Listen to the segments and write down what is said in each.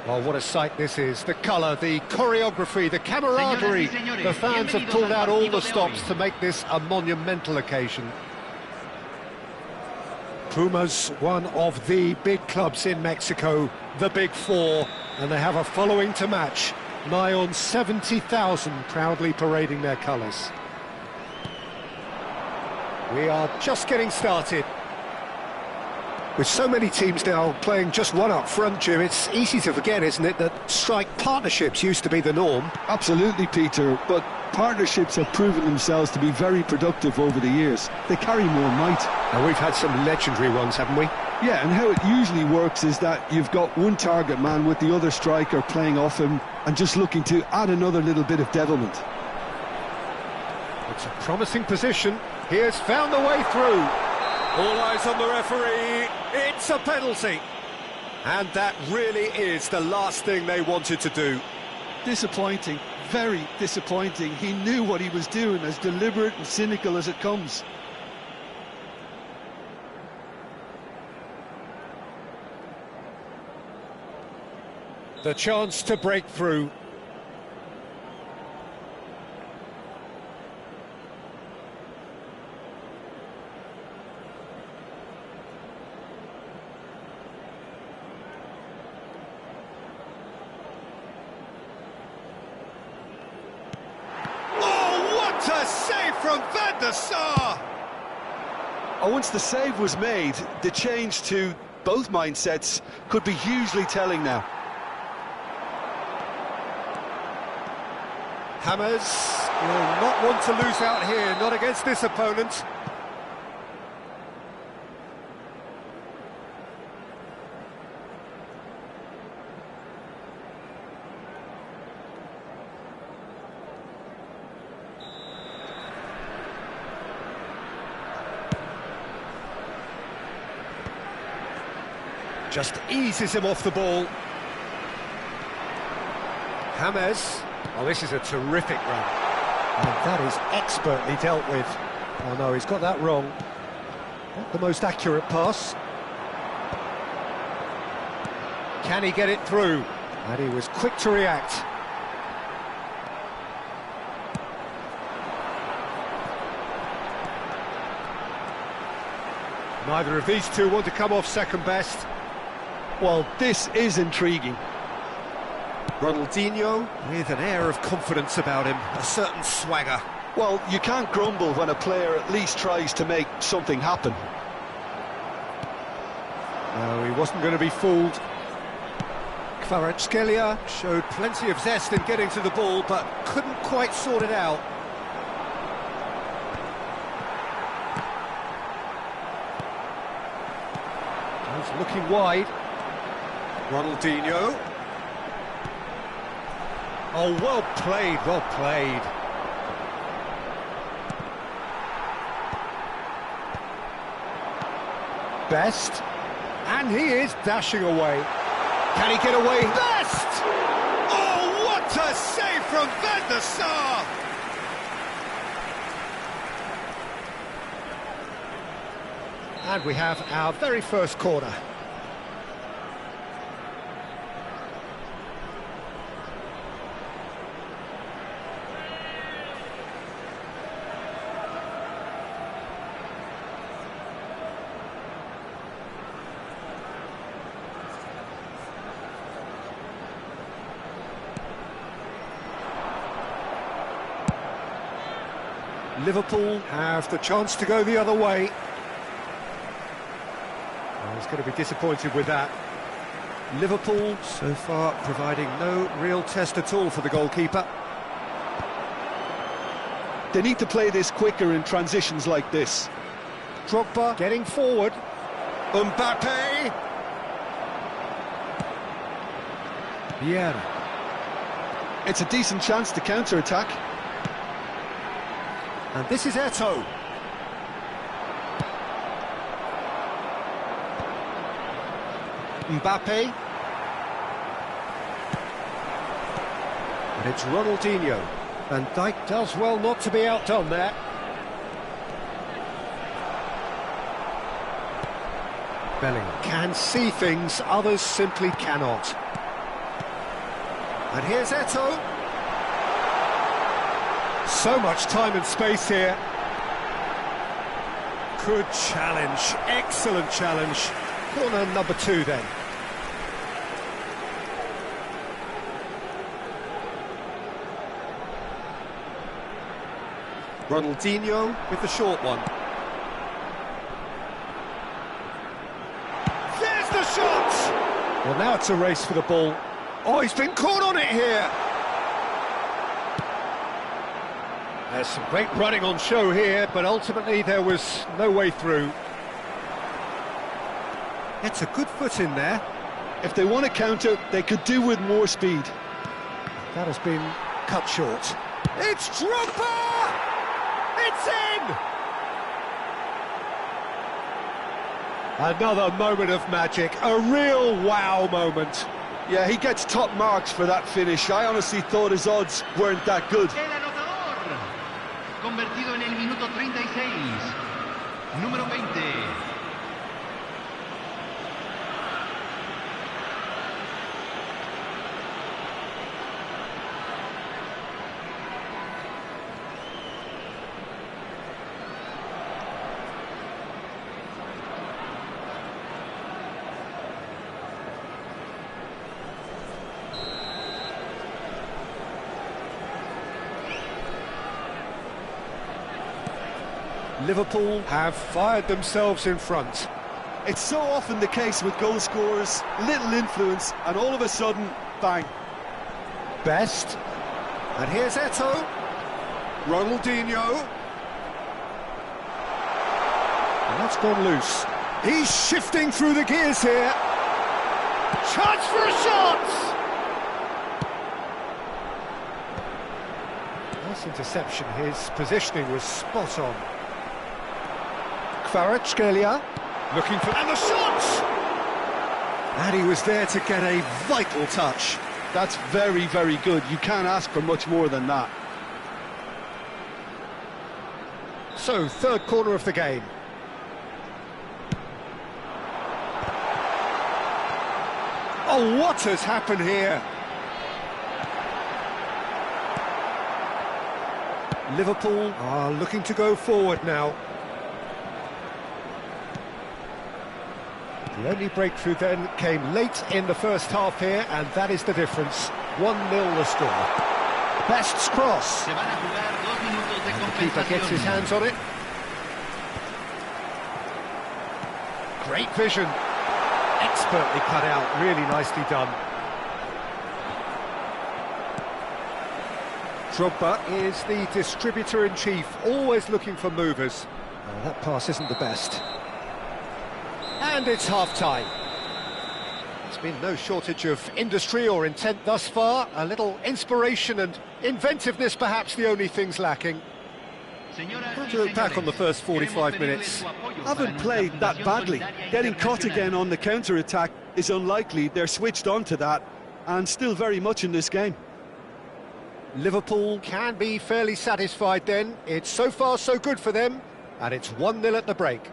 Oh, what a sight this is. The colour, the choreography, the camaraderie. The fans have pulled out all the stops to make this a monumental occasion. Pumas, one of the big clubs in Mexico, the Big Four, and they have a following to match. Nigh on 70,000 proudly parading their colours. We are just getting started. With so many teams now playing just one up front, Jim, it's easy to forget, isn't it, that strike partnerships used to be the norm? Absolutely, Peter, but partnerships have proven themselves to be very productive over the years. They carry more might. And we've had some legendary ones, haven't we? Yeah, and how it usually works is that you've got one target man with the other striker playing off him and just looking to add another little bit of devilment. It's a promising position. He has found the way through. All eyes on the referee. It's a penalty. And that really is the last thing they wanted to do. Disappointing, very disappointing. He knew what he was doing, as deliberate and cynical as it comes. The chance to break through. A save from Van der Sar! Once the save was made, the change to both mindsets could be hugely telling now. Hammers will not want to lose out here, not against this opponent. Just eases him off the ball. James. Oh, this is a terrific run. And that is expertly dealt with. Oh no, he's got that wrong. Not the most accurate pass. Can he get it through? And he was quick to react. Neither of these two want to come off second best. Well, this is intriguing. Ronaldinho with an air of confidence about him, a certain swagger. Well, you can't grumble when a player at least tries to make something happen. No, he wasn't going to be fooled. Kvaratskhelia showed plenty of zest in getting to the ball, but couldn't quite sort it out. He's looking wide. Ronaldinho. Oh, well played, well played. Best. And he is dashing away. Can he get away? Best! Oh, what a save from Van der Sar! And we have our very first corner. Liverpool have the chance to go the other way. Oh, he's going to be disappointed with that. Liverpool so far providing no real test at all for the goalkeeper. They need to play this quicker in transitions like this. Drogba getting forward. Mbappe. Vieira. It's a decent chance to counter-attack. And this is Eto'o. Mbappe. And it's Ronaldinho. Van Dijk does well not to be outdone there. Bellingham can see things others simply cannot. And here's Eto'o. So much time and space here. Good challenge, excellent challenge. Corner number 2 then. Ronaldinho with the short one. There's the shot! Well, now it's a race for the ball. Oh, he's been caught on it here. There's some great running on show here, but ultimately there was no way through. It's a good foot in there. If they want to counter, they could do with more speed. That has been cut short. It's Drogba! It's in! Another moment of magic, a real wow moment. Yeah, he gets top marks for that finish. I honestly thought his odds weren't that good. Convertido en el minuto 36, número 20. Liverpool have fired themselves in front. It's so often the case with goal scorers, little influence, and all of a sudden, bang. Best. And here's Eto'o. Ronaldinho. And that's gone loose. He's shifting through the gears here. Chance for a shot! Nice interception. His positioning was spot on. Kvaratskhelia looking for... And the shot! And he was there to get a vital touch. That's very, very good. You can't ask for much more than that. So, third corner of the game. Oh, what has happened here? Liverpool are looking to go forward now. The only breakthrough then came late in the first half here, and that is the difference. 1-0 the score. Best's cross. The keeper gets his hands on it. Great vision. Expertly cut out, really nicely done. Drogba is the distributor-in-chief, always looking for movers. That pass isn't the best. And it's half-time. There's been no shortage of industry or intent thus far. A little inspiration and inventiveness, perhaps the only things lacking. How to look back on the first 45 minutes? Haven't played that badly. Getting caught again on the counter-attack is unlikely. They're switched on to that and still very much in this game. Liverpool can be fairly satisfied then. It's so far so good for them, and it's 1-0 at the break.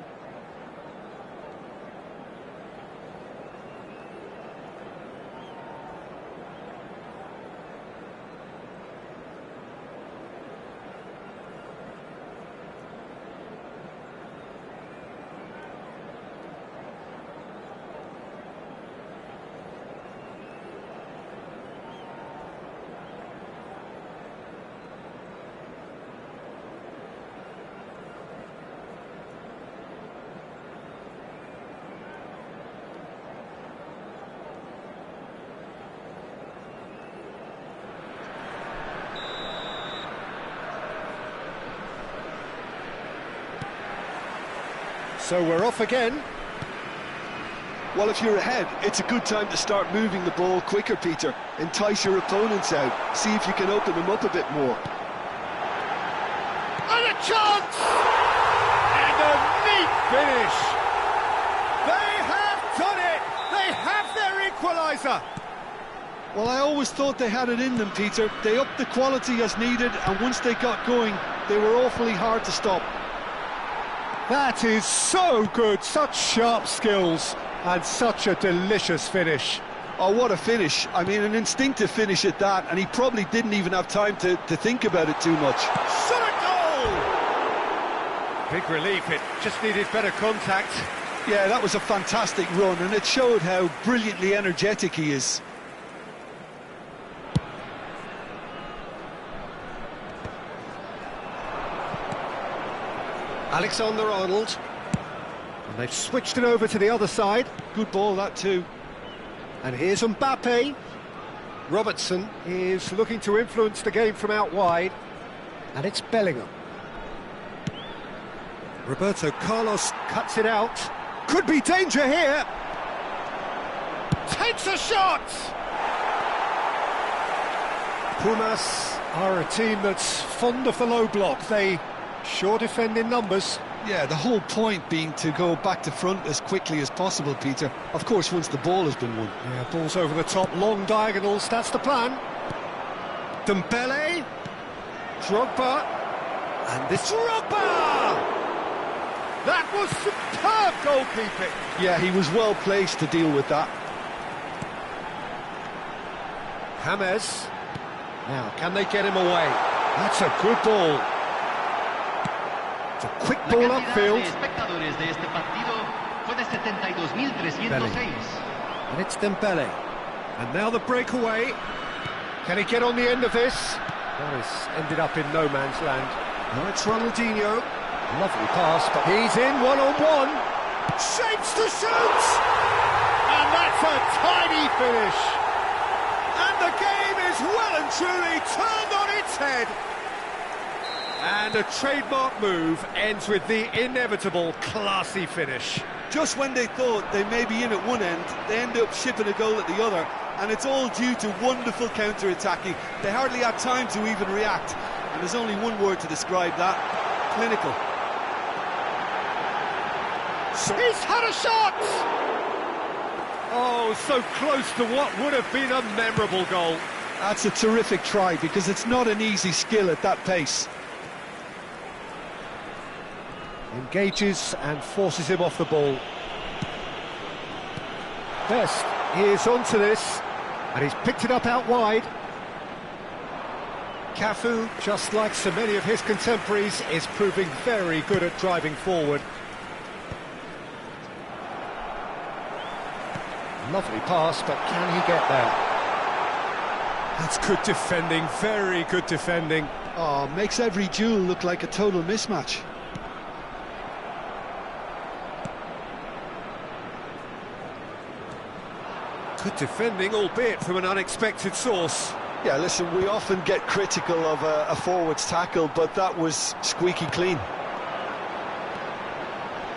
So we're off again. Well, if you're ahead, it's a good time to start moving the ball quicker, Peter. Entice your opponents out. See if you can open them up a bit more. And a chance! And a neat finish! They have done it! They have their equaliser! Well, I always thought they had it in them, Peter. They upped the quality as needed, and once they got going, they were awfully hard to stop. That is so good, such sharp skills, and such a delicious finish. Oh, what a finish. I mean, an instinctive finish at that, and he probably didn't even have time to think about it too much. Shot a goal! Big relief, it just needed better contact. Yeah, that was a fantastic run, and it showed how brilliantly energetic he is. Alexander-Arnold. And they've switched it over to the other side. Good ball, that too. And here's Mbappe. Robertson is looking to influence the game from out wide. And it's Bellingham. Roberto Carlos cuts it out. Could be danger here. Takes a shot! Pumas are a team that's fond of the low block. They sure defend in numbers. Yeah, the whole point being to go back to front as quickly as possible, Peter. Of course, once the ball has been won. Yeah, ball's over the top, long diagonals, that's the plan. Dembele. Drogba. And this Drogba! That was superb goalkeeping. Yeah, he was well placed to deal with that. James. Now, can they get him away? That's a good ball. It's a quick ball upfield. And it's Dembele. And now the breakaway. Can he get on the end of this? Morris ended up in no man's land. Now it's Ronaldinho. Lovely pass, but he's in one-on-one. Shapes to shoot! And that's a tiny finish. And the game is well and truly turned on its head. And a trademark move ends with the inevitable classy finish. Just when they thought they may be in at one end, they end up shipping a goal at the other, and it's all due to wonderful counter-attacking. They hardly had time to even react, and there's only one word to describe that: clinical. He's had a shot! Oh, so close to what would have been a memorable goal. That's a terrific try, because it's not an easy skill at that pace. Engages and forces him off the ball. Best is onto this, and he's picked it up out wide. Cafu, just like so many of his contemporaries, is proving very good at driving forward. Lovely pass, but can he get there? That's good defending, very good defending. Oh, makes every duel look like a total mismatch. Good defending, albeit from an unexpected source. Yeah, listen, we often get critical of a forward's tackle, but that was squeaky clean.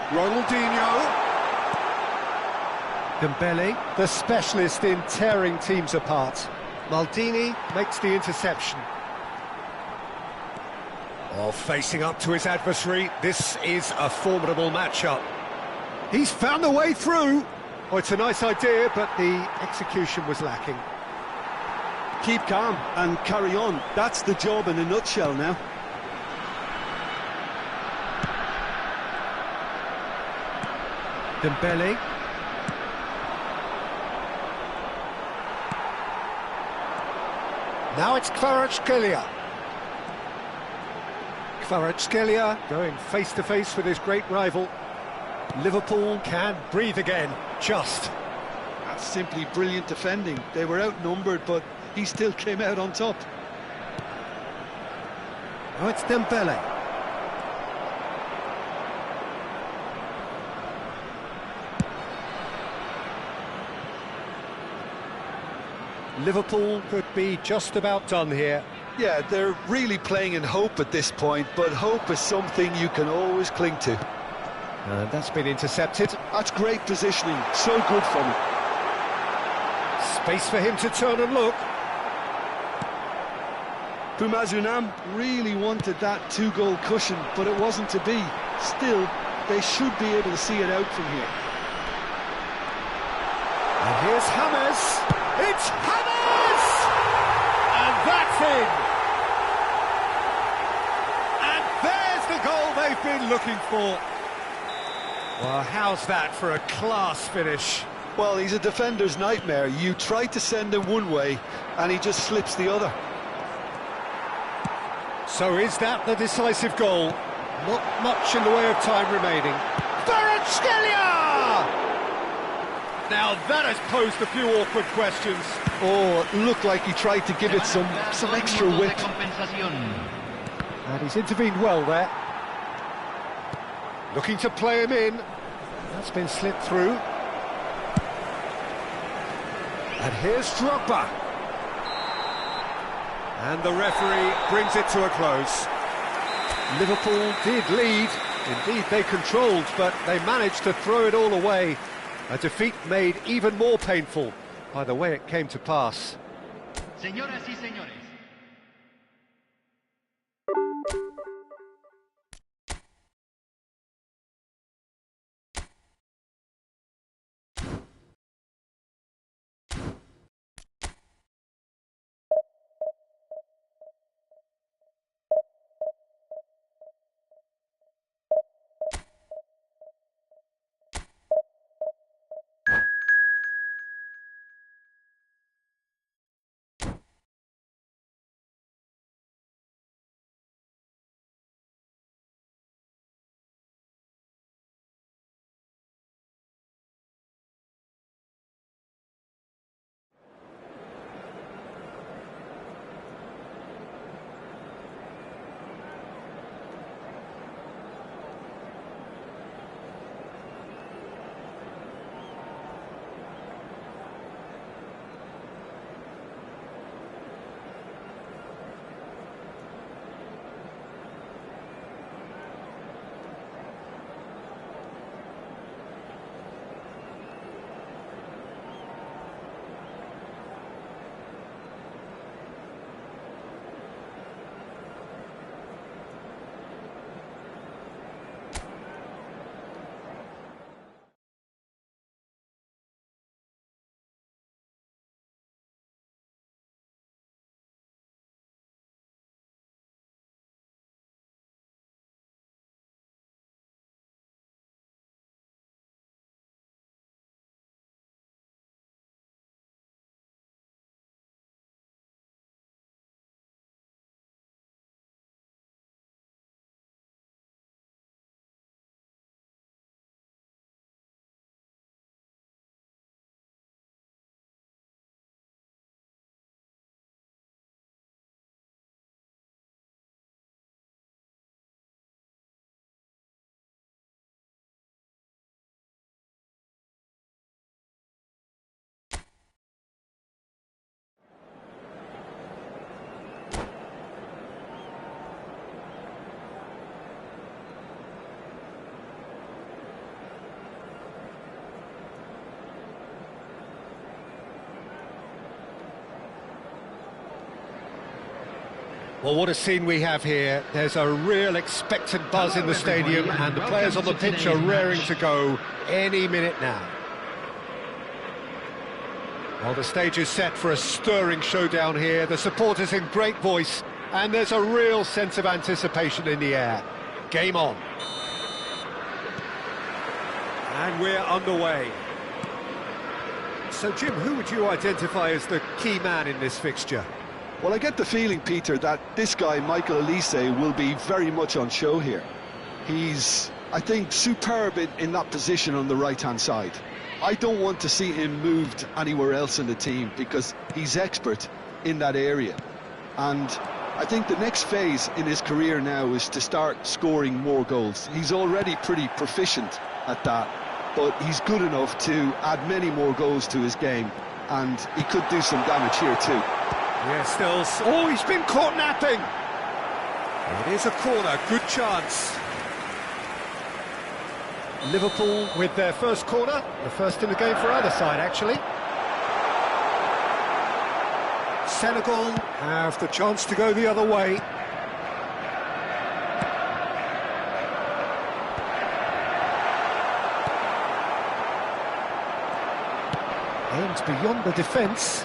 Ronaldinho. Dembele, the specialist in tearing teams apart. Maldini makes the interception. Oh, facing up to his adversary, this is a formidable matchup. He's found a way through. Oh, it's a nice idea, but the execution was lacking. Keep calm and carry on. That's the job in a nutshell now. Dembele. Now it's Kvaratskhelia. Kvaratskhelia going face-to-face with his great rival. Liverpool can breathe again, just. That's simply brilliant defending. They were outnumbered, but he still came out on top. Now it's Dembele. Liverpool could be just about done here. Yeah, they're really playing in hope at this point, but hope is something you can always cling to. And that's been intercepted. That's great positioning, so good from him. Space for him to turn and look. Pumas Unam really wanted that two-goal cushion, but it wasn't to be. Still, they should be able to see it out from here. And here's James. It's James! And that's in! And there's the goal they've been looking for. Well, how's that for a class finish? Well, he's a defender's nightmare. You try to send him one way, and he just slips the other. So is that the decisive goal? Not much in the way of time remaining. Kvaratskhelia! Now that has posed a few awkward questions. Oh, it looked like he tried to give it some extra width. And he's intervened well there. Looking to play him in. That's been slipped through. And here's Drogba. And the referee brings it to a close. Liverpool did lead. Indeed, they controlled, but they managed to throw it all away. A defeat made even more painful by the way it came to pass. Señoras y señores. Well, what a scene we have here. There's a real expectant buzz in the stadium, and the players on the pitch are raring to go any minute now. Well, the stage is set for a stirring showdown here. The supporters in great voice, and there's a real sense of anticipation in the air. Game on. And we're underway. So, Jim, who would you identify as the key man in this fixture? Well, I get the feeling, Peter, that this guy, Michael Elise, will be very much on show here. He's, I think, superb in that position on the right-hand side. I don't want to see him moved anywhere else in the team because he's expert in that area. And I think the next phase in his career now is to start scoring more goals. He's already pretty proficient at that, but he's good enough to add many more goals to his game, and he could do some damage here too. Yeah, still. Oh, he's been caught napping. It is a corner, good chance. Liverpool with their first corner, the first in the game for either side, actually. Senegal have the chance to go the other way. Aims beyond the defence.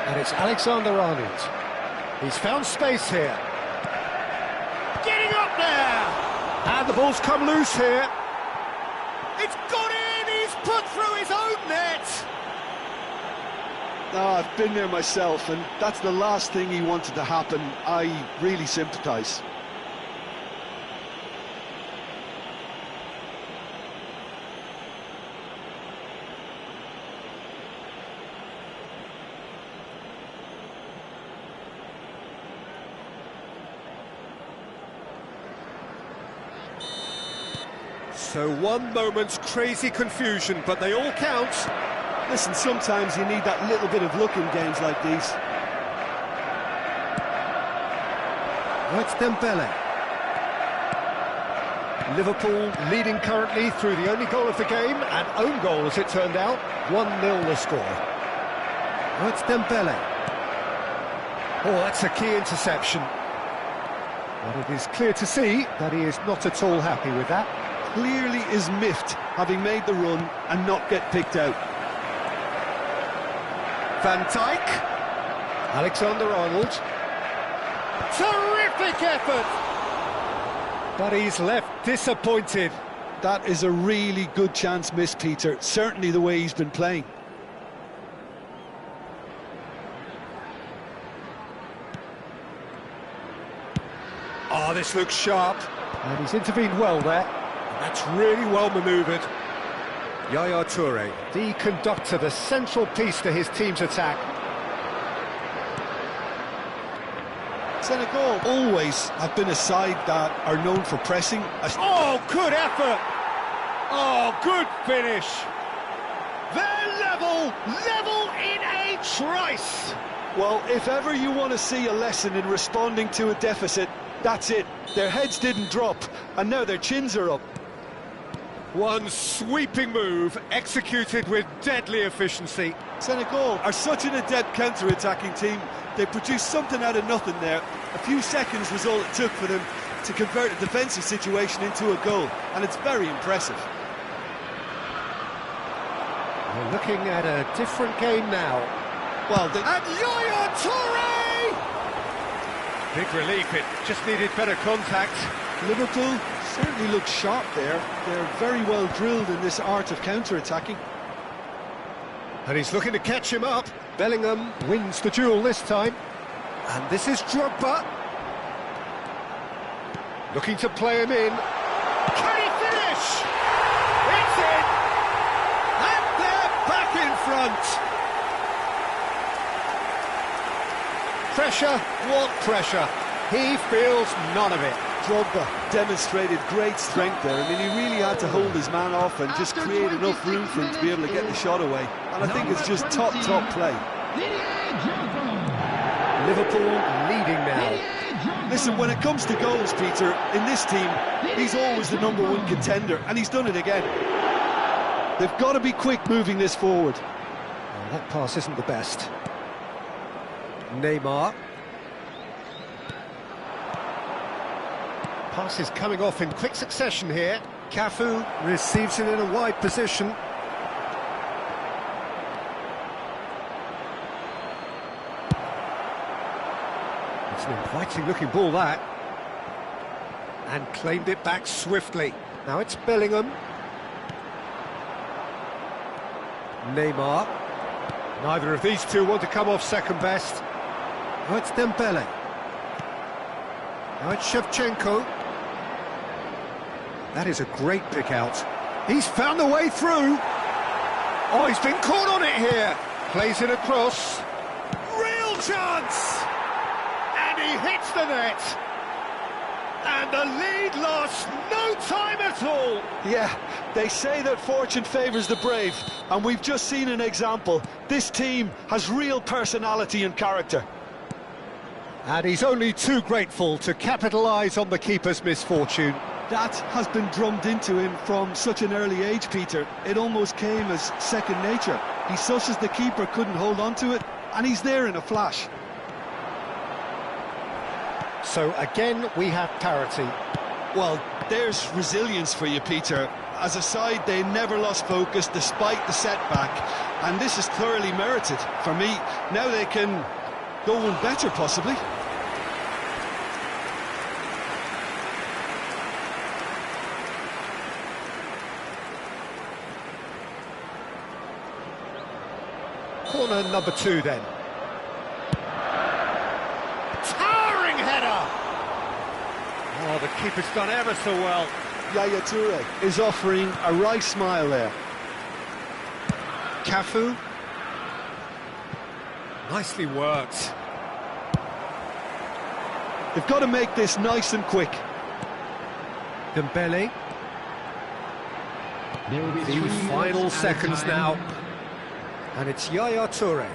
And it's Alexander-Arnold. He's found space here. And the ball's come loose here. It's got in! He's put through his own net! I've been there myself, and that's the last thing he wanted to happen. I really sympathise. So one moment's crazy confusion, but they all count. Listen, sometimes you need that little bit of luck in games like these. Now it's Dembele. Liverpool leading currently through the only goal of the game, an own goal as it turned out. 1-0 the score. Now it's Dembele. Oh, that's a key interception. But it is clear to see that he is not at all happy with that. Clearly is miffed, having made the run and not get picked out. Van Dijk. Alexander-Arnold. Terrific effort! But he's left disappointed. That is a really good chance missed, Peter. Certainly the way he's been playing. Oh, this looks sharp. And he's intervened well there. That's really well manoeuvred. Yaya Toure, the conductor, the central piece to his team's attack. Senegal always have been a side that are known for pressing. Oh, good effort! Oh, good finish! They're level in a trice! Well, if ever you want to see a lesson in responding to a deficit, that's it. Their heads didn't drop, and now their chins are up. One sweeping move, executed with deadly efficiency. Senegal are such an adept counter-attacking team. They produced something out of nothing there. A few seconds was all it took for them to convert a defensive situation into a goal, and it's very impressive. We're looking at a different game now. Well, and Yaya Toure! Big relief, it just needed better contact. Liverpool certainly look sharp there. They're very well drilled in this art of counter-attacking. And he's looking to catch him up. Bellingham wins the duel this time. And this is Drogba. Looking to play him in. Can he finish? It's in! And they're back in front. Pressure, what pressure? He feels none of it. Drogba demonstrated great strength there. I mean, he really had to hold his man off and just create enough room for him to be able to get the shot away. And I think it's just top play. Liverpool leading now. Listen, when it comes to goals, Peter, in this team, he's always the #1 contender, and he's done it again. They've got to be quick moving this forward. Well, that pass isn't the best. Neymar. Pass is coming off in quick succession here. Cafu receives it in a wide position. It's an inviting looking ball, that. And claimed it back swiftly. Now it's Bellingham. Neymar. Neither of these two want to come off second best. Now it's Dembele. Now it's Shevchenko. That is a great pick out. He's found a way through. Oh, he's been caught on it here. Plays it across. Real chance! And he hits the net. And the lead lost no time at all. Yeah, they say that fortune favours the brave, and we've just seen an example. This team has real personality and character. And he's only too grateful to capitalise on the keeper's misfortune. That has been drummed into him from such an early age, Peter. It almost came as second nature. He susses the keeper couldn't hold on to it, and he's there in a flash. So again, we have parity. Well, there's resilience for you, Peter. As a side, they never lost focus despite the setback, and this is thoroughly merited. For me, now they can go one better, possibly. Corner number 2 then. Towering header! Oh, the keeper's done ever so well. Yaya Toure is offering a wry smile there. Cafu. Nicely worked. They've got to make this nice and quick. Dembele. There will be The 3 final minutes seconds added now. time. And it's Yaya Toure.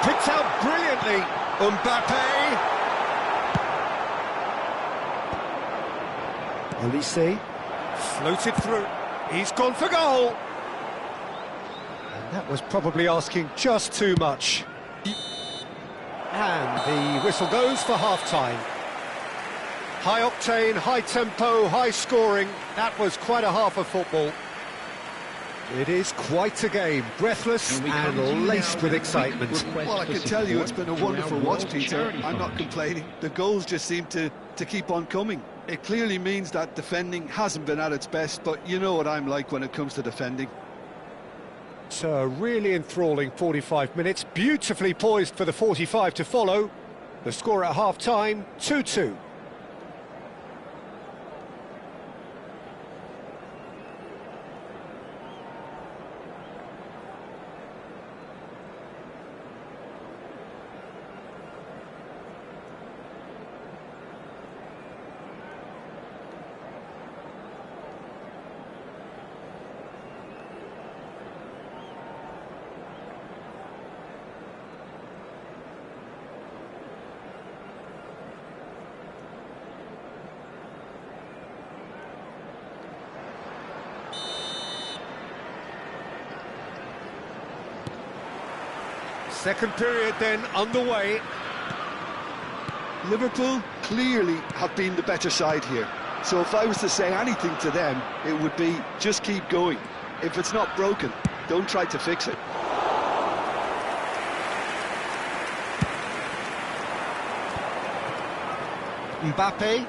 Picked out brilliantly. Mbappe. Olise. Floated through. He's gone for goal. And that was probably asking just too much. And the whistle goes for half-time. High octane, high tempo, high scoring. That was quite a half of football. It is quite a game, breathless and laced with excitement. Well, I can tell you it's been a wonderful watch, Peter. I'm not complaining. The goals just seem to keep on coming. It clearly means that defending hasn't been at its best, but you know what I'm like when it comes to defending. It's a really enthralling 45 minutes, beautifully poised for the 45 to follow. The score at half-time, 2-2. Second period then underway. Liverpool clearly have been the better side here. So if I was to say anything to them, it would be just keep going. If it's not broken, don't try to fix it. Mbappe.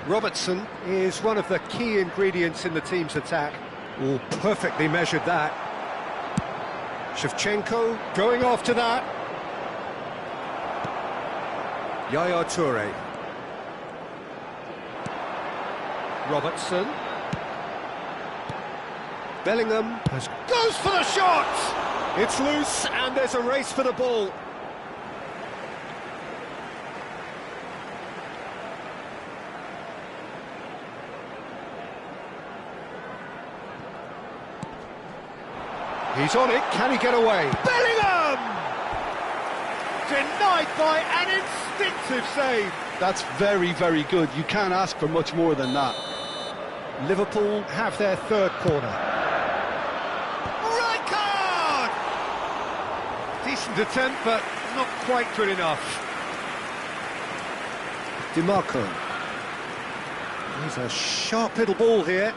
Robertson is one of the key ingredients in the team's attack. Oh, perfectly measured that. Shevchenko going after that. Yaya Toure. Robertson. Bellingham goes for the shot! It's loose and there's a race for the ball. He's on it, can he get away? Bellingham! Denied by an instinctive save. That's very, very good. You can't ask for much more than that. Liverpool have their third corner. Right card! Decent attempt, but not quite good enough. DiMarco. There's a sharp little ball here.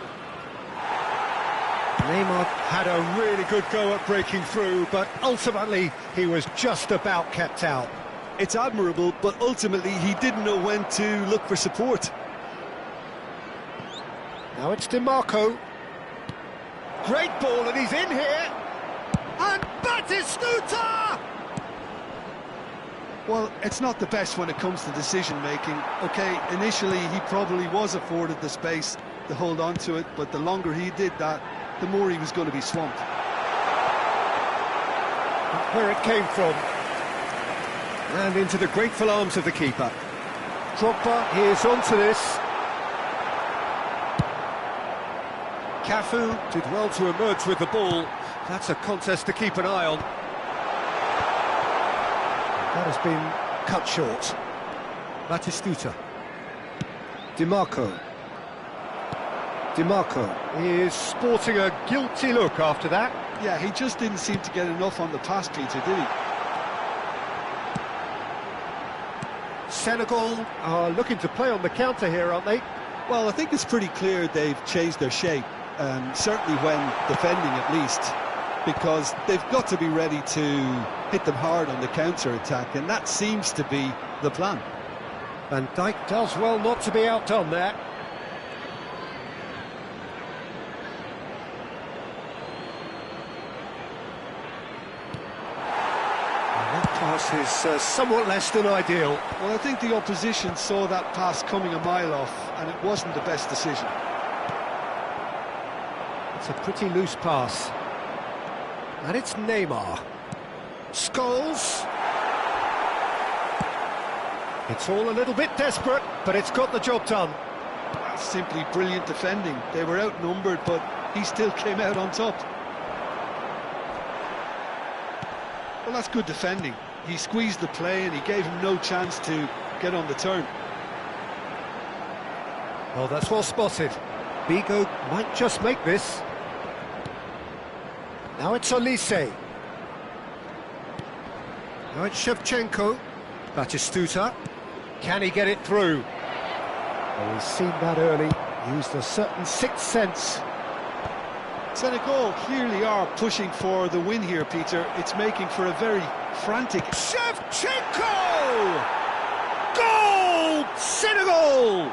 Neymar had a really good go at breaking through, but ultimately he was just about kept out. It's admirable, but ultimately he didn't know when to look for support. Now it's DiMarco. Great ball, and he's in here. And Batistuta! Well, it's not the best when it comes to decision-making. OK, initially he probably was afforded the space to hold on to it, but the longer he did that, the more he was going to be swamped. Where it came from. And into the grateful arms of the keeper. Drogba is onto this. Cafu did well to emerge with the ball. That's a contest to keep an eye on. That has been cut short. Batistuta. DiMarco. DiMarco is sporting a guilty look after that. Yeah, he just didn't seem to get enough on the pass, Peter, did he? Senegal are looking to play on the counter here, aren't they? Well, I think it's pretty clear they've changed their shape, certainly when defending at least, because they've got to be ready to hit them hard on the counter-attack, and that seems to be the plan. Van Dijk does well not to be outdone there. pass is somewhat less than ideal. Well, I think the opposition saw that pass coming a mile off, and it wasn't the best decision. It's a pretty loose pass. And it's Neymar. Scholes. It's all a little bit desperate, but it's got the job done. That's simply brilliant defending. They were outnumbered, but he still came out on top. Well, that's good defending. He squeezed the play and he gave him no chance to get on the turn. Oh, that's well spotted. Bigo might just make this. Now it's Olise. Now it's Shevchenko. Batistuta. Can he get it through? Oh, he's seen that early. Used a certain sixth sense. Senegal clearly are pushing for the win here, Peter. It's making for a very frantic... Shevchenko! Goal! Senegal!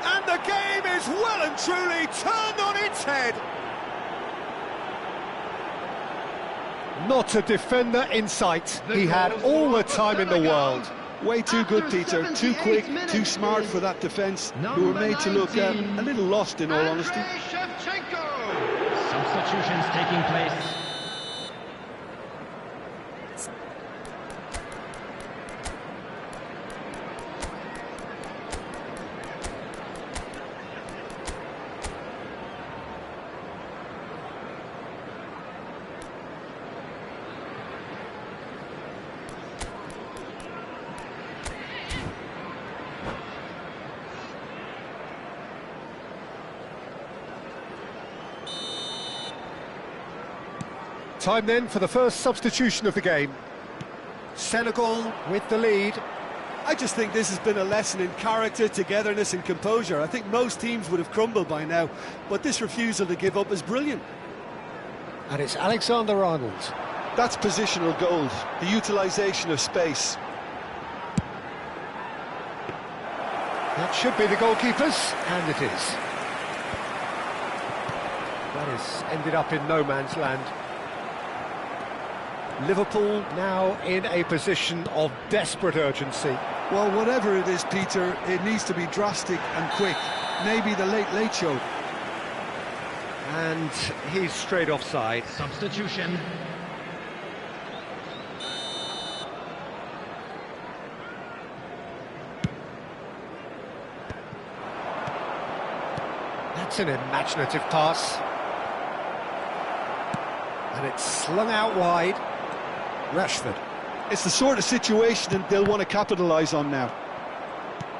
And the game is well and truly turned on its head. Not a defender in sight. He had all the time in the world. Way too good, Peter. Too quick, too smart for that defence, who were made to look a little lost, in all honesty. Substitutions taking place. Time then for the first substitution of the game. Senegal with the lead. I just think this has been a lesson in character, togetherness and composure. I think most teams would have crumbled by now, but this refusal to give up is brilliant. And it's Alexander-Arnold. That's positional gold, the utilisation of space. That should be the goalkeepers, and it is. That has ended up in no man's land. Liverpool now in a position of desperate urgency. Well, whatever it is, Peter, it needs to be drastic and quick. Maybe the late show. And he's straight offside. Substitution. That's an imaginative pass. And it's slung out wide. Rashford. It's the sort of situation that they'll want to capitalise on now.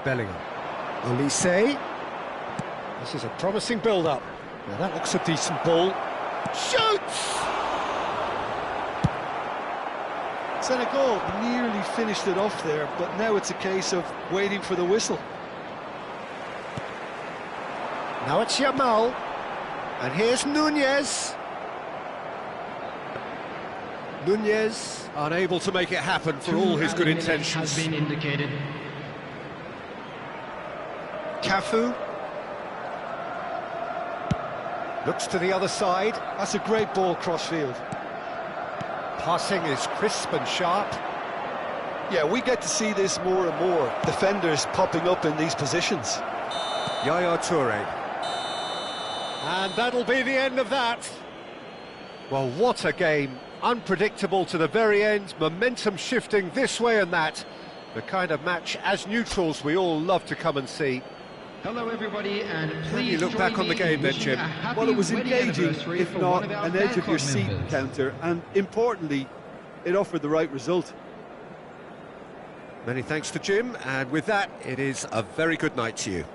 Bellingham. Olise. This is a promising build-up. Now that looks a decent ball. Shoots! Senegal nearly finished it off there, but now it's a case of waiting for the whistle. Now it's Yamal. And here's Nunez. Nunez unable to make it happen for all his good intentions. Has been indicated. Cafu looks to the other side. That's a great ball cross-field. Passing is crisp and sharp. Yeah, we get to see this more and more. Defenders popping up in these positions. Yaya Toure. And that'll be the end of that. Well, what a game. Unpredictable to the very end, momentum shifting this way and that. The kind of match, as neutrals, we all love to come and see. Hello everybody, and please you look back on the game then, Jim. Well, it was engaging, if not an edge of your seat encounter, and importantly, it offered the right result. Many thanks to Jim, and with that, it is a very good night to you.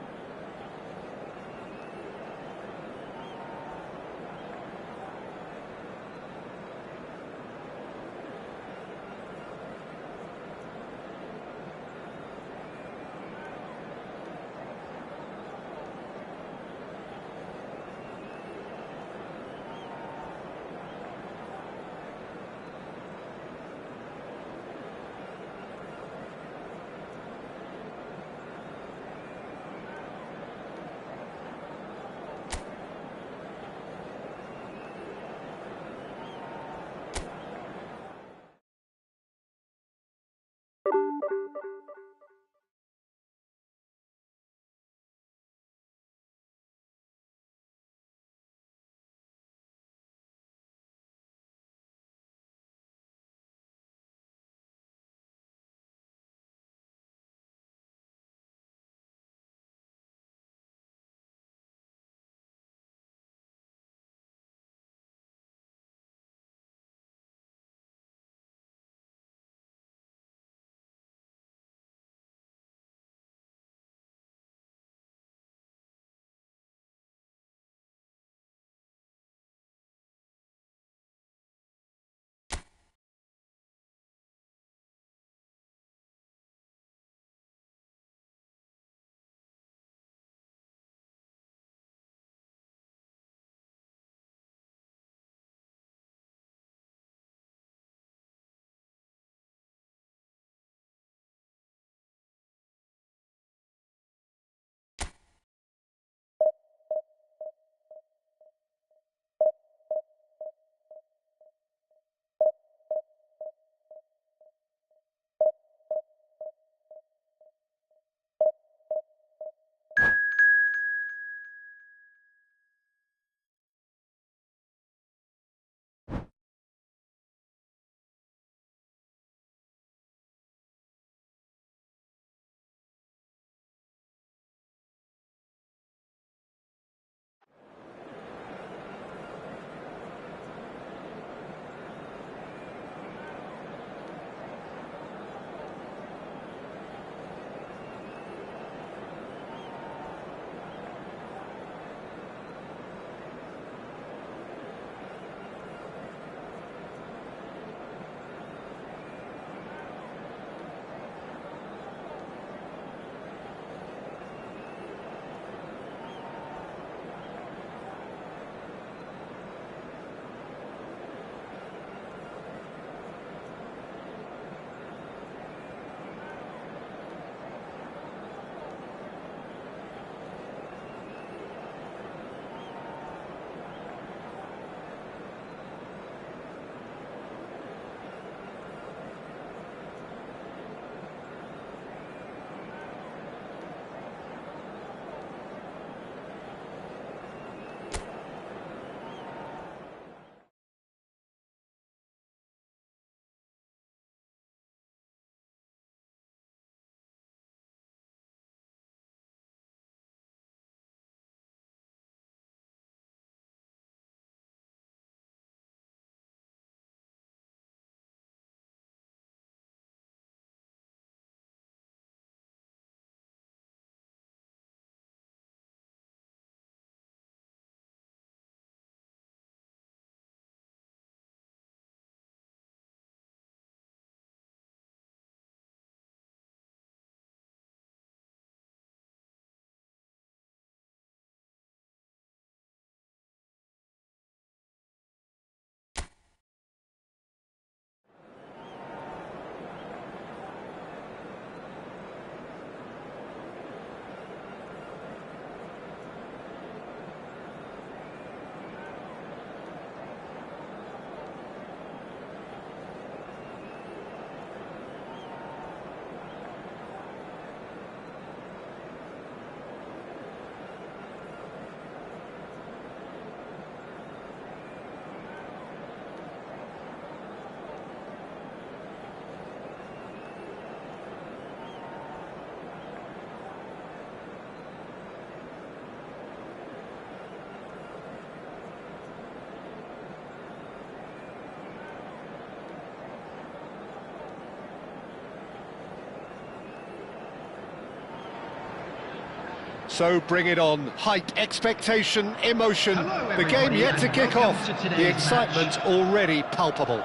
So bring it on. Hype, expectation, emotion. Hello, The game everybody, yet to and kick welcome off. to today's The excitement already palpable.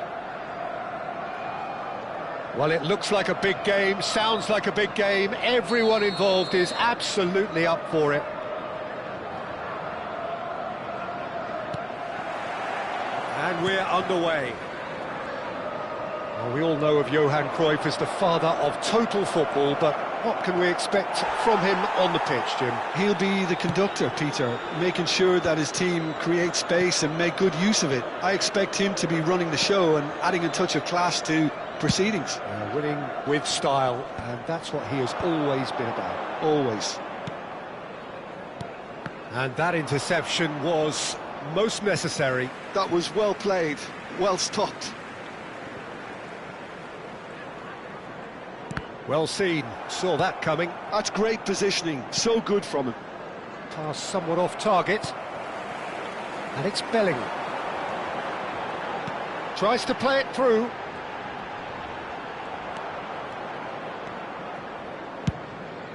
Well, it looks like a big game, sounds like a big game. Everyone involved is absolutely up for it. And we're underway. Well, we all know of Johan Cruyff as the father of total football, but what can we expect from him on the pitch, Jim? He'll be the conductor, Peter, making sure that his team create space and make good use of it. I expect him to be running the show and adding a touch of class to proceedings. Winning with style, and that's what he has always been about. Always. And that interception was most necessary. That was well played, well stopped. Well seen, saw that coming. That's great positioning, so good from him. Pass somewhat off target. And it's Belling. Tries to play it through.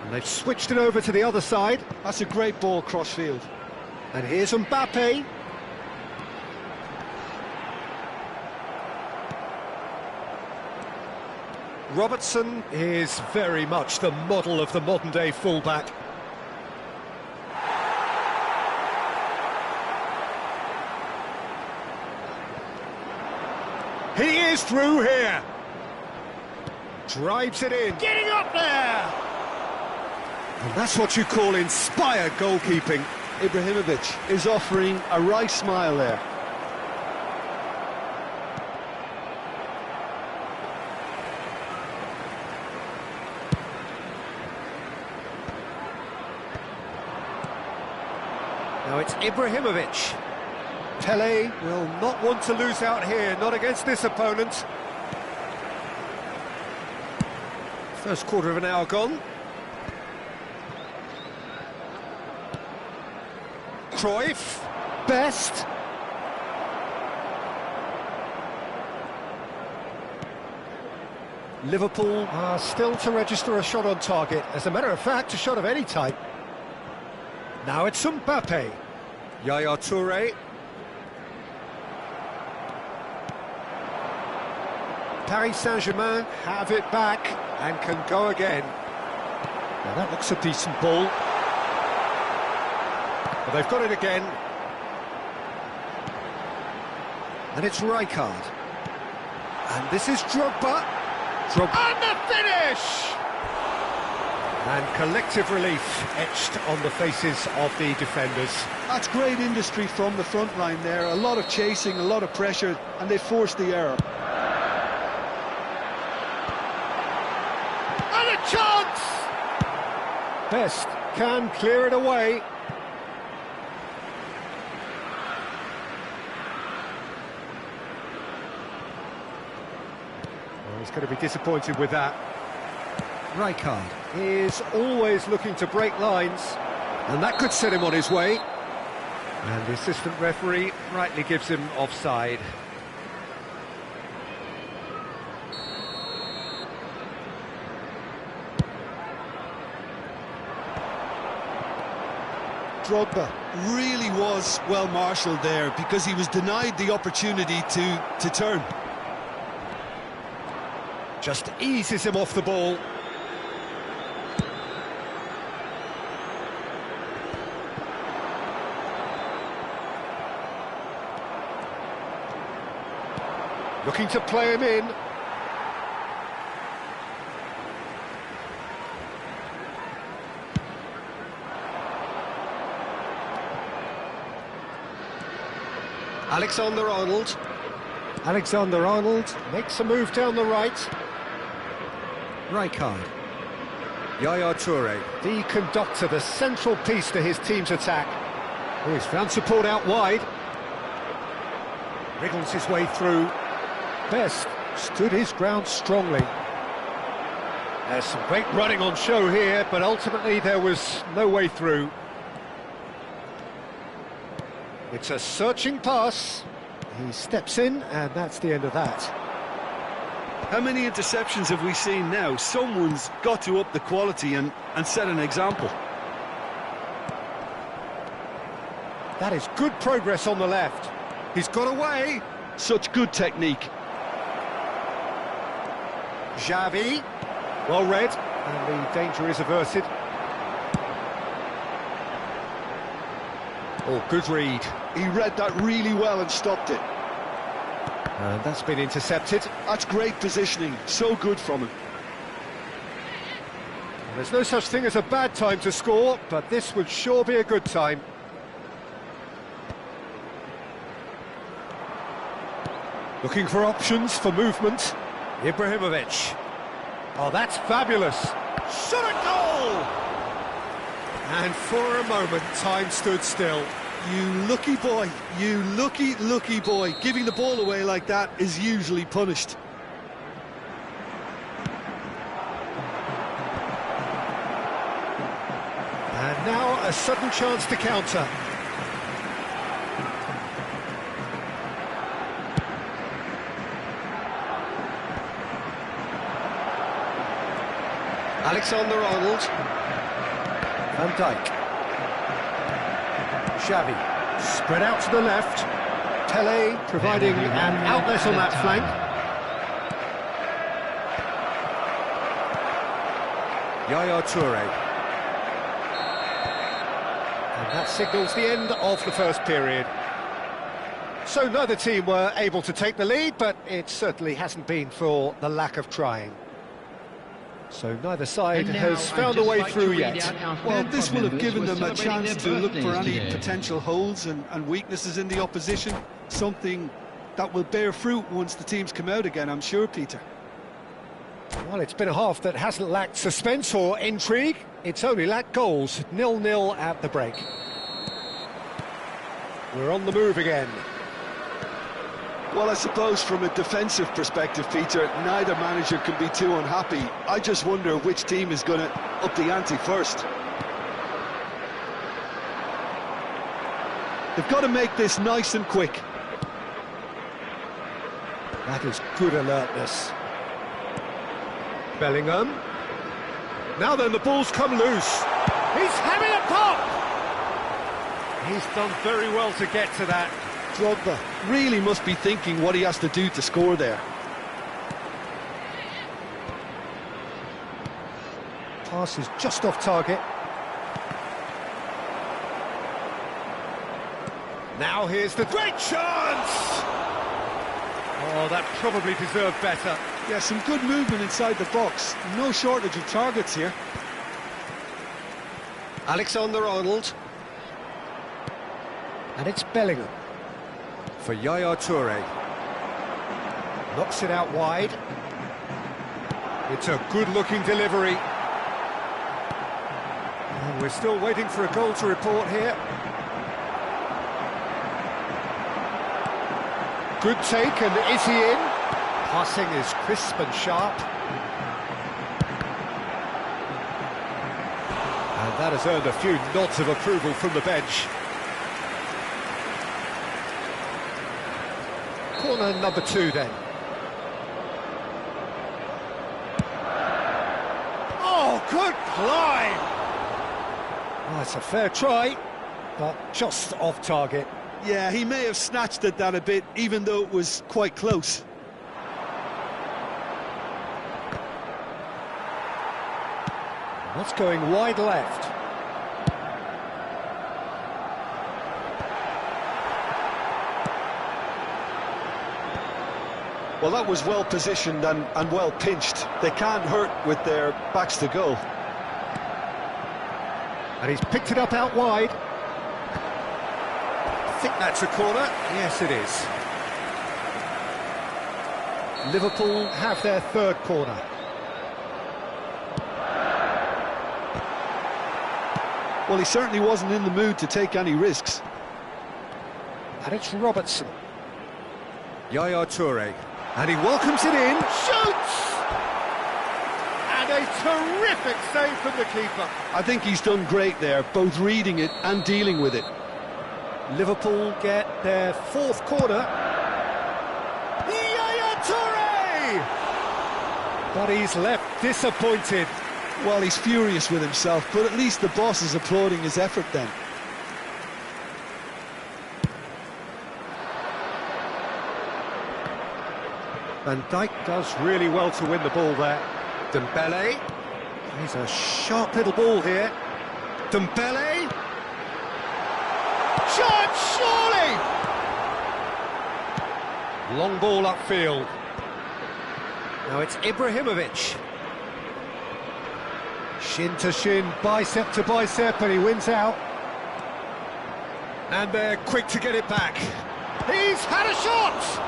And they've switched it over to the other side. That's a great ball cross-field. And here's Mbappe. Robertson is very much the model of the modern-day fullback. He is through here. Drives it in. Getting up there! And that's what you call inspired goalkeeping. Ibrahimovic is offering a right smile there. Now it's Ibrahimovic. Pele will not want to lose out here, not against this opponent. First quarter of an hour gone. Cruyff, Best. Liverpool are still to register a shot on target. As a matter of fact, a shot of any type. Now it's Mbappe. Yaya Toure. Paris Saint-Germain have it back and can go again. Now that looks a decent ball. But they've got it again. And it's Rijkaard. And this is Drogba. And the finish! And collective relief etched on the faces of the defenders. That's great industry from the front line there. A lot of chasing, a lot of pressure, and they forced the error. And a chance! Best can clear it away. Well, he's going to be disappointed with that. Rijkaard is always looking to break lines, and that could set him on his way. And the assistant referee rightly gives him offside. Drogba really was well marshalled there because he was denied the opportunity to turn. Just eases him off the ball. Looking to play him in. Alexander-Arnold. Alexander-Arnold makes a move down the right. Rijkaard. Yaya Toure, the conductor, the central piece to his team's attack. Oh, he's found support out wide. Wriggles his way through. Best stood his ground strongly. There's some great running on show here, but ultimately there was no way through. It's a searching pass. He steps in, and that's the end of that. How many interceptions have we seen now? Someone's got to up the quality and set an example. That is good progress on the left. He's got away. Such good technique. Xavi, well read, and the danger is averted. Oh, good read. He read that really well and stopped it. And that's been intercepted. That's great positioning, so good from him. There's no such thing as a bad time to score, but this would sure be a good time. Looking for options for movement. Ibrahimovic. Oh, that's fabulous. Shot a goal! And for a moment, time stood still. You lucky boy, you lucky boy. Giving the ball away like that is usually punished. And now a sudden chance to counter. Alexander-Arnold. Van Dijk. Xavi. Spread out to the left. Tele providing an outlet on that flank. Yaya Toure. And that signals the end of the first period. So neither team were able to take the lead, but it certainly hasn't been for the lack of trying. So neither side has found a way through yet. Well, this will have given them a chance to look for any potential holes and weaknesses in the opposition. Something that will bear fruit once the teams come out again, I'm sure, Peter. Well, it's been a half that hasn't lacked suspense or intrigue. It's only lacked goals. 0-0 at the break. We're on the move again. Well, I suppose from a defensive perspective, Peter, neither manager can be too unhappy. I just wonder which team is going to up the ante first. They've got to make this nice and quick. That is good alertness. Bellingham. Now then, the ball's come loose. He's having a pop! He's done very well to get to that. Drogba really must be thinking what he has to do to score there. Pass is just off target. Now here's the great chance! Oh, that probably deserved better. Yeah, some good movement inside the box. No shortage of targets here. Alexander-Arnold. And it's Bellingham. For Yaya Toure. Knocks it out wide. It's a good-looking delivery. And we're still waiting for a goal to report here. Good take, and is he in? Passing is crisp and sharp. And that has earned a few nods of approval from the bench. Corner number 2 then. Oh, good climb! Oh, it's a fair try, but just off target. Yeah, he may have snatched at that a bit, even though it was quite close. That's going wide left. Well, that was well positioned and well pinched. They can't hurt with their backs to goal. And he's picked it up out wide. I think that's a corner. Yes, it is. Liverpool have their third corner. Well, he certainly wasn't in the mood to take any risks. And it's Robertson. Yaya Toure. And he welcomes it in. Shoots! And a terrific save from the keeper. I think he's done great there, both reading it and dealing with it. Liverpool get their fourth corner. Yaya Toure! But he's left disappointed. Well, he's furious with himself, but at least the boss is applauding his effort then. Van Dijk does really well to win the ball there. Dembele. He's a sharp little ball here. Dembele. Shot, surely! Long ball upfield. Now it's Ibrahimovic. Shin to shin, bicep to bicep, and he wins out. And they're quick to get it back. He's had a shot!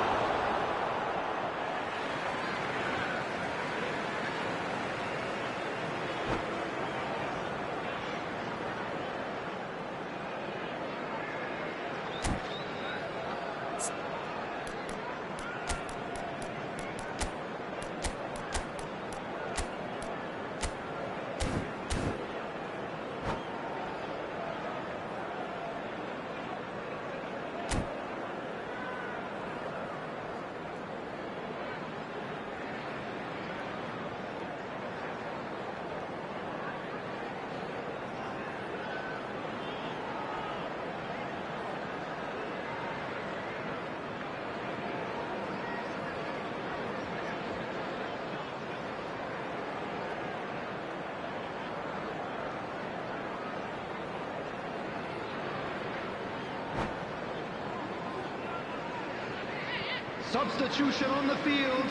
Substitution on the field.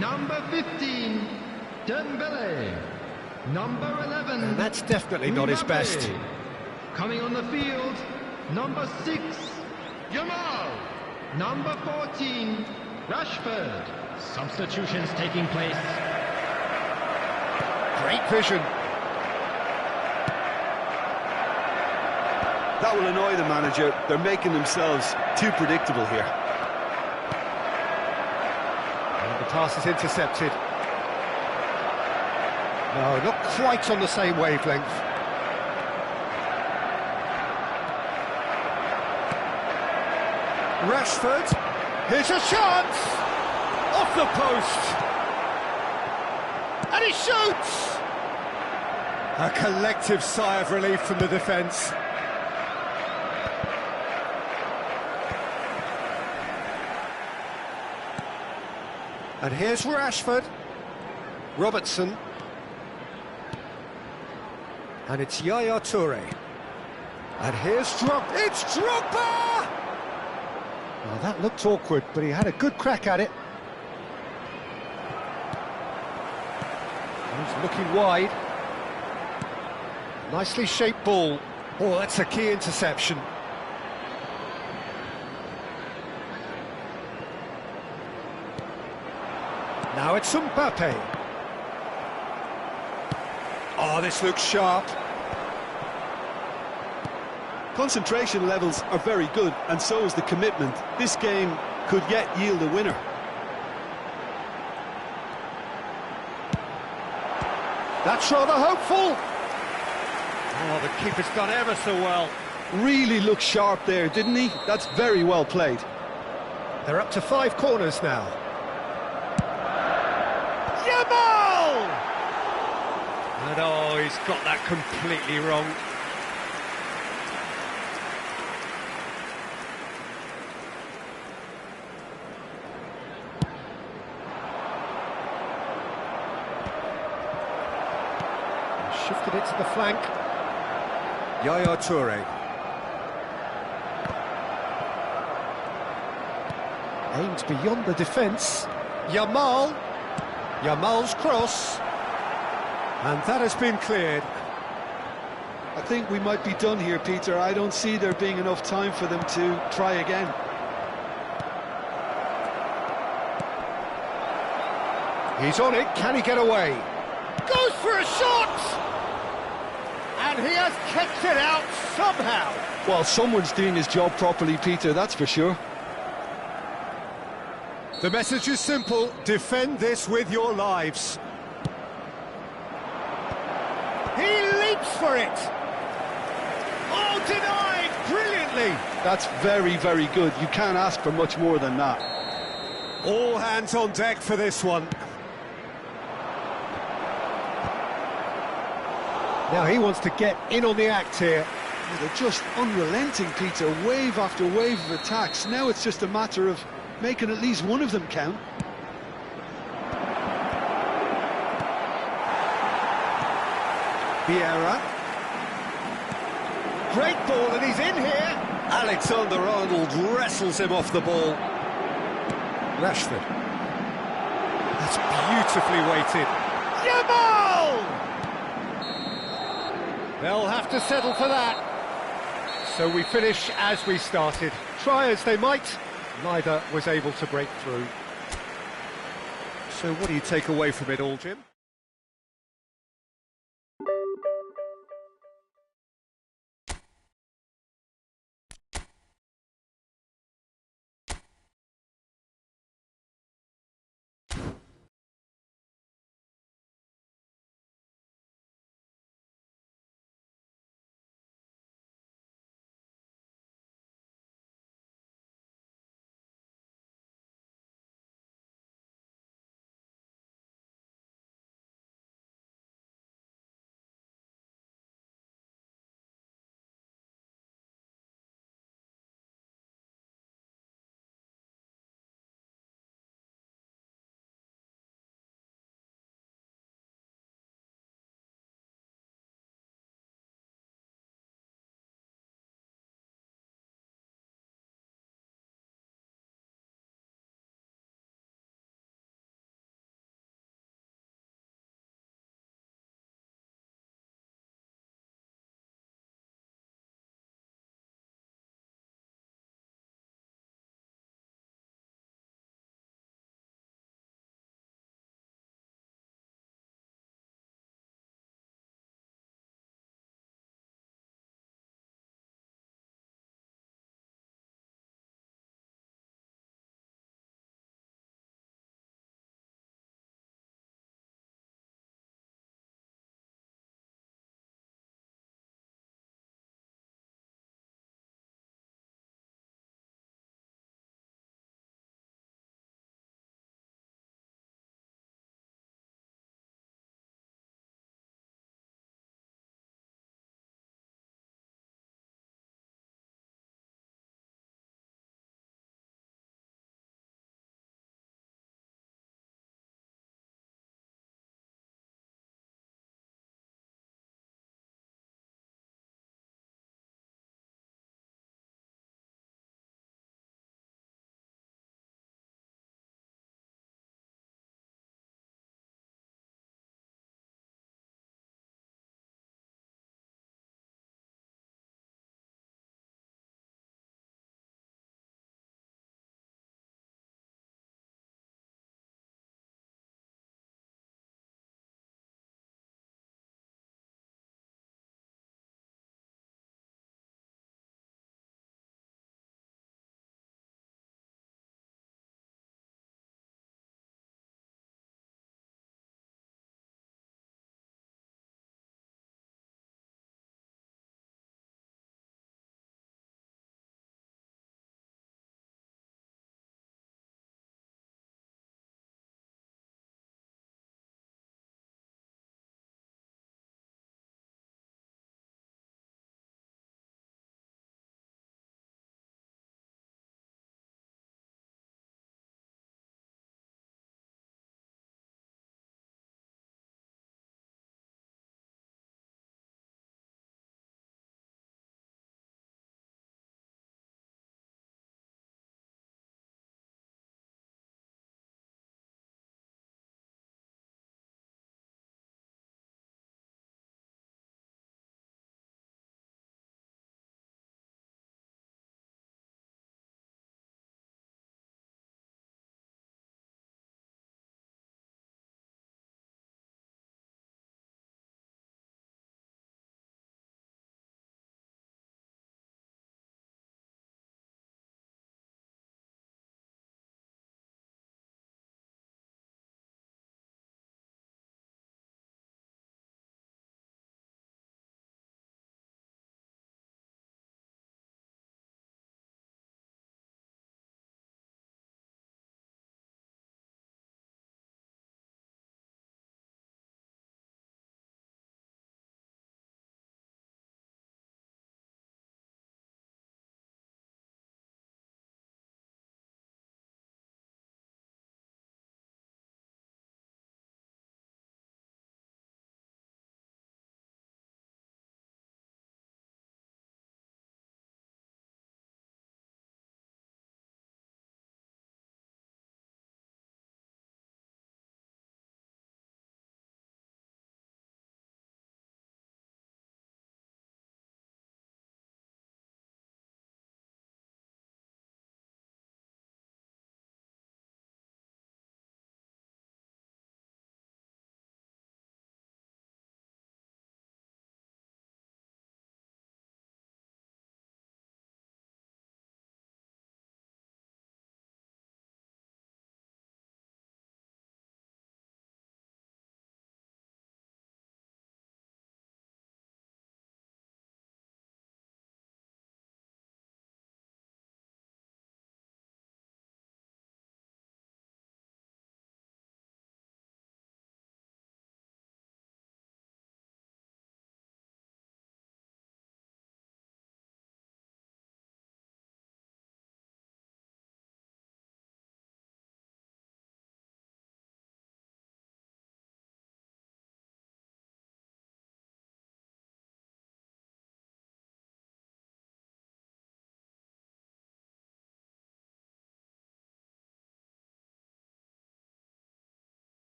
Number 15, Dembele. Number 11. And that's definitely not his best. Coming on the field, number 6, Yamal. Number 14, Rashford. Substitutions taking place. Great vision. That will annoy the manager. They're making themselves too predictable here. And the pass is intercepted. No, not quite on the same wavelength. Rashford, here's a chance! Off the post! And he shoots! A collective sigh of relief from the defence. And here's Rashford. Robertson. And it's Yaya Toure. And here's Drogba. It's Drogba! Well, that looked awkward, but he had a good crack at it. He's looking wide. Nicely shaped ball. Oh, that's a key interception. Now it's Mbappe. Oh, this looks sharp. Concentration levels are very good, and so is the commitment. This game could yet yield a winner. That's rather hopeful. Oh, the keeper's done ever so well. Really looked sharp there, didn't he? That's very well played. They're up to 5 corners now. Yamal! And oh, he's got that completely wrong. Shifted it to the flank. Yaya Toure. Aimed beyond the defence. Yamal. Yamal's cross. And that has been cleared. I think we might be done here, Peter. I don't see there being enough time for them to try again. He's on it. Can he get away? Goes for a shot! And he has kept it out somehow. Well, someone's doing his job properly, Peter, that's for sure. The message is simple. Defend this with your lives. He leaps for it. Oh, denied brilliantly. That's very, very good. You can't ask for much more than that. All hands on deck for this one. Now he wants to get in on the act here. They're just unrelenting, Peter. Wave after wave of attacks. Now it's just a matter of making at least one of them count. Vieira. Great ball, and he's in here. Alexander-Arnold wrestles him off the ball. Rashford. That's beautifully weighted. Jamal! They'll have to settle for that. So we finish as we started. Try as they might, neither was able to break through. So what do you take away from it all, Jim?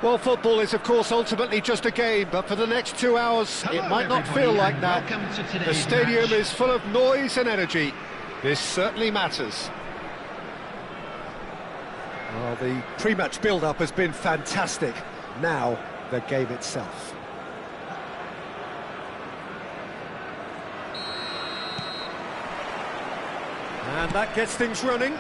Well, football is, of course, ultimately just a game, but for the next 2 hours, it might not feel like that. The stadium is full of noise and energy. This certainly matters. Well, the pre-match build-up has been fantastic. Now, the game itself. And that gets things running.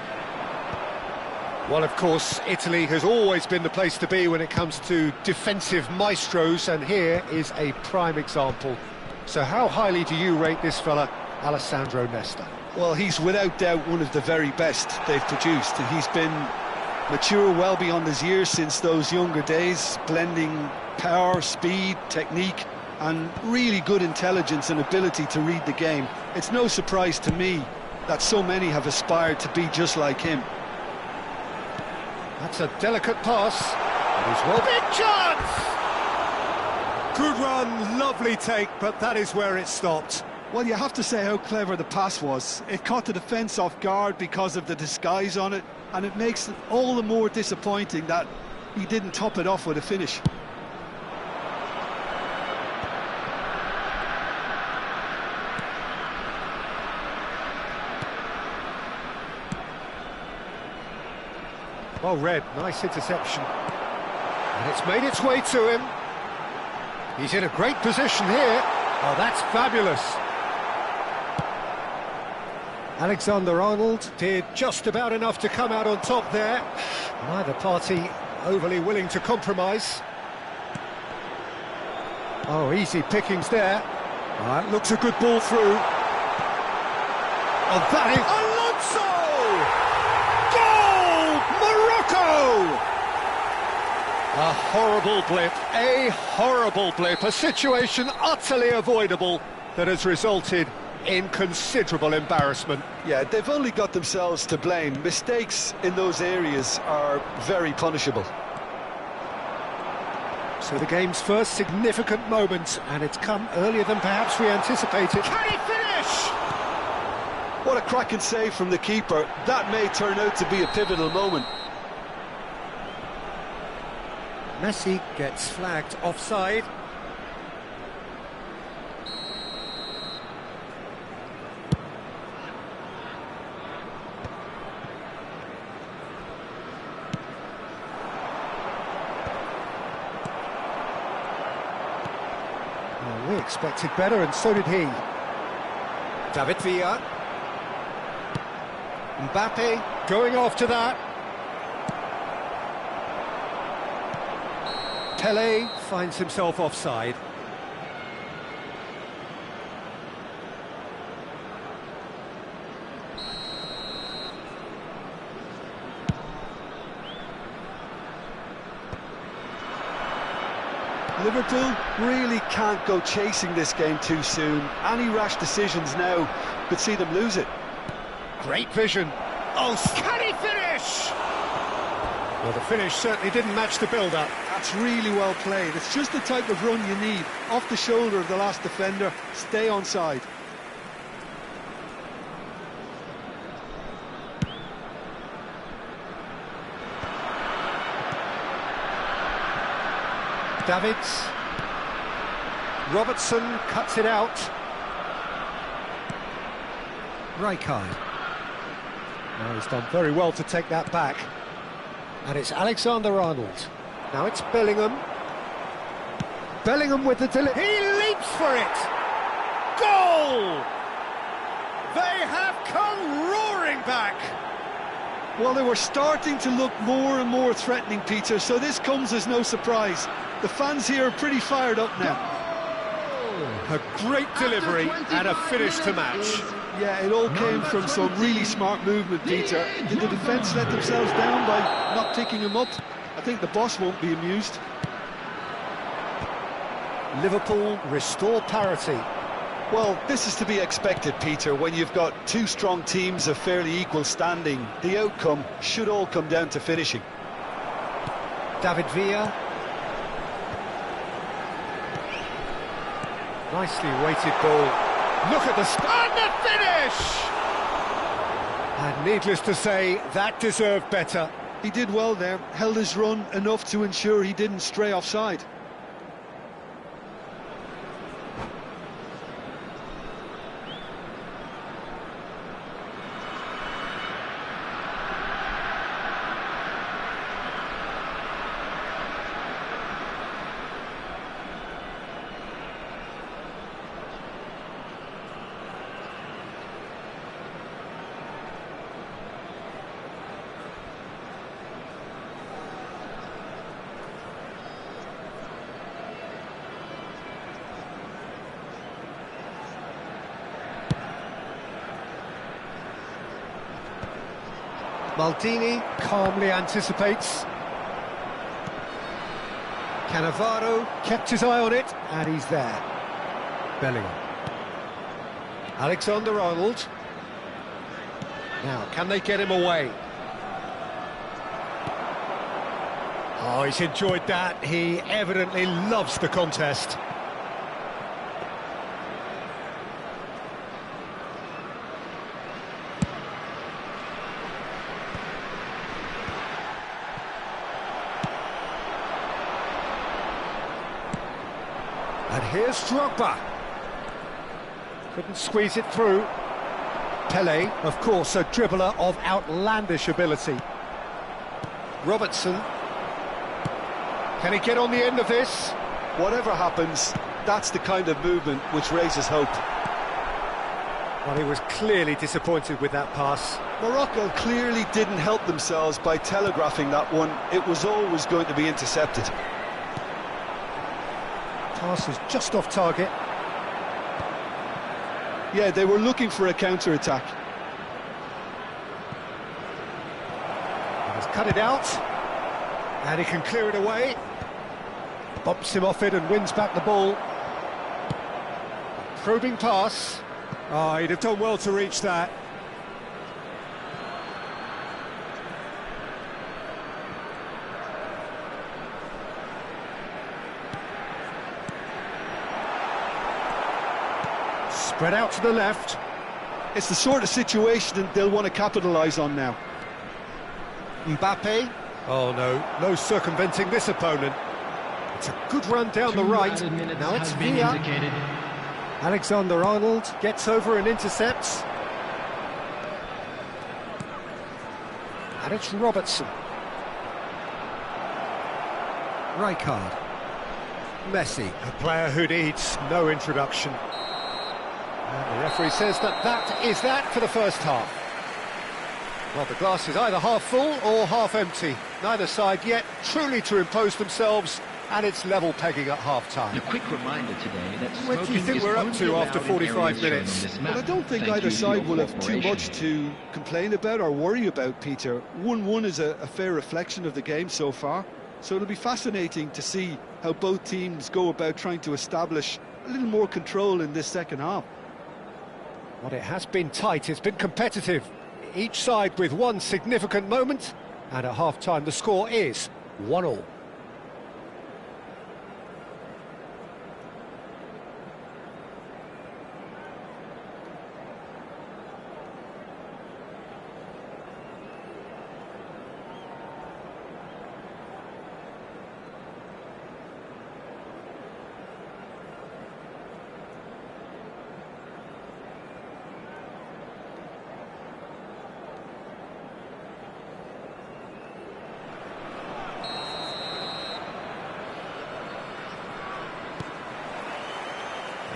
Well, of course, Italy has always been the place to be when it comes to defensive maestros, and here is a prime example. So how highly do you rate this fella, Alessandro Nesta? Well, he's without doubt one of the very best they've produced. He's been mature well beyond his years since those younger days, blending power, speed, technique, and really good intelligence and ability to read the game. It's no surprise to me that so many have aspired to be just like him. That's a delicate pass. Big chance! Good run, lovely take, but that is where it stopped. Well, you have to say how clever the pass was. It caught the defence off guard because of the disguise on it, and it makes it all the more disappointing that he didn't top it off with a finish. Well read, nice interception. And it's made its way to him. He's in a great position here. Oh, that's fabulous. Alexander-Arnold did just about enough to come out on top there. Neither party overly willing to compromise. Oh, easy pickings there. That looks a good ball through. Oh, that is... Alonso! Goal! Morocco! A horrible blip, a situation utterly avoidable that has resulted in considerable embarrassment. Yeah, they've only got themselves to blame. Mistakes in those areas are very punishable. So the game's first significant moment, and it's come earlier than perhaps we anticipated. Can he finish? What a cracking save from the keeper. That may turn out to be a pivotal moment. Messi gets flagged offside. Well, we expected better, and so did he. David Villa. Mbappe going after that. Pele finds himself offside. Liverpool really can't go chasing this game too soon. Any rash decisions now could see them lose it. Great vision. Oh, can he finish? Well, the finish certainly didn't match the build-up. That's really well played. It's just the type of run you need. Off the shoulder of the last defender, stay onside. Davids. Robertson cuts it out. Rijkaard. Now he's done very well to take that back. And it's Alexander-Arnold. Now it's Bellingham. Bellingham with the delivery. He leaps for it! Goal! They have come roaring back! Well, they were starting to look more and more threatening, Peter, so this comes as no surprise. The fans here are pretty fired up now. A great delivery and a finish to match. Yeah, it all came from some really smart movement, Peter. Did the defence let themselves down by not picking him up? I think the boss won't be amused. Liverpool restore parity. Well, this is to be expected, Peter, when you've got two strong teams of fairly equal standing. The outcome should all come down to finishing. David Villa. Nicely weighted ball. Look at the and the finish! And needless to say, that deserved better. He did well there, held his run enough to ensure he didn't stray offside. Maldini calmly anticipates. Cannavaro kept his eye on it, and he's there. Bellingham. Alexander-Arnold. Now, can they get him away? Oh, he's enjoyed that. He evidently loves the contest. And here's Drogba. Couldn't squeeze it through. Pelé, of course, a dribbler of outlandish ability. Robertson. Can he get on the end of this? Whatever happens, that's the kind of movement which raises hope. Well, he was clearly disappointed with that pass. Morocco clearly didn't help themselves by telegraphing that one. It was always going to be intercepted. Pass was just off target. Yeah, they were looking for a counter-attack. He's cut it out, and he can clear it away. Bumps him off it and wins back the ball. Probing pass. Oh, he'd have done well to reach that. Spread out to the left. It's the sort of situation that they'll want to capitalise on now. Mbappe. Oh no circumventing this opponent. It's a good run down the right. Now it's Villa. Alexander-Arnold gets over and intercepts. And it's Robertson. Rijkaard. Messi, a player who needs no introduction. And the referee says that is that for the first half. Well, the glass is either half full or half empty. Neither side yet truly to impose themselves, and it's level pegging at half-time. A quick reminder today that What do you think we're up to after 45 minutes? Well, I don't think either side will have too much to complain about or worry about, Peter. 1-1 is a fair reflection of the game so far, so it'll be fascinating to see how both teams go about trying to establish a little more control in this second half. Well, it has been tight, it's been competitive. Each side with one significant moment, and at half-time the score is 1-1.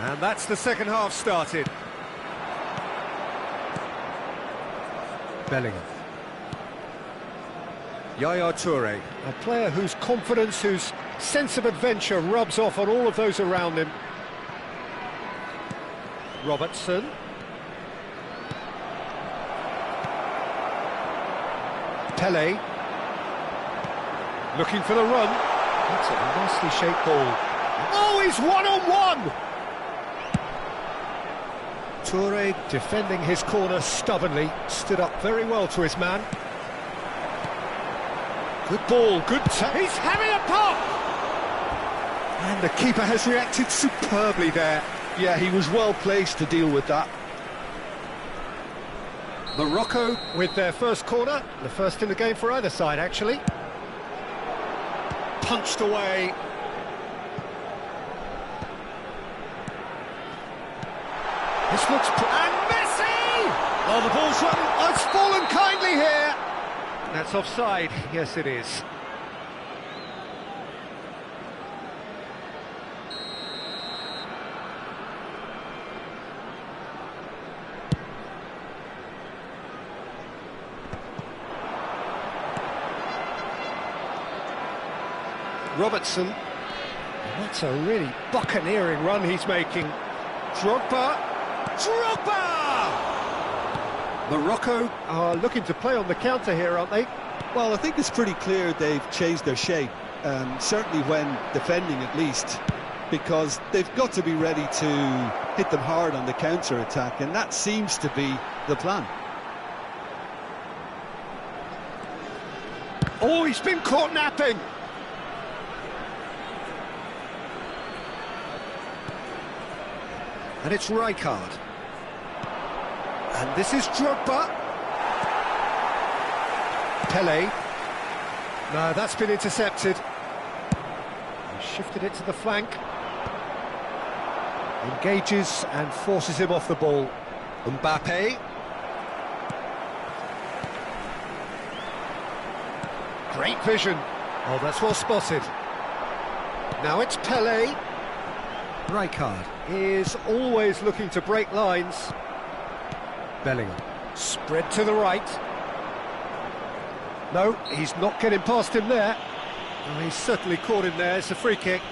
And that's the second half started. Bellingham. Yaya Toure, a player whose confidence, whose sense of adventure rubs off on all of those around him. Robertson. Pelé. Looking for the run. That's a nicely shaped ball. Oh, he's one-on-one! Toure defending his corner stubbornly, stood up very well to his man. Good ball, good he's having a pop! And the keeper has reacted superbly there. Yeah, he was well placed to deal with that. Morocco with their first corner, the first in the game for either side, actually. Punched away. This looks... and Messi! Oh, the ball's running. Oh, it's fallen kindly here. That's offside. Yes, it is. Robertson. And that's a really buccaneering run he's making. Drogba. Morocco are looking to play on the counter here, aren't they? Well, I think it's pretty clear they've changed their shape, certainly when defending at least, because they've got to be ready to hit them hard on the counter-attack, and that seems to be the plan. Oh, he's been caught napping! And it's Rijkaard. And this is Drogba. Pele. No, that's been intercepted. He shifted it to the flank. Engages and forces him off the ball. Mbappe. Great vision. Oh, that's well spotted. Now it's Pele. Rijkaard is always looking to break lines. Bellingham. Spread to the right. No, he's not getting past him there. Oh, he's certainly caught him there. It's a free kick.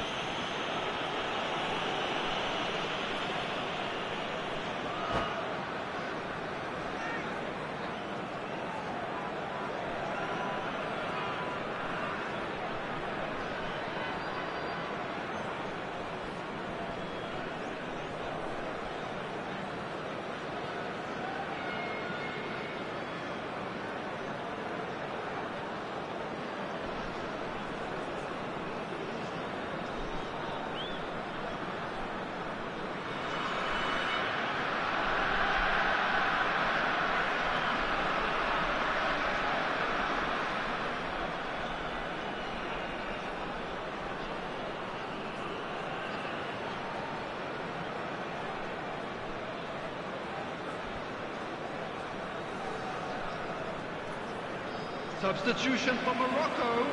Substitution for Morocco.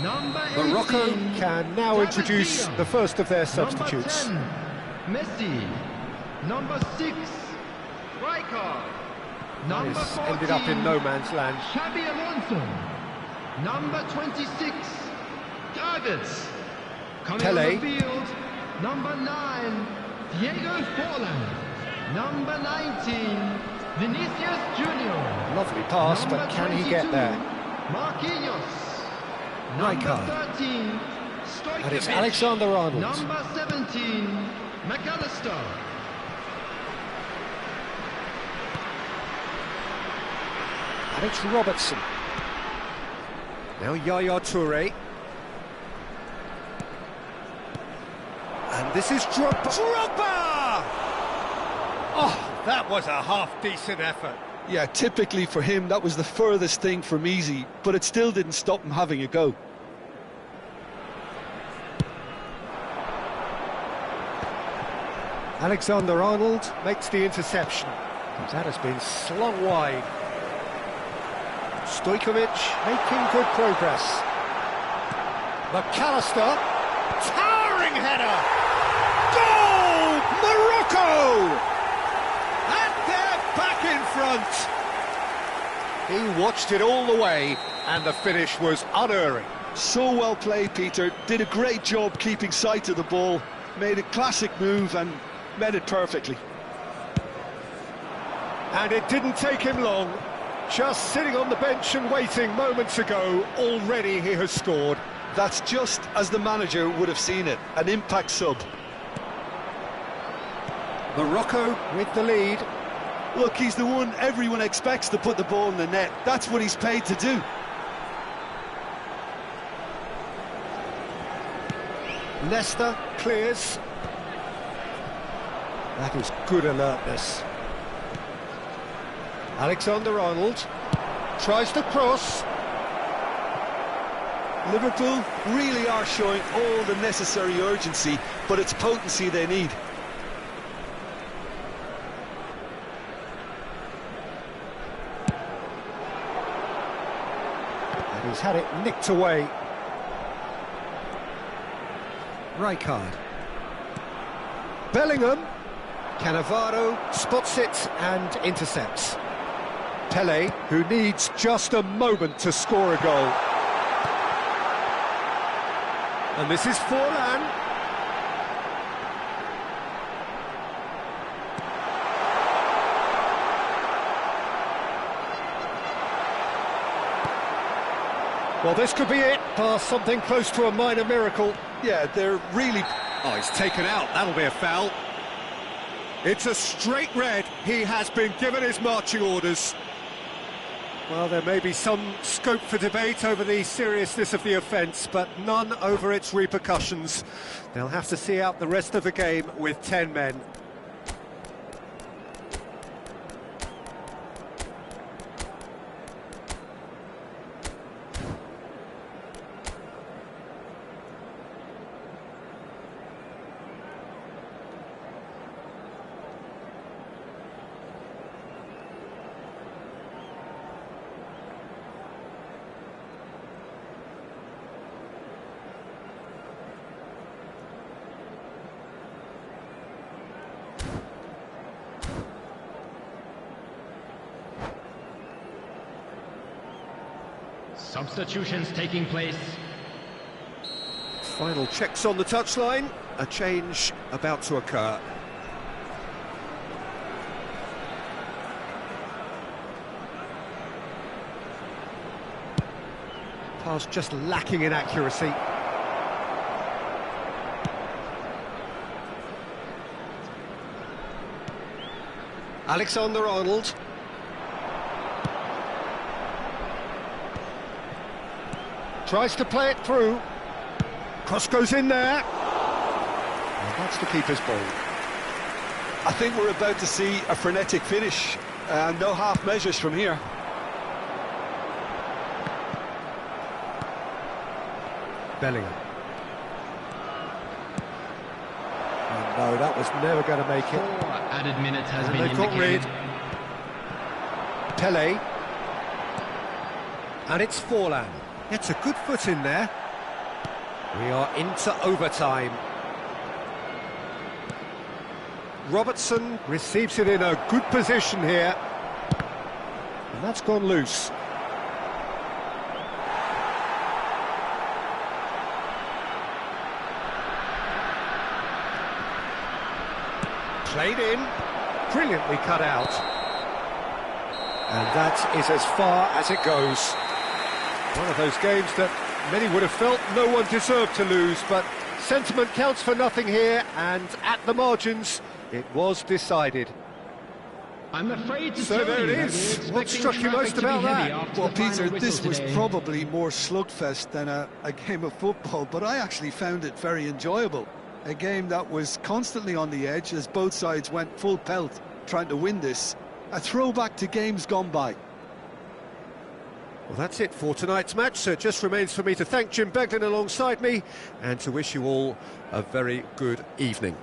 Number 18. Morocco can now introduce the first of their substitutes. Number 10, Messi. Number 6, Rijkaard. Number This 14, ended up in no man's land. Xabi Alonso. Number 26, Davids. Coming Pele. on the field, number 9, Diego Forlan. Number 19, Vinicius Junior. Lovely pass, but can he get there? Marquinhos. Rijkaard. Number 13, Stoichkov. And it's Alexander-Arnold. Number 17, McAllister. And it's Robertson. Now Yaya Toure. And this is Drogba. Drogba! Oh, that was a half-decent effort. Yeah, typically for him, that was the furthest thing from easy, but it still didn't stop him having a go. Alexander-Arnold makes the interception. That has been slung wide. Stoichkov making good progress. McAllister, towering header! Goal! Morocco! And they're back in front. He watched it all the way, and the finish was unerring. So well played, Peter. Did a great job keeping sight of the ball, made a classic move and met it perfectly. And it didn't take him long. Just sitting on the bench and waiting moments ago, already he has scored. That's just as the manager would have seen it, an impact sub. Morocco with the lead. Look, he's the one everyone expects to put the ball in the net. That's what he's paid to do. Leicester clears. That is good alertness. Alexander-Arnold tries to cross. Liverpool really are showing all the necessary urgency, but it's potency they need. And he's had it nicked away. Rijkaard. Bellingham. Cannavaro spots it and intercepts. Pele, who needs just a moment to score a goal. And this is Forlan. Well, this could be it. Past something close to a minor miracle. Yeah, they're really... Oh, he's taken out. That'll be a foul. It's a straight red. He has been given his marching orders. Well, there may be some scope for debate over the seriousness of the offence, but none over its repercussions. They'll have to see out the rest of the game with 10 men. Substitutions taking place. Final checks on the touchline. A change about to occur. Pass just lacking in accuracy. Alexander-Arnold. Tries to play it through. Cross goes in there. And that's the keeper's ball. I think we're about to see a frenetic finish. No half measures from here. Bellingham. Oh, no, that was never going to make it. 4 added minutes has And been they've got indicated. rid. Pele. And it's Forlan. It's a good foot in there. We are into overtime. Robertson receives it in a good position here. And that's gone loose. Played in, brilliantly cut out. And that is as far as it goes. One of those games that many would have felt no one deserved to lose, but sentiment counts for nothing here, and at the margins, it was decided. I'm afraid to So tell there it you that is. we're What expecting struck you traffic most to be about heavy that? after Well, the final Peter, this whistle was today. probably more slugfest than a game of football, but I actually found it very enjoyable. A game that was constantly on the edge as both sides went full pelt trying to win this. A throwback to games gone by. Well, that's it for tonight's match, so it just remains for me to thank Jim Beglin alongside me and to wish you all a very good evening.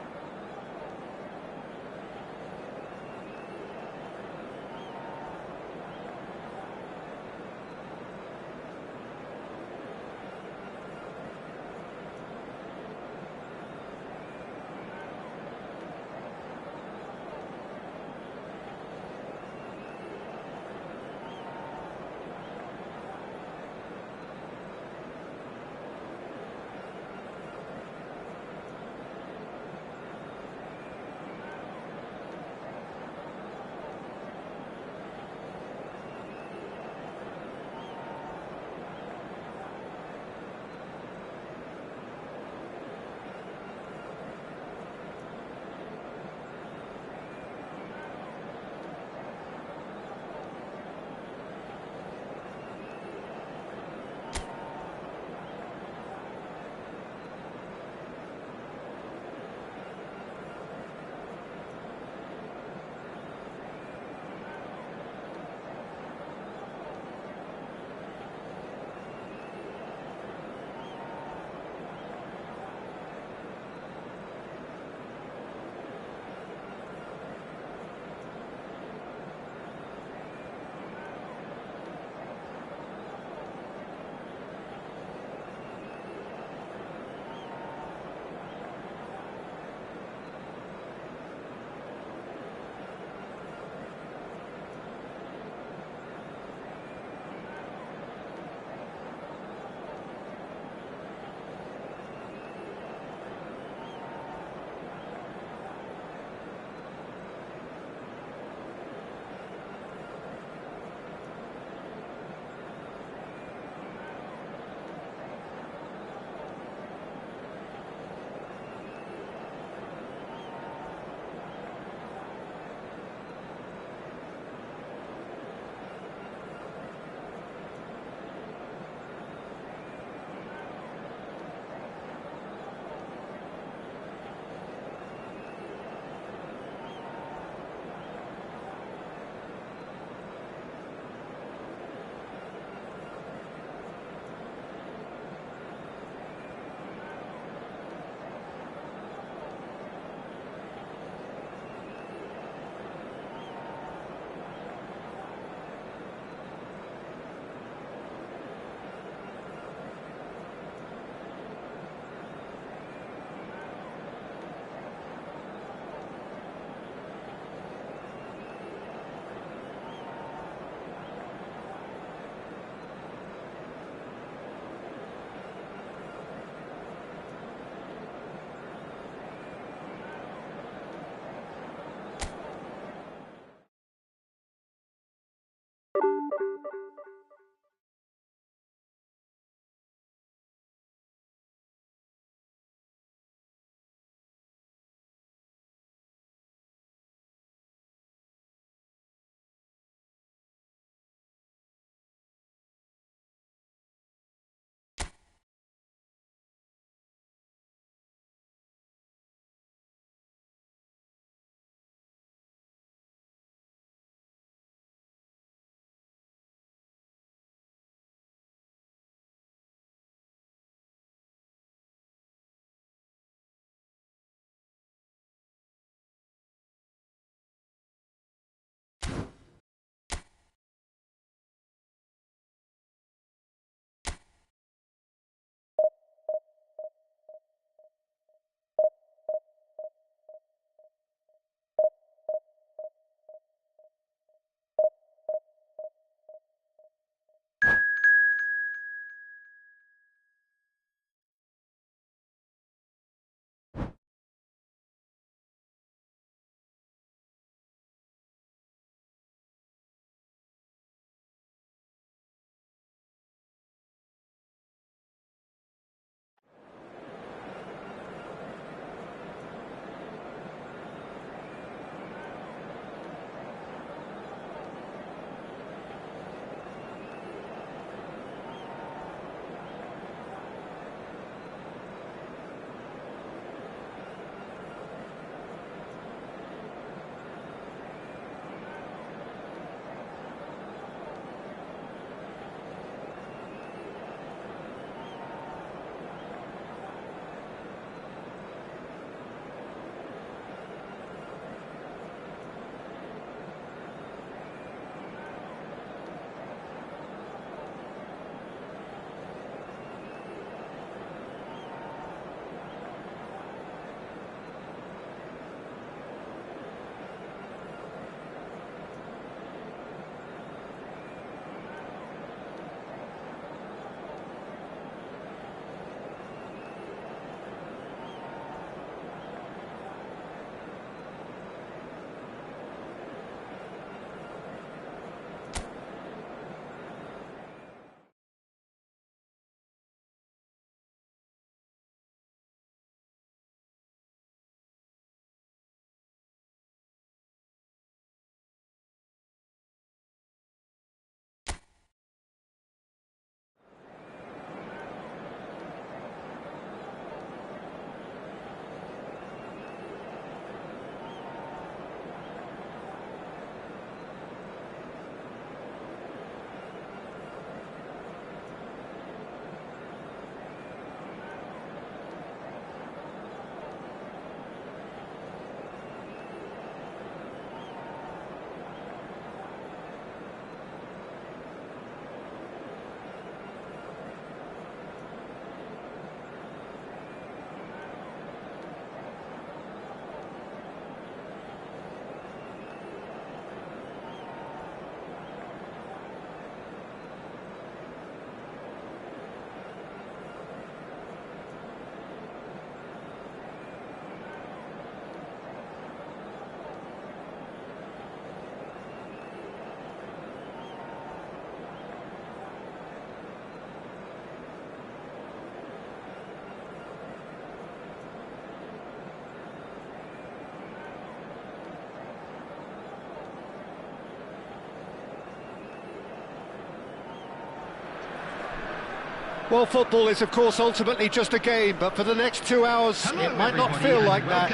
Well, football is, of course, ultimately just a game, but for the next 2 hours, it might not feel like that.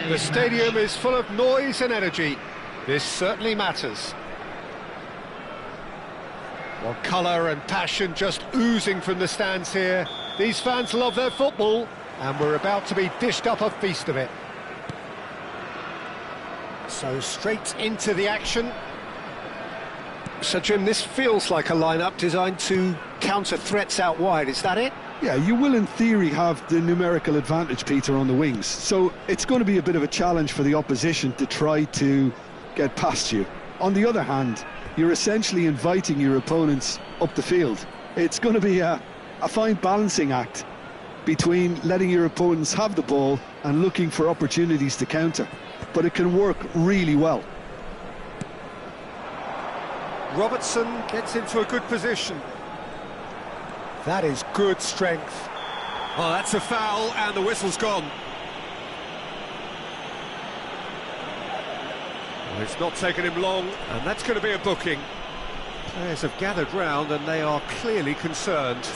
The stadium is full of noise and energy. This certainly matters. Well, colour and passion just oozing from the stands here. These fans love their football, and we're about to be dished up a feast of it. So straight into the action. So, Jim, this feels like a lineup designed to counter threats out wide, is that it? Yeah, you will in theory have the numerical advantage, Peter, on the wings. So it's going to be a bit of a challenge for the opposition to try to get past you. On the other hand, you're essentially inviting your opponents up the field. It's going to be a fine balancing act between letting your opponents have the ball and looking for opportunities to counter. But it can work really well. Robertson gets into a good position. That is good strength. Oh, that's a foul, and the whistle's gone. Well, it's not taken him long, and that's going to be a booking. Players have gathered round, and they are clearly concerned.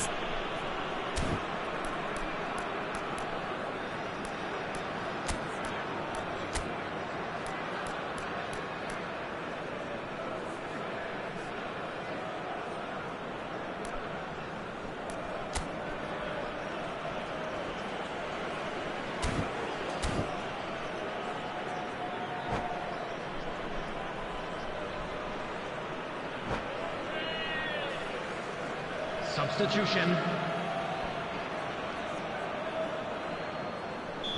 Substitution.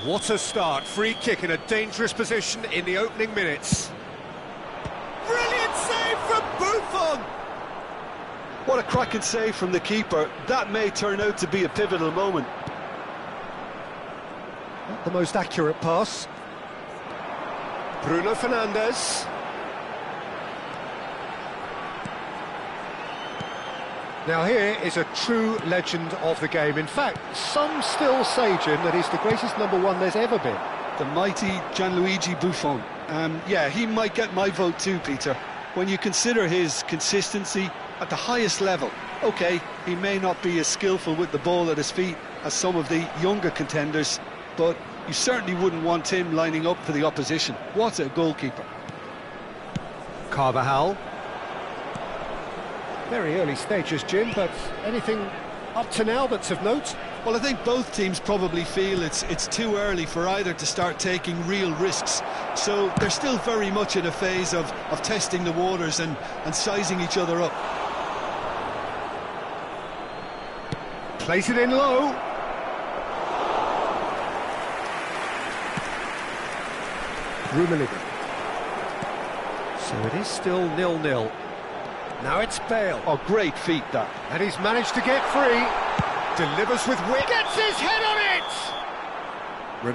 What a start. Free kick in a dangerous position in the opening minutes. Brilliant save from Buffon! What a cracking save from the keeper. That may turn out to be a pivotal moment. Not the most accurate pass. Bruno Fernandes. Now here is a true legend of the game. In fact, some still say, Jim, that he's the greatest number one there's ever been. The mighty Gianluigi Buffon. Yeah, he might get my vote too, Peter. When you consider his consistency at the highest level. OK, he may not be as skillful with the ball at his feet as some of the younger contenders, but you certainly wouldn't want him lining up for the opposition. What a goalkeeper. Carvajal. Very early stages, Jim, but anything up to now that's of note? Well, I think both teams probably feel it's too early for either to start taking real risks. So they're still very much in a phase of testing the waters and sizing each other up. Plays it in low. Rummenigge. So it is still 0-0. Now it's Bale. Oh, great feat, that. And he's managed to get free. Delivers with wit. Gets his head on it!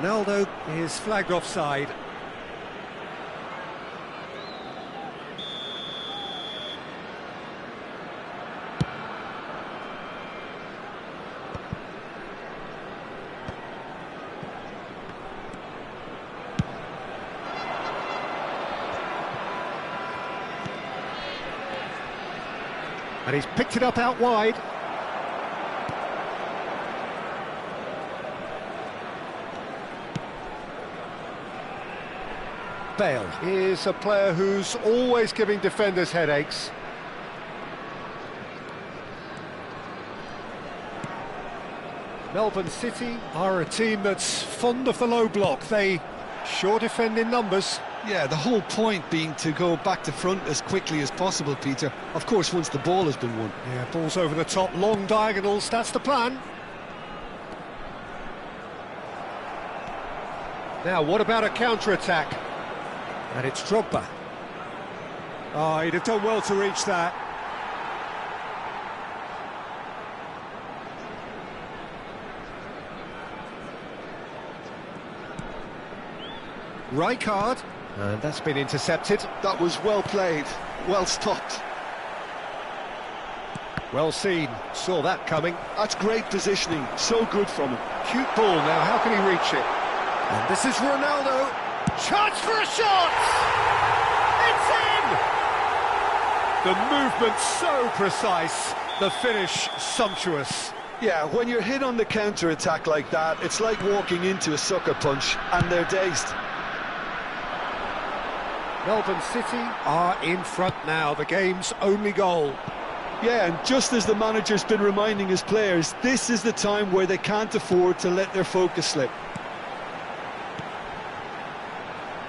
Ronaldo is flagged offside. And he's picked it up out wide. Bale is a player who's always giving defenders headaches. Melbourne City are a team that's fond of the low block. They sure defend in numbers. Yeah, the whole point being to go back to front as quickly as possible, Peter. Of course, once the ball has been won. Yeah, ball's over the top, long diagonals, that's the plan. Now, what about a counter-attack? And it's Drogba. Oh, he'd have done well to reach that. Rijkaard. And that's been intercepted. That was well played, well stopped. Well seen, saw that coming. That's great positioning, so good from him. Cute ball now, how can he reach it? And this is Ronaldo. Chance for a shot! It's in! The movement so precise, the finish sumptuous. Yeah, when you're hit on the counter-attack like that, it's like walking into a sucker punch and they're dazed. Melbourne City are in front now, the game's only goal. Yeah, and just as the manager's been reminding his players, this is the time where they can't afford to let their focus slip.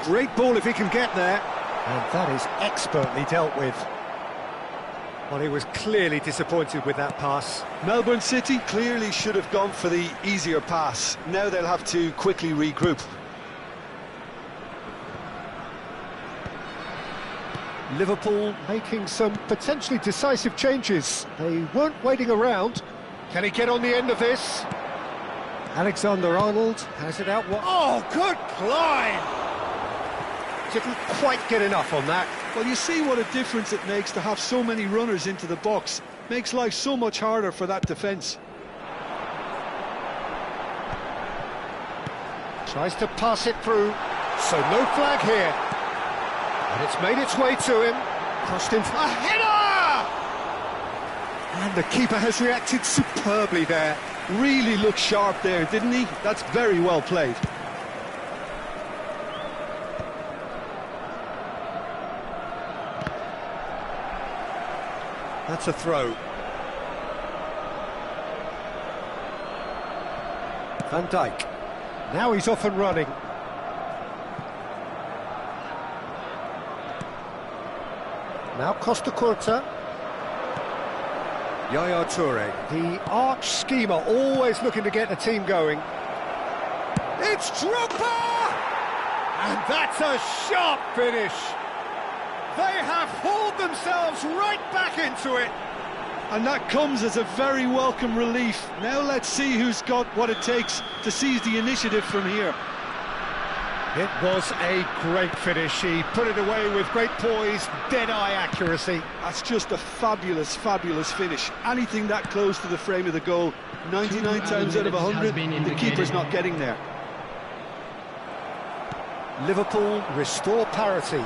Great ball if he can get there, and that is expertly dealt with. Well, he was clearly disappointed with that pass. Melbourne City clearly should have gone for the easier pass. Now they'll have to quickly regroup. Liverpool making some potentially decisive changes. They weren't waiting around. Can he get on the end of this? Alexander-Arnold has it out. Oh, good climb! Didn't quite get enough on that. Well, you see what a difference it makes to have so many runners into the box. Makes life so much harder for that defence. Tries to pass it through, so no flag here. And it's made its way to him. Crossed in for a header! And the keeper has reacted superbly there. Really looked sharp there, didn't he? That's very well played. That's a throw. Van Dijk. Now he's off and running. Now Costa Curta. Yaya Toure. The arch schemer, always looking to get the team going. It's Drogba! And that's a sharp finish. They have hauled themselves right back into it. And that comes as a very welcome relief. Now let's see who's got what it takes to seize the initiative from here. It was a great finish. He put it away with great poise, dead-eye accuracy. That's just a fabulous, fabulous finish. Anything that close to the frame of the goal, 99 times out of 100, the keeper's not getting there. Liverpool restore parity.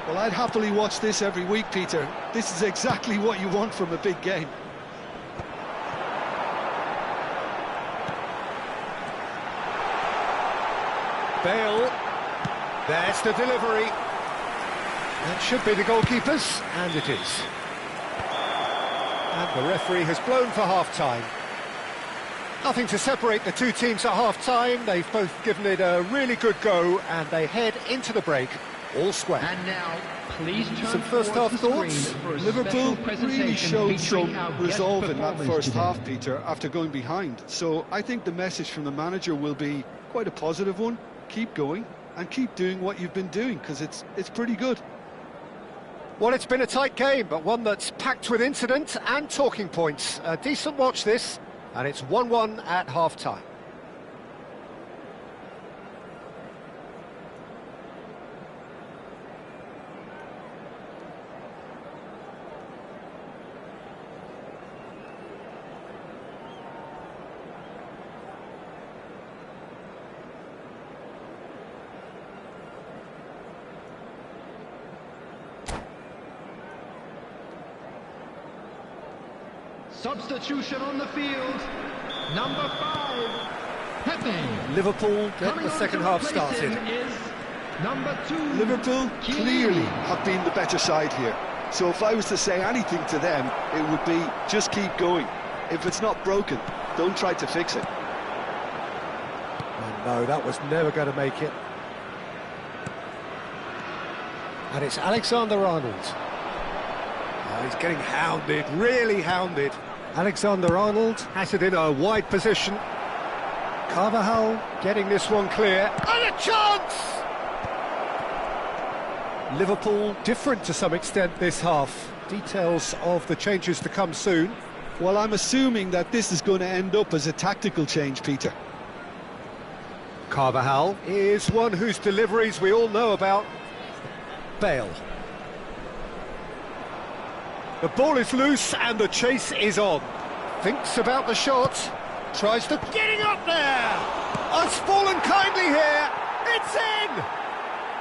Well, I'd happily watch this every week, Peter. This is exactly what you want from a big game. Bale, there's the delivery. That should be the goalkeeper's, and it is. And the referee has blown for half-time. Nothing to separate the two teams at half-time. They've both given it a really good go, and they head into the break all square. And now, please turn some first-half thoughts. Liverpool really showed some resolve in that first half, Peter, after going behind. So I think the message from the manager will be quite a positive one. Keep going and keep doing what you've been doing, because it's pretty good. Well, it's been a tight game, but one that's packed with incident and talking points. A decent watch this, and it's 1-1 at half-time. Substitution on the field, number 5, Pepe. Liverpool get the second half started. Is number 2. Liverpool clearly have been the better side here. So if I was to say anything to them, it would be just keep going. If it's not broken, don't try to fix it. Oh, no, that was never going to make it. And it's Alexander-Arnold. Oh, he's getting hounded, really hounded. Alexander-Arnold has it in a wide position. Carvajal getting this one clear. And a chance! Liverpool different to some extent this half. Details of the changes to come soon. Well, I'm assuming that this is going to end up as a tactical change, Peter. Carvajal is one whose deliveries we all know about. Bale. The ball is loose and the chase is on. Thinks about the shot. Tries to... Getting up there! Has fallen kindly here. It's in!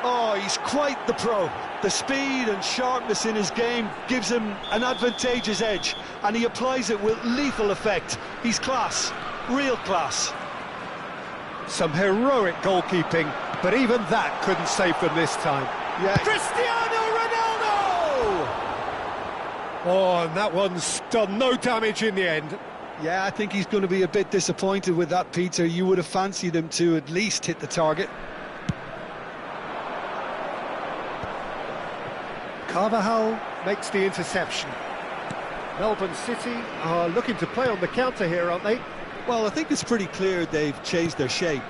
Oh, he's quite the pro. The speed and sharpness in his game gives him an advantageous edge, and he applies it with lethal effect. He's class, real class. Some heroic goalkeeping, but even that couldn't save them this time. Yeah. Cristiano Ronaldo! Oh, and that one's done no damage in the end. Yeah, I think he's going to be a bit disappointed with that, Peter. You would have fancied him to at least hit the target. Carvajal makes the interception. Melbourne City are looking to play on the counter here, aren't they? Well, I think it's pretty clear they've changed their shape,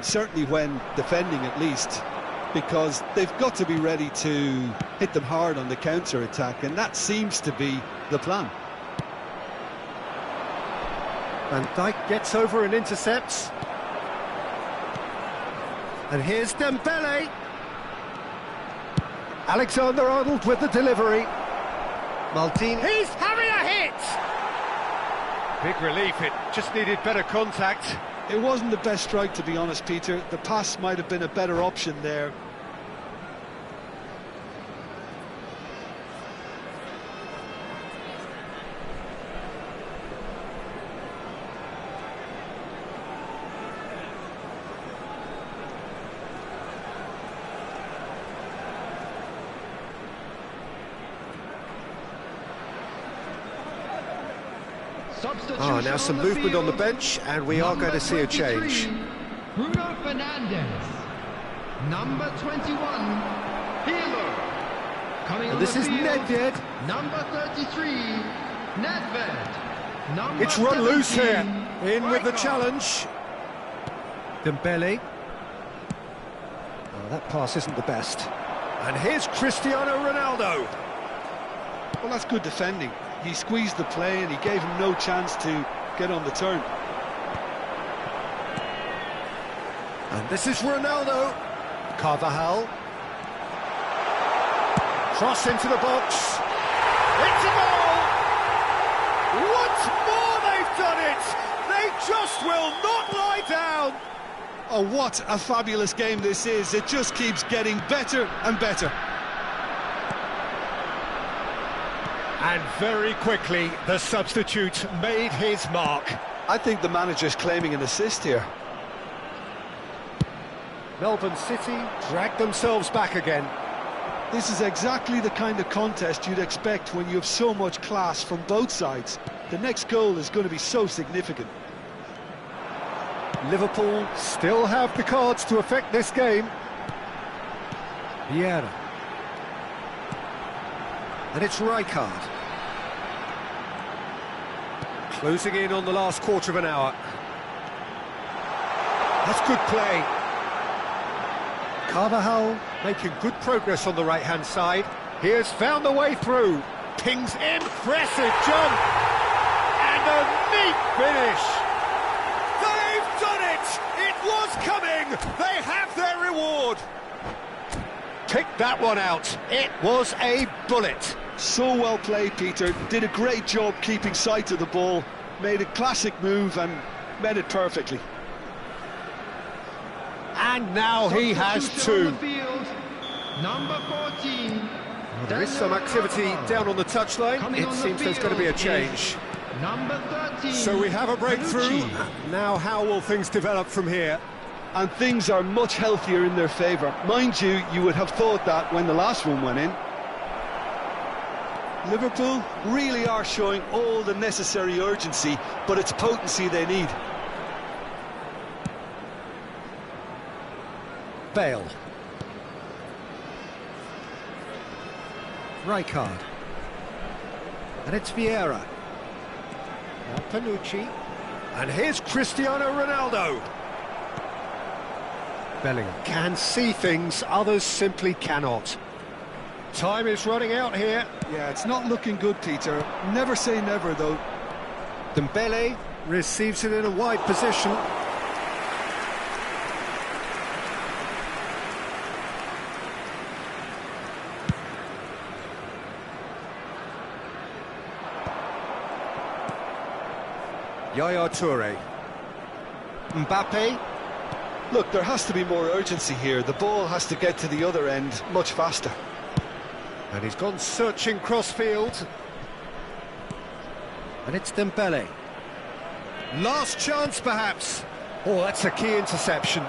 certainly when defending at least, because they've got to be ready to hit them hard on the counter-attack, and that seems to be the plan. Van Dijk gets over and intercepts. And here's Dembele. Alexander-Arnold with the delivery. Maldini. He's having a hit! Big relief, it just needed better contact. It wasn't the best strike, to be honest, Peter. The pass might have been a better option there. Now some movement on the bench, and we are going to see a change. Bruno Fernandes. Number 21, Pirlo. Coming And this is Nedved. Number 33, Nedved. Number It's run loose here. 17, In with the Rijkaard. challenge. Dembele. Oh, that pass isn't the best. And here's Cristiano Ronaldo. Well, that's good defending. He squeezed the play and he gave him no chance to get on the turn. And this is Ronaldo. Carvajal. Cross into the box. It's a goal! Once more they've done it! They just will not lie down! Oh, what a fabulous game this is. It just keeps getting better and better. And very quickly, the substitute made his mark. I think the manager's claiming an assist here. Melbourne City dragged themselves back again. This is exactly the kind of contest you'd expect when you have so much class from both sides. The next goal is going to be so significant. Liverpool still have the cards to affect this game. Vieira. And it's Rijkaard. Closing in on the last quarter of an hour. That's good play. Carvajal making good progress on the right-hand side. He has found the way through. Pings impressive jump. And a neat finish. They've done it! It was coming! They have their reward. Pick that one out. It was a bullet. So well played, Peter. Did a great job keeping sight of the ball. Made a classic move and met it perfectly. And now he has two. Number 14. Well, there is some activity down on the touchline. It seems there's going to be a change. Number 13. So we have a breakthrough. Now how will things develop from here? And things are much healthier in their favour. Mind you, you would have thought that when the last one went in. Liverpool really are showing all the necessary urgency, but it's potency they need. Bale. Rijkaard. And it's Vieira. Now Panucci. And here's Cristiano Ronaldo. Bellingham can see things others simply cannot. Time is running out here. Yeah, it's not looking good, Peter. Never say never, though. Dembele receives it in a wide position. Yaya Toure. Mbappe. Look, there has to be more urgency here. The ball has to get to the other end much faster. And he's gone searching cross-field. And it's Dembele. Last chance, perhaps. Oh, that's a key interception.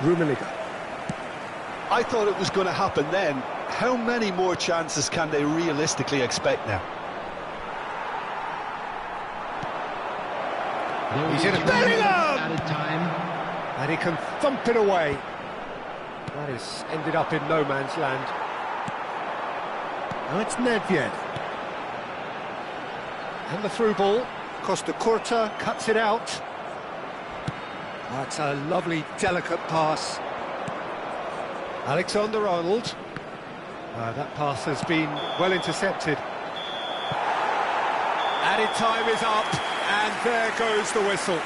Rummenigge. I thought it was going to happen then. How many more chances can they realistically expect now? He's in a Bellingham! And he can thump it away. That is ended up in no man's land. Now it's Nedved. And the through ball. Costa Curta cuts it out. That's a lovely, delicate pass. Alexander-Arnold. That pass has been well intercepted. Added time is up, and there goes the whistle.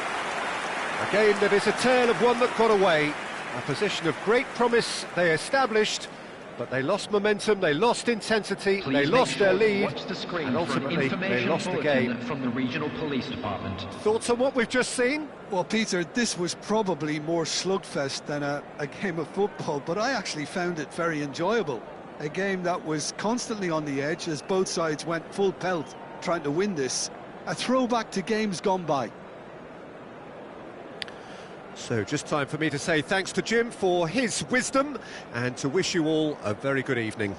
A game that is a tale of one that got away. A position of great promise they established, but they lost momentum, they lost intensity, they lost their lead, and ultimately they lost the game. From the regional police department. Thoughts on what we've just seen? Well, Peter, this was probably more slugfest than a game of football, but I actually found it very enjoyable. A game that was constantly on the edge as both sides went full pelt trying to win this. A throwback to games gone by. So just time for me to say thanks to Jim for his wisdom and to wish you all a very good evening.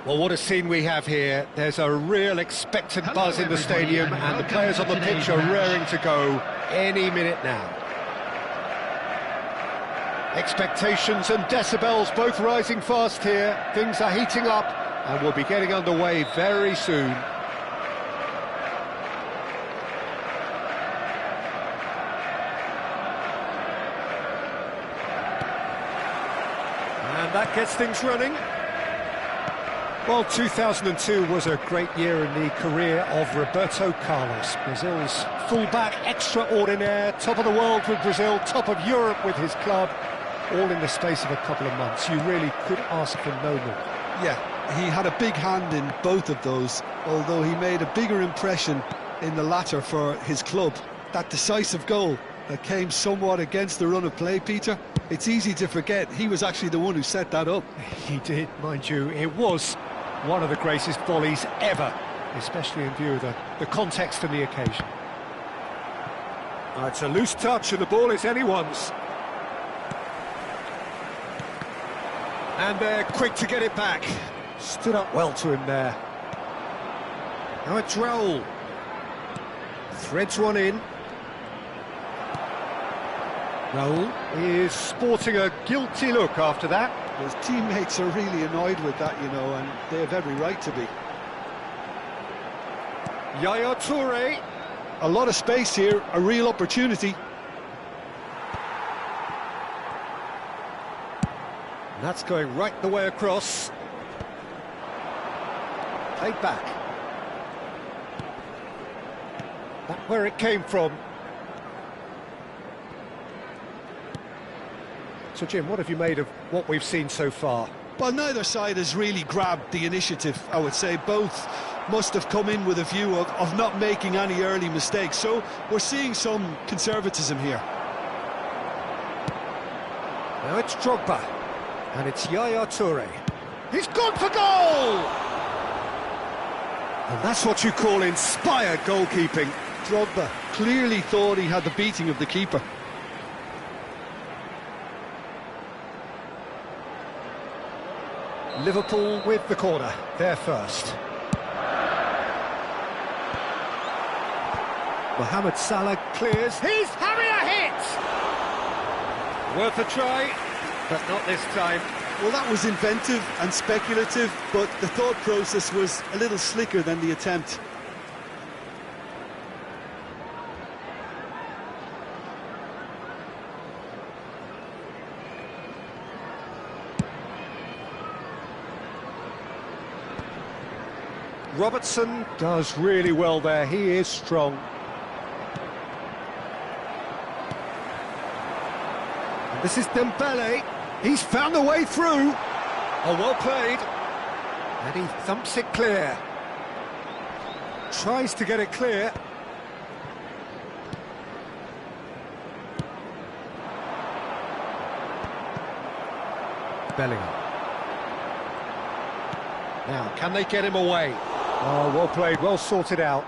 Well, what a scene we have here. There's a real expectant buzz in the stadium, and the players on the pitch are raring to go any minute now. Expectations and decibels both rising fast here. Things are heating up, and we'll be getting underway very soon. And that gets things running. Well, 2002 was a great year in the career of Roberto Carlos. Brazil's fullback extraordinaire, top of the world with Brazil, top of Europe with his club, all in the space of a couple of months. You really could ask for no more. Yeah, he had a big hand in both of those, although he made a bigger impression in the latter for his club. That decisive goal that came somewhat against the run of play, Peter, it's easy to forget he was actually the one who set that up. He did, mind you. It was one of the greatest volleys ever, especially in view of the context and the occasion. It's a loose touch and the ball is anyone's. And they're quick to get it back. Stood up well to him there. Now it's Raul. Threads one in. Raul is sporting a guilty look after that. His teammates are really annoyed with that, you know, and they have every right to be. Yaya Toure. A lot of space here, a real opportunity. And that's going right the way across. Played back. Back where it came from. So, Jim, what have you made of what we've seen so far? Well, neither side has really grabbed the initiative, I would say. Both must have come in with a view of not making any early mistakes. So we're seeing some conservatism here. Now it's Drogba. And it's Yaya Toure. He's gone for goal! And that's what you call inspired goalkeeping. Drogba clearly thought he had the beating of the keeper. Liverpool with the corner, they're first. Mohamed Salah clears, he's having a hit! Worth a try, but not this time. Well, that was inventive and speculative, but the thought process was a little slicker than the attempt. Robertson does really well there, he is strong. And this is Dembele, he's found a way through. Oh, well played. And he thumps it clear. Tries to get it clear. Bellingham. Now, can they get him away? Oh, well played, well sorted out.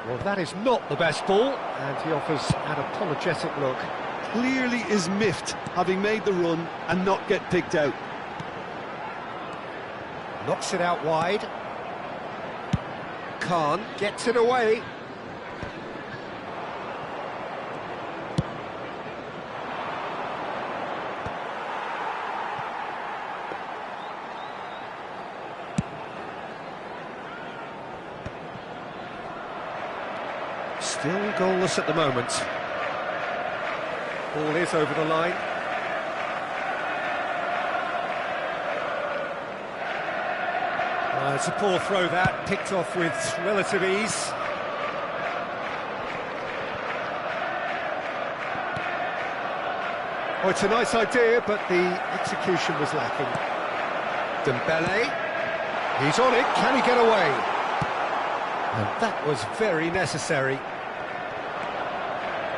Well, that is not the best ball, and he offers an apologetic look. Clearly is miffed, having made the run and not get picked out. Knocks it out wide. Khan gets it away. Still goalless at the moment. Ball is over the line. It's a poor throw that, picked off with relative ease. Oh, it's a nice idea, but the execution was lacking. Dembele, he's on it, can he get away? And that was very necessary.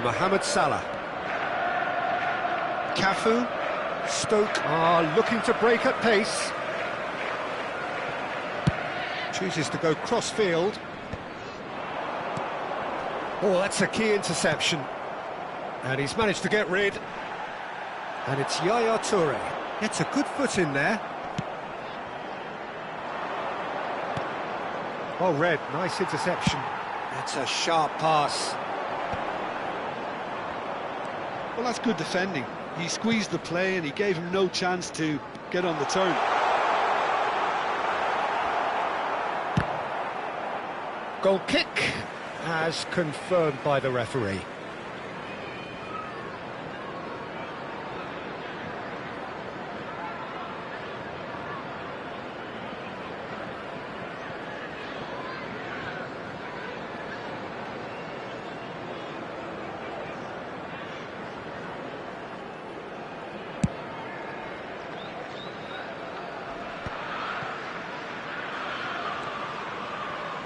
Mohamed Salah. Cafu. Stoke are looking to break at pace. Chooses to go cross-field. Oh, that's a key interception. And he's managed to get rid. And it's Yaya Toure. Gets a good foot in there. Well read, nice interception. That's a sharp pass. Well, that's good defending. He squeezed the play and he gave him no chance to get on the turn. Goal kick, as confirmed by the referee.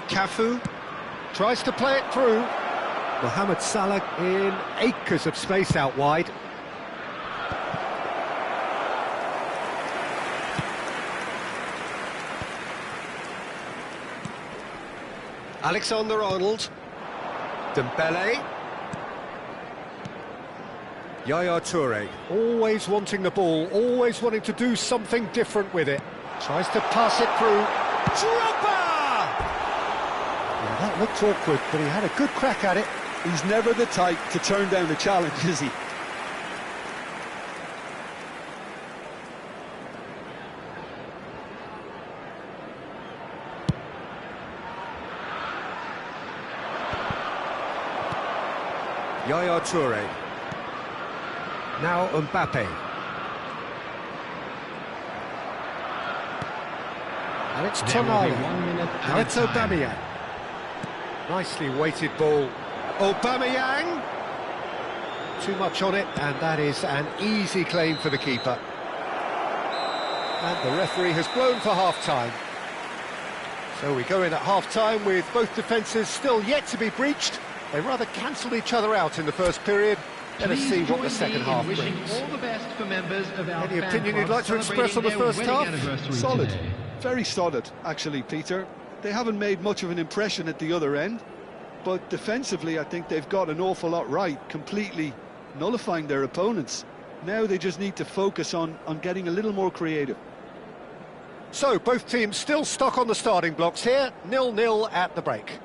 Cafu tries to play it through. Mohamed Salah in acres of space out wide. Alexander-Arnold. Dembele. Yaya Toure, always wanting the ball, always wanting to do something different with it. Tries to pass it through. Drogba! Yeah, that looked awkward, but he had a good crack at it. He's never the type to turn down a challenge, is he? Yaya Toure. Now Mbappe. And it's Tonali. Now it's Aubameyang. Nicely weighted ball. Aubameyang. Too much on it, and that is an easy claim for the keeper. And the referee has blown for half-time. So we go in at half-time with both defences still yet to be breached. They rather cancelled each other out in the first period. Let us see what the second half brings. All the best for members of our Any fan opinion you'd club like to express on the celebrating first their half? wedding anniversary Solid. today. Very solid, actually, Peter. They haven't made much of an impression at the other end, but defensively I think they've got an awful lot right, completely nullifying their opponents. Now they just need to focus on getting a little more creative. So, both teams still stuck on the starting blocks here, 0-0 at the break.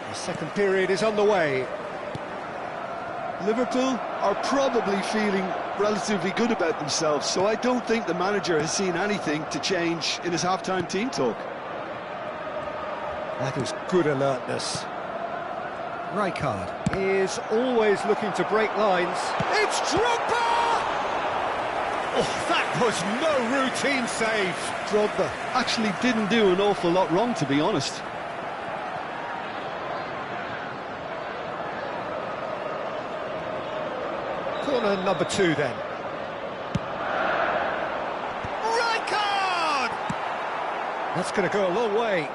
The second period is underway. Liverpool are probably feeling relatively good about themselves, so I don't think the manager has seen anything to change in his half-time team talk. That is good alertness. Rijkaard is always looking to break lines. It's Drogba! Oh, that was no routine save. Drogba actually didn't do an awful lot wrong, to be honest. Corner number 2 then. Rijkaard! That's going to go a long way.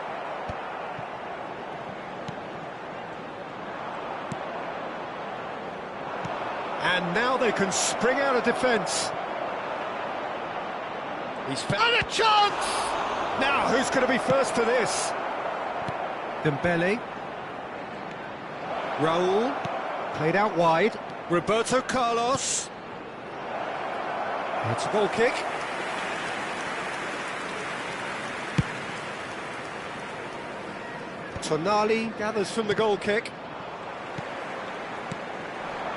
And now they can spring out of defence. He's found a chance! Now, who's going to be first to this? Dembele. Raul. Played out wide. Roberto Carlos. It's a goal kick. Tonali gathers from the goal kick.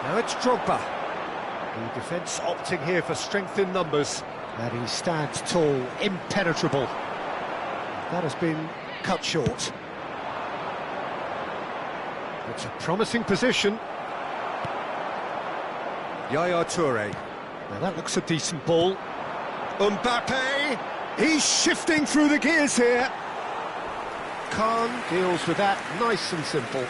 Now it's Drogba. The defence opting here for strength in numbers. And he stands tall, impenetrable. That has been cut short. It's a promising position. Yaya Toure. Now that looks a decent ball. Mbappe! He's shifting through the gears here. Khan deals with that nice and simple.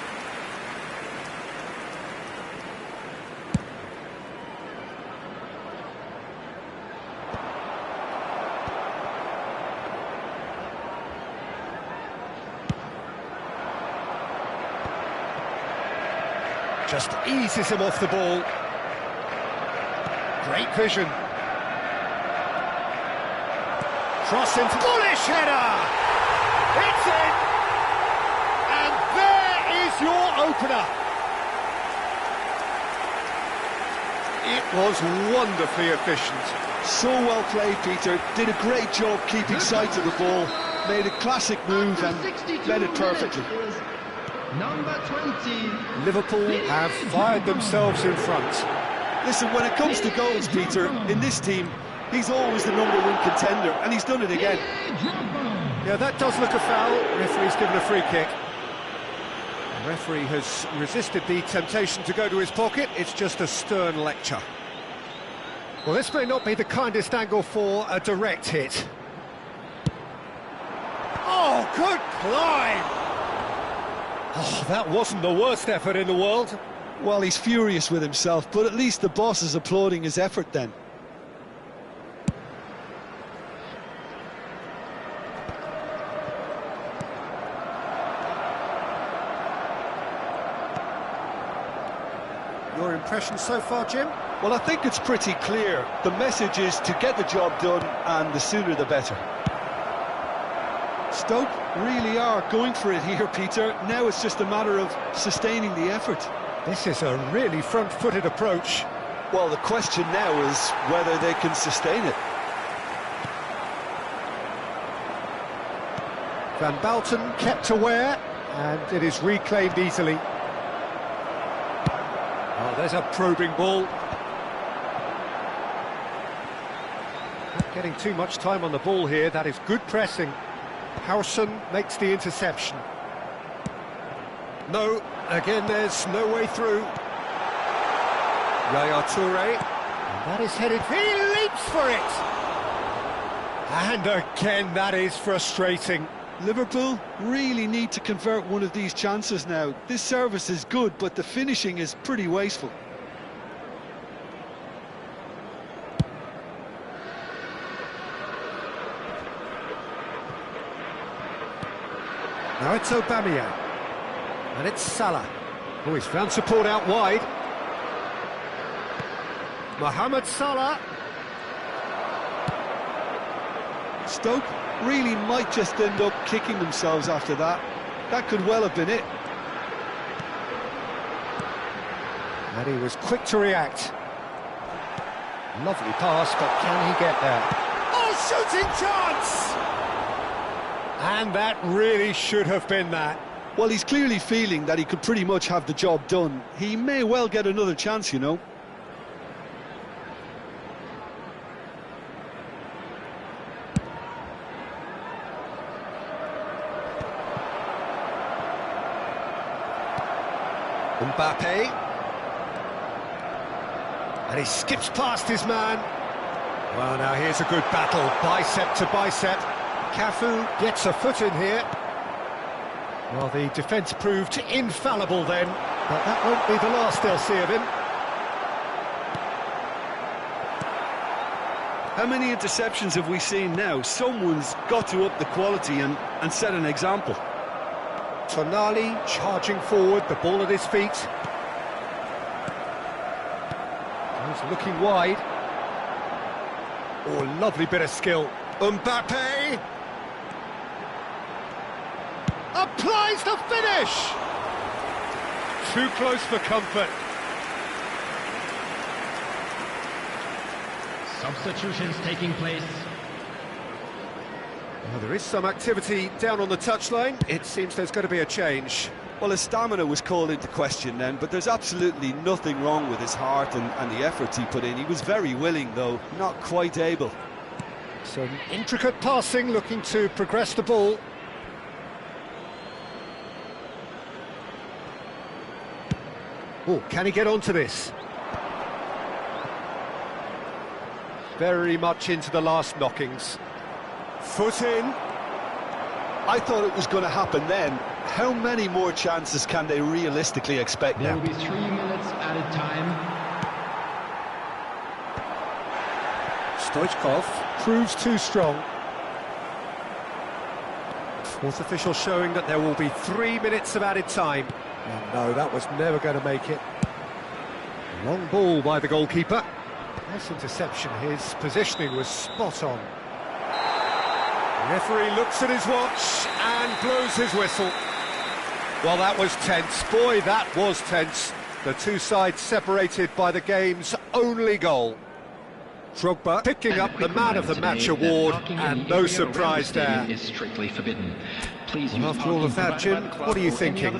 Just eases him off the ball. Great vision. Cross into bullish header! It's in! And there is your opener. It was wonderfully efficient. So well played, Peter. Did a great job keeping sight of the ball. Made a classic move and led it perfectly. Number 20. Liverpool have fired themselves in front. Listen, when it comes to goals, Peter, in this team, he's always the #1 contender, and he's done it again. Yeah, that does look a foul. Referee's given a free kick. The referee has resisted the temptation to go to his pocket. It's just a stern lecture. Well, this may not be the kindest angle for a direct hit. Oh, good climb! Oh, that wasn't the worst effort in the world. Well, he's furious with himself, but at least the boss is applauding his effort then. Your impression so far, Jim? Well, I think it's pretty clear. The message is to get the job done, and the sooner the better. Stoke really are going for it here, Peter. Now it's just a matter of sustaining the effort. This is a really front-footed approach. Well, the question now is whether they can sustain it. Van Balten kept aware, and it is reclaimed easily. Oh, there's a probing ball. Not getting too much time on the ball here. That is good pressing. Howson makes the interception. No, again there's no way through. Yaya Toure, and that is headed, he leaps for it! And again, that is frustrating. Liverpool really need to convert one of these chances now. This service is good, but the finishing is pretty wasteful. Now it's Aubameyang. And it's Salah. Oh, he's found support out wide. Mohamed Salah. Stoke really might just end up kicking themselves after that. That could well have been it. And he was quick to react. Lovely pass, but can he get there? Oh, shooting chance! And that really should have been that. Well, he's clearly feeling that he could pretty much have the job done. He may well get another chance, you know. Mbappe. And he skips past his man. Well, now here's a good battle, bicep to bicep. Cafu gets a foot in here. Well, the defence proved infallible then, but that won't be the last they'll see of him. How many interceptions have we seen now? Someone's got to up the quality and set an example. Tonali charging forward, the ball at his feet. He's looking wide. Oh, lovely bit of skill. Mbappe! Applies the finish! Too close for comfort. Substitutions taking place. Well, there is some activity down on the touchline. It seems there's going to be a change. Well, his stamina was called into question then, but there's absolutely nothing wrong with his heart and the efforts he put in. He was very willing, though, not quite able. Some intricate passing, looking to progress the ball. Oh, can he get onto this? Very much into the last knockings. Foot in. I thought it was going to happen then. How many more chances can they realistically expect There now? will be 3 minutes added time. Stoichkov proves too strong. Fourth official showing that there will be 3 minutes of added time. Oh, no, that was never going to make it. Long ball by the goalkeeper. Nice interception, his positioning was spot on. The referee looks at his watch and blows his whistle. Well, that was tense. Boy, that was tense. The two sides separated by the game's only goal. Drogba picking up the Man of the Match award, and no surprise there. Is strictly forbidden. Please Well, after all of that, Jim, what are you thinking?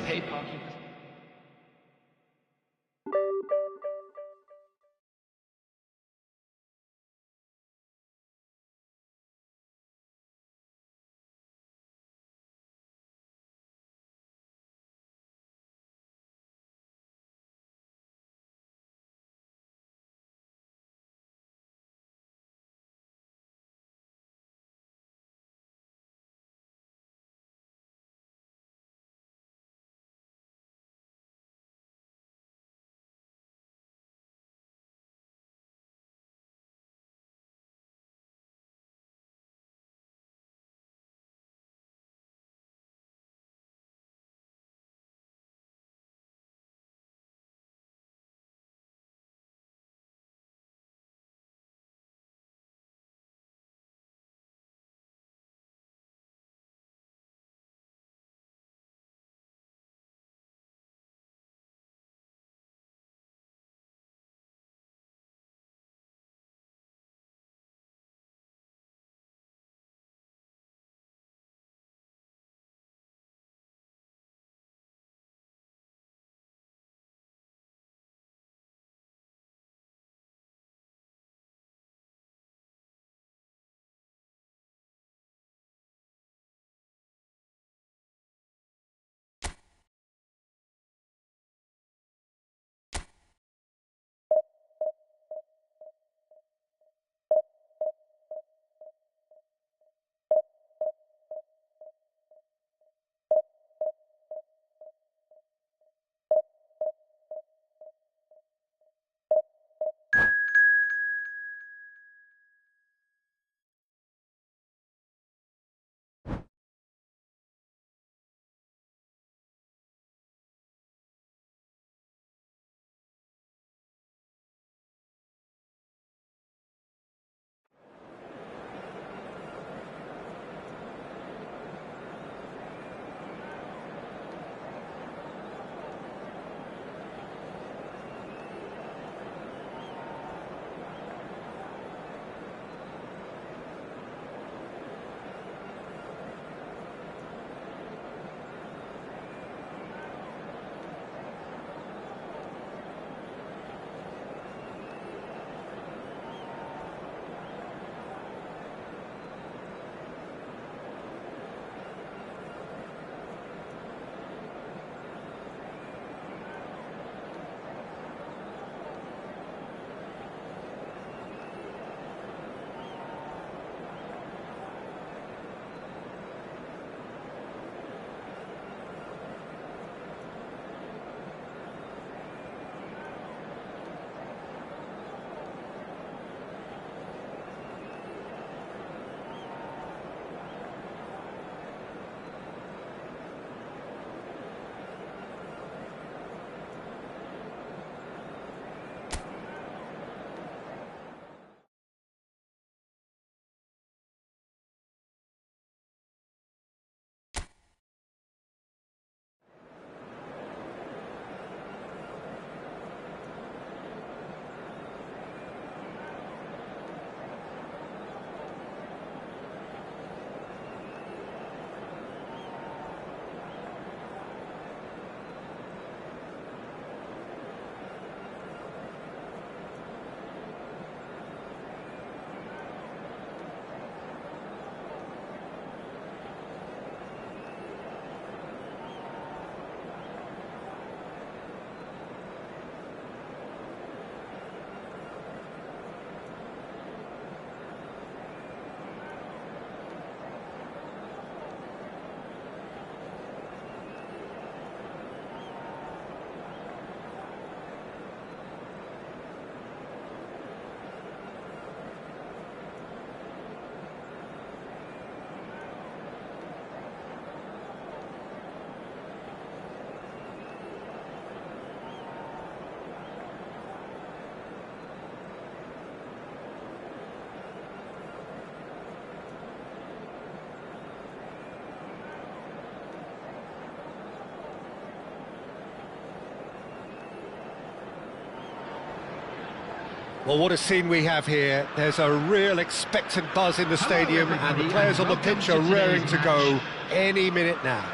Well, what a scene we have here. There's a real expectant buzz in the stadium, and the players on the pitch are raring to go any minute now.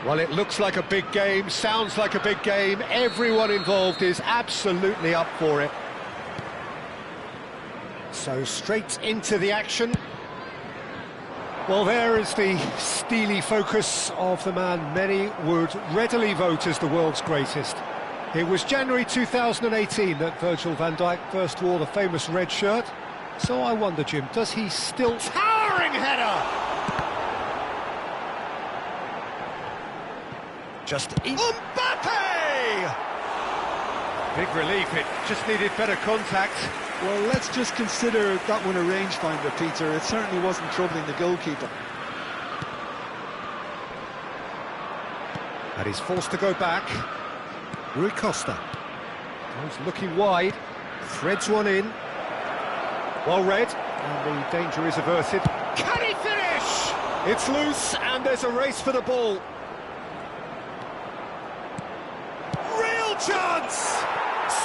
Well, it looks like a big game, sounds like a big game. Everyone involved is absolutely up for it. So straight into the action. Well, there is the steely focus of the man many would readily vote as the world's greatest. It was January 2018 that Virgil van Dijk first wore the famous red shirt. So I wonder, Jim, does he still... Towering header! Just... Mbappe! Big relief, it just needed better contact. Well, let's just consider that one a rangefinder, Peter. It certainly wasn't troubling the goalkeeper. And he's forced to go back. Rui Costa goes looking wide, threads one in. Well read, and the danger is averted. Can he finish? It's loose, and there's a race for the ball. Real chance!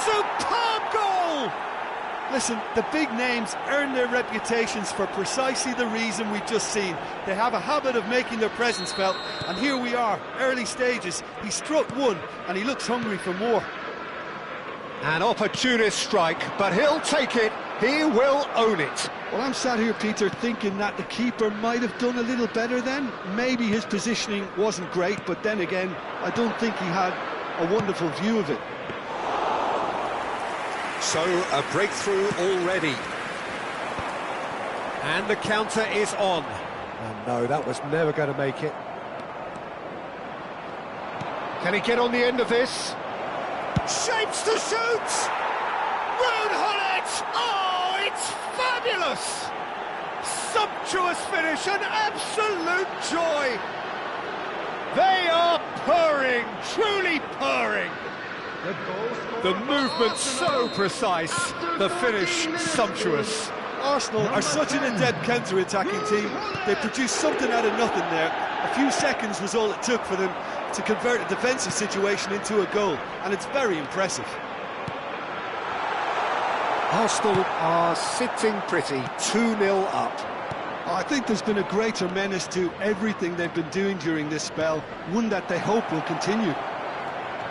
Superb goal! Listen, the big names earn their reputations for precisely the reason we've just seen. They have a habit of making their presence felt, and here we are, early stages. He struck one, and he looks hungry for more. An opportunist strike, but he'll take it. He will own it. Well, I'm sat here, Peter, thinking that the keeper might have done a little better then. Maybe his positioning wasn't great, but then again, I don't think he had a wonderful view of it. So, a breakthrough already. And the counter is on. And no, that was never going to make it. Can he get on the end of this? Shapes to shoot! Road Hullet! Oh, it's fabulous! Sumptuous finish, an absolute joy! They are purring, truly purring. The movement so precise, the finish sumptuous. Arsenal are such an adept counter-attacking team. They produced something out of nothing there. A few seconds was all it took for them to convert a defensive situation into a goal, and it's very impressive. Arsenal are sitting pretty, 2-0 up. I think there's been a greater menace to everything they've been doing during this spell, one that they hope will continue.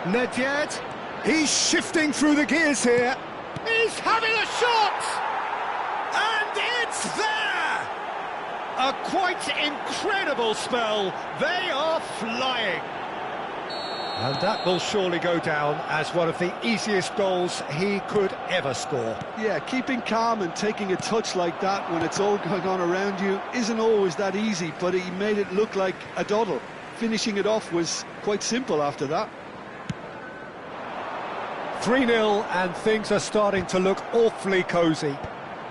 Nedved, he's shifting through the gears here. He's having a shot! And it's there! A quite incredible spell. They are flying. And that will surely go down as one of the easiest goals he could ever score. Yeah, keeping calm and taking a touch like that when it's all going on around you isn't always that easy, but he made it look like a doddle. Finishing it off was quite simple after that. 3-0, and things are starting to look awfully cosy.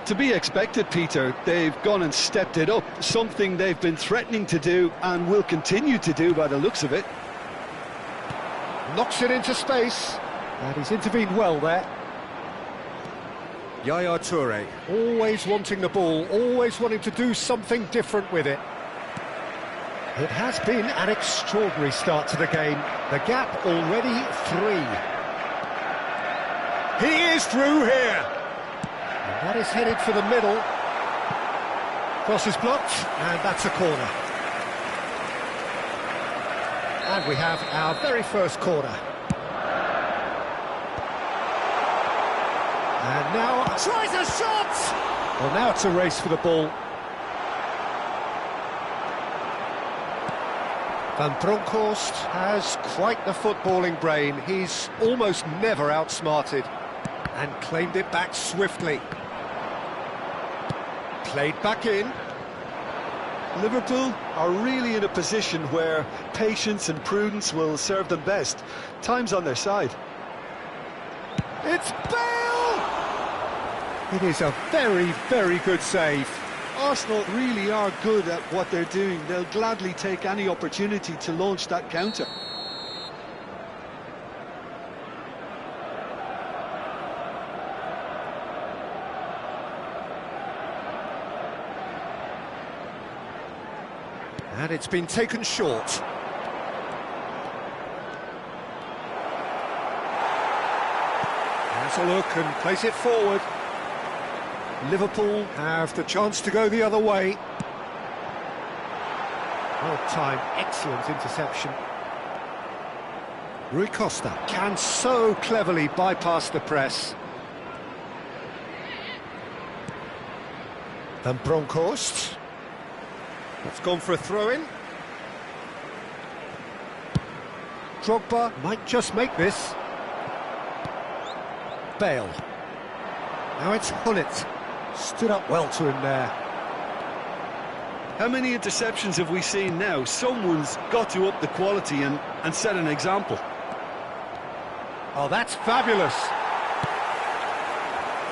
To be expected, Peter. They've gone and stepped it up, something they've been threatening to do and will continue to do by the looks of it. Knocks it into space, and he's intervened well there. Yaya Toure, always wanting the ball, always wanting to do something different with it. It has been an extraordinary start to the game. The gap already 3. He is through here. And that is headed for the middle. Cross is blocked, and that's a corner. And we have our very first corner. And now tries a shot! Well, now it's a race for the ball. Van Bronckhorst has quite the footballing brain. He's almost never outsmarted. And claimed it back swiftly. Played back in. Liverpool are really in a position where patience and prudence will serve them best. Time's on their side. It's Bale! It is a very, very good save. Arsenal really are good at what they're doing. They'll gladly take any opportunity to launch that counter. And it's been taken short. Has Has a look and plays it forward. Liverpool have the chance to go the other way. Well timed, excellent interception. Rui Costa can so cleverly bypass the press. Van Bronckhorst. It's gone for a throw-in. Drogba might just make this. Bale. Now it's Hullet. Stood up well to him there. How many interceptions have we seen now? Someone's got to up the quality and set an example. Oh, that's fabulous.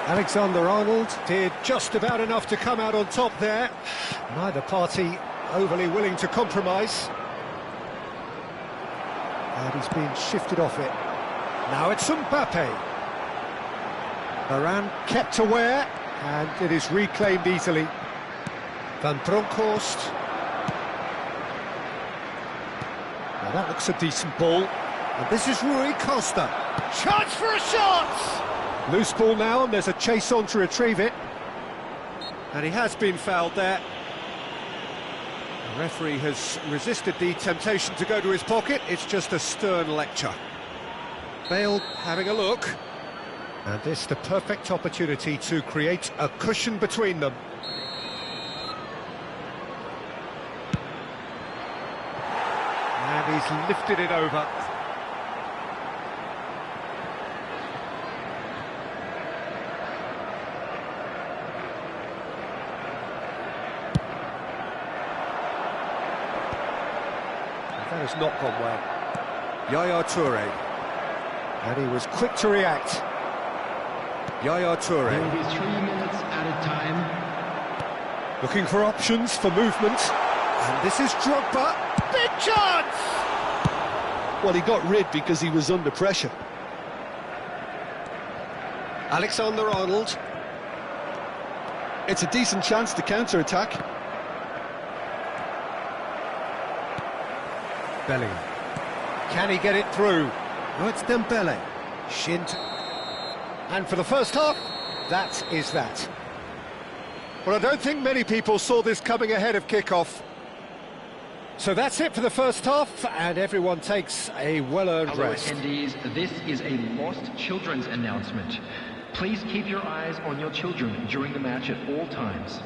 Alexander-Arnold did just about enough to come out on top there. Neither party overly willing to compromise. And he's been shifted off it. Now it's Mbappe. Varane kept aware, and it is reclaimed easily. Van Bronckhorst. Now that looks a decent ball. And this is Rui Costa. Chance for a shot! Loose ball now, and there's a chase on to retrieve it. And he has been fouled there. The referee has resisted the temptation to go to his pocket. It's just a stern lecture. Bale having a look. And this the perfect opportunity to create a cushion between them. And he's lifted it over. That has not gone well. Yaya Toure. And he was quick to react. Yaya Toure. There will be 3 minutes at a time. Looking for options for movement. And this is Drogba. Big chance! Well, he got rid because he was under pressure. Alexander-Arnold. It's a decent chance to counter-attack. Bellingham. Can he get it through? Oh, it's Dembele. Shint. And for the first half, that is that. Well, I don't think many people saw this coming ahead of kickoff. So that's it for the first half, and everyone takes a well-earned Hello, rest. attendees. This is a lost children's announcement. Please keep your eyes on your children during the match at all times.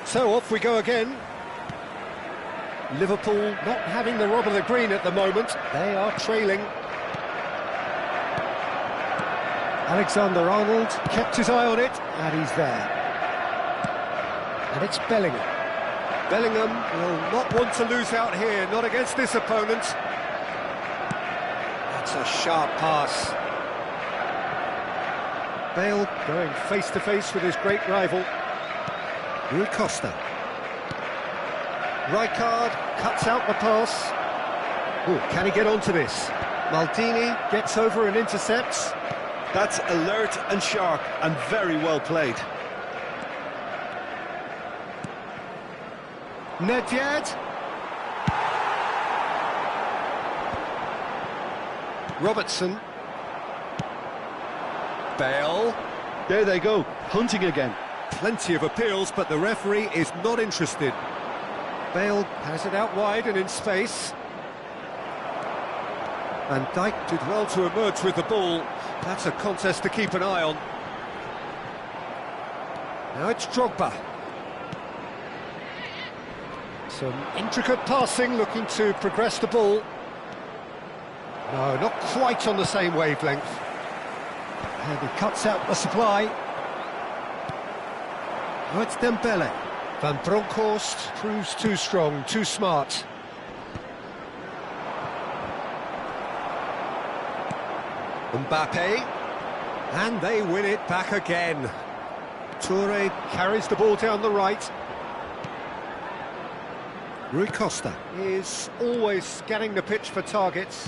So off we go again. Liverpool not having the rub of the green at the moment. They are trailing. Alexander-Arnold kept his eye on it, and he's there. And it's Bellingham. Bellingham will not want to lose out here, not against this opponent. That's a sharp pass. Bale going face-to-face with his great rival. Rui Costa. Rijkaard cuts out the pass. Ooh, can he get onto this? Maldini gets over and intercepts. That's alert and sharp and very well played. Nedved. Robertson. Bale. There they go, hunting again. Plenty of appeals, but the referee is not interested. Bale has it out wide and in space. Van Dijk did well to emerge with the ball. That's a contest to keep an eye on. Now it's Drogba. Some intricate passing, looking to progress the ball. No, not quite on the same wavelength. And he cuts out the supply. Oh, it's Dembele. Van Bronckhorst proves too strong, too smart. Mbappe. And they win it back again. Toure carries the ball down the right. Rui Costa is always scanning the pitch for targets.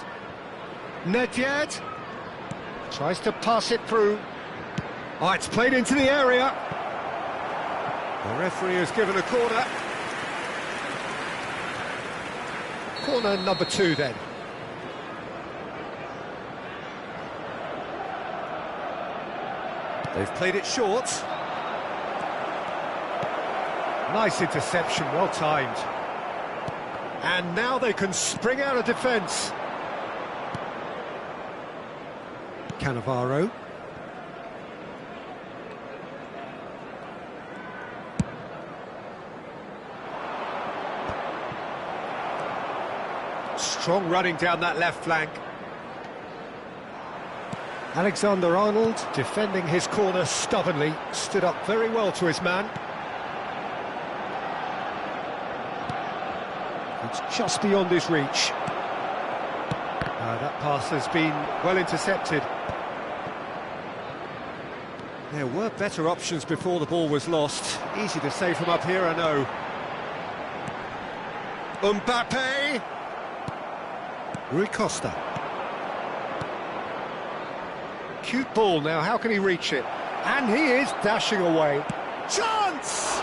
Nedved tries to pass it through. Oh, it's played into the area. The referee has given a corner. Corner number 2 then. They've played it short. Nice interception, well timed. And now they can spring out of defence. Cannavaro. Strong running down that left flank. Alexander-Arnold defending his corner stubbornly, stood up very well to his man. It's just beyond his reach. That pass has been well intercepted. There were better options before the ball was lost. Easy to say from up here, I know. Mbappe! Rui Costa. Cute ball now, how can he reach it? And he is dashing away. Chance!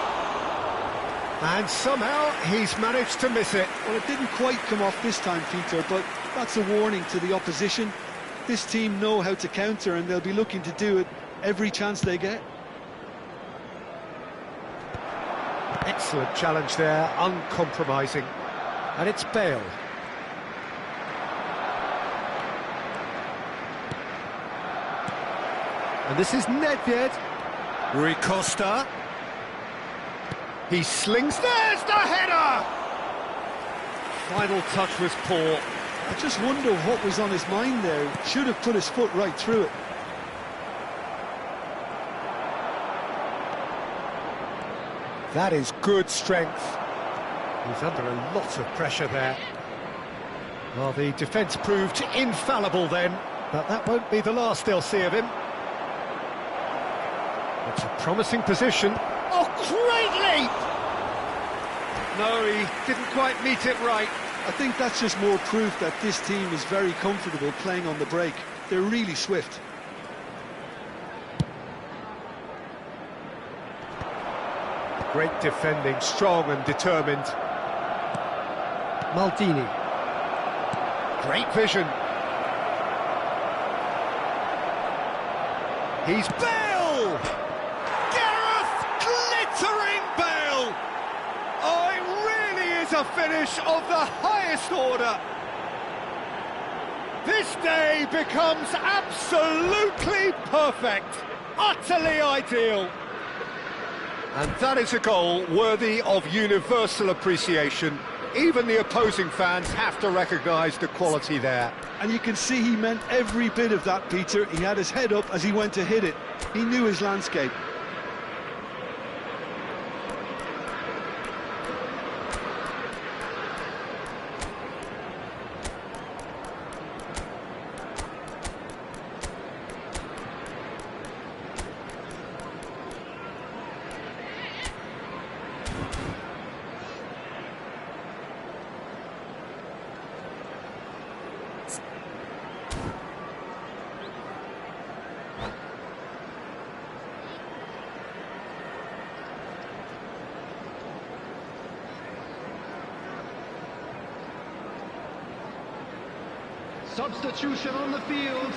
And somehow he's managed to miss it. Well, it didn't quite come off this time, Peter, but that's a warning to the opposition. This team know how to counter and they'll be looking to do it every chance they get. Excellent challenge there, uncompromising. And it's Bale. And this is Nedved. Rui Costa. He slings, there's the header! Final touch was poor. I just wonder what was on his mind there. Should have put his foot right through it. That is good strength. He's under a lot of pressure there. Well, the defence proved infallible then, but that won't be the last they'll see of him. It's a promising position. Oh, great leap! No, he didn't quite meet it right. I think that's just more proof that this team is very comfortable playing on the break. They're really swift. Great defending, strong and determined. Maldini. Great vision. He's Bale! Glittering Bale! Oh, it really is a finish of the highest order. This day becomes absolutely perfect, utterly ideal. And that is a goal worthy of universal appreciation. Even the opposing fans have to recognise the quality there. And you can see he meant every bit of that, Peter. He had his head up as he went to hit it. He knew his landscape. Substitution on the field,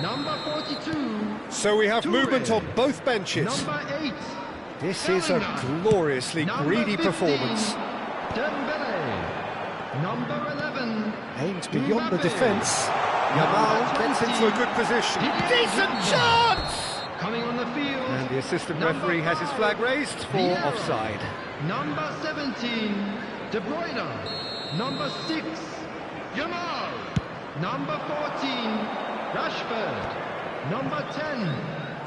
number 42. So we have movement on both benches. Number 8. This is a gloriously greedy performance. Dembele. Number 11. Aimed beyond the defence. Yamal gets into a good position. Decent chance! Coming on the field. And the assistant referee has his flag raised for offside. Number 17. De Bruyne. Number 6, Yamal. Number 14, Rashford. Number 10,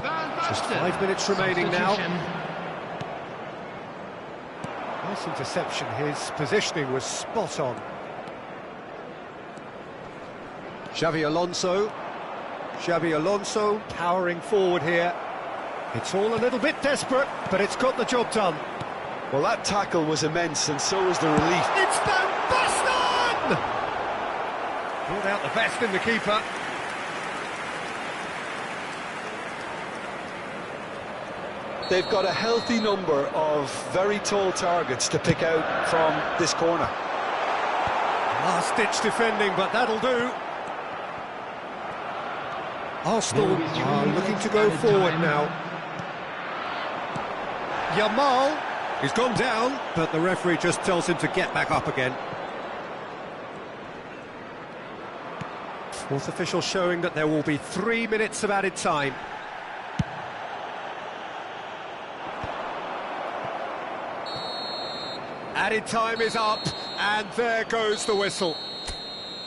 Van Basten. Just 5 minutes remaining now. Substitution. Nice interception. His positioning was spot on. Xabi Alonso. Xabi Alonso powering forward here. It's all a little bit desperate, but it's got the job done. Well, that tackle was immense, and so was the relief. It's Van Basten! Brought out the best in the keeper. They've got a healthy number of very tall targets to pick out from this corner. Last-ditch defending, but that'll do. Arsenal are looking to go forward now. Yamal, he's gone down, but the referee just tells him to get back up again. Fourth official showing that there will be 3 minutes of added time. Added time is up, and there goes the whistle.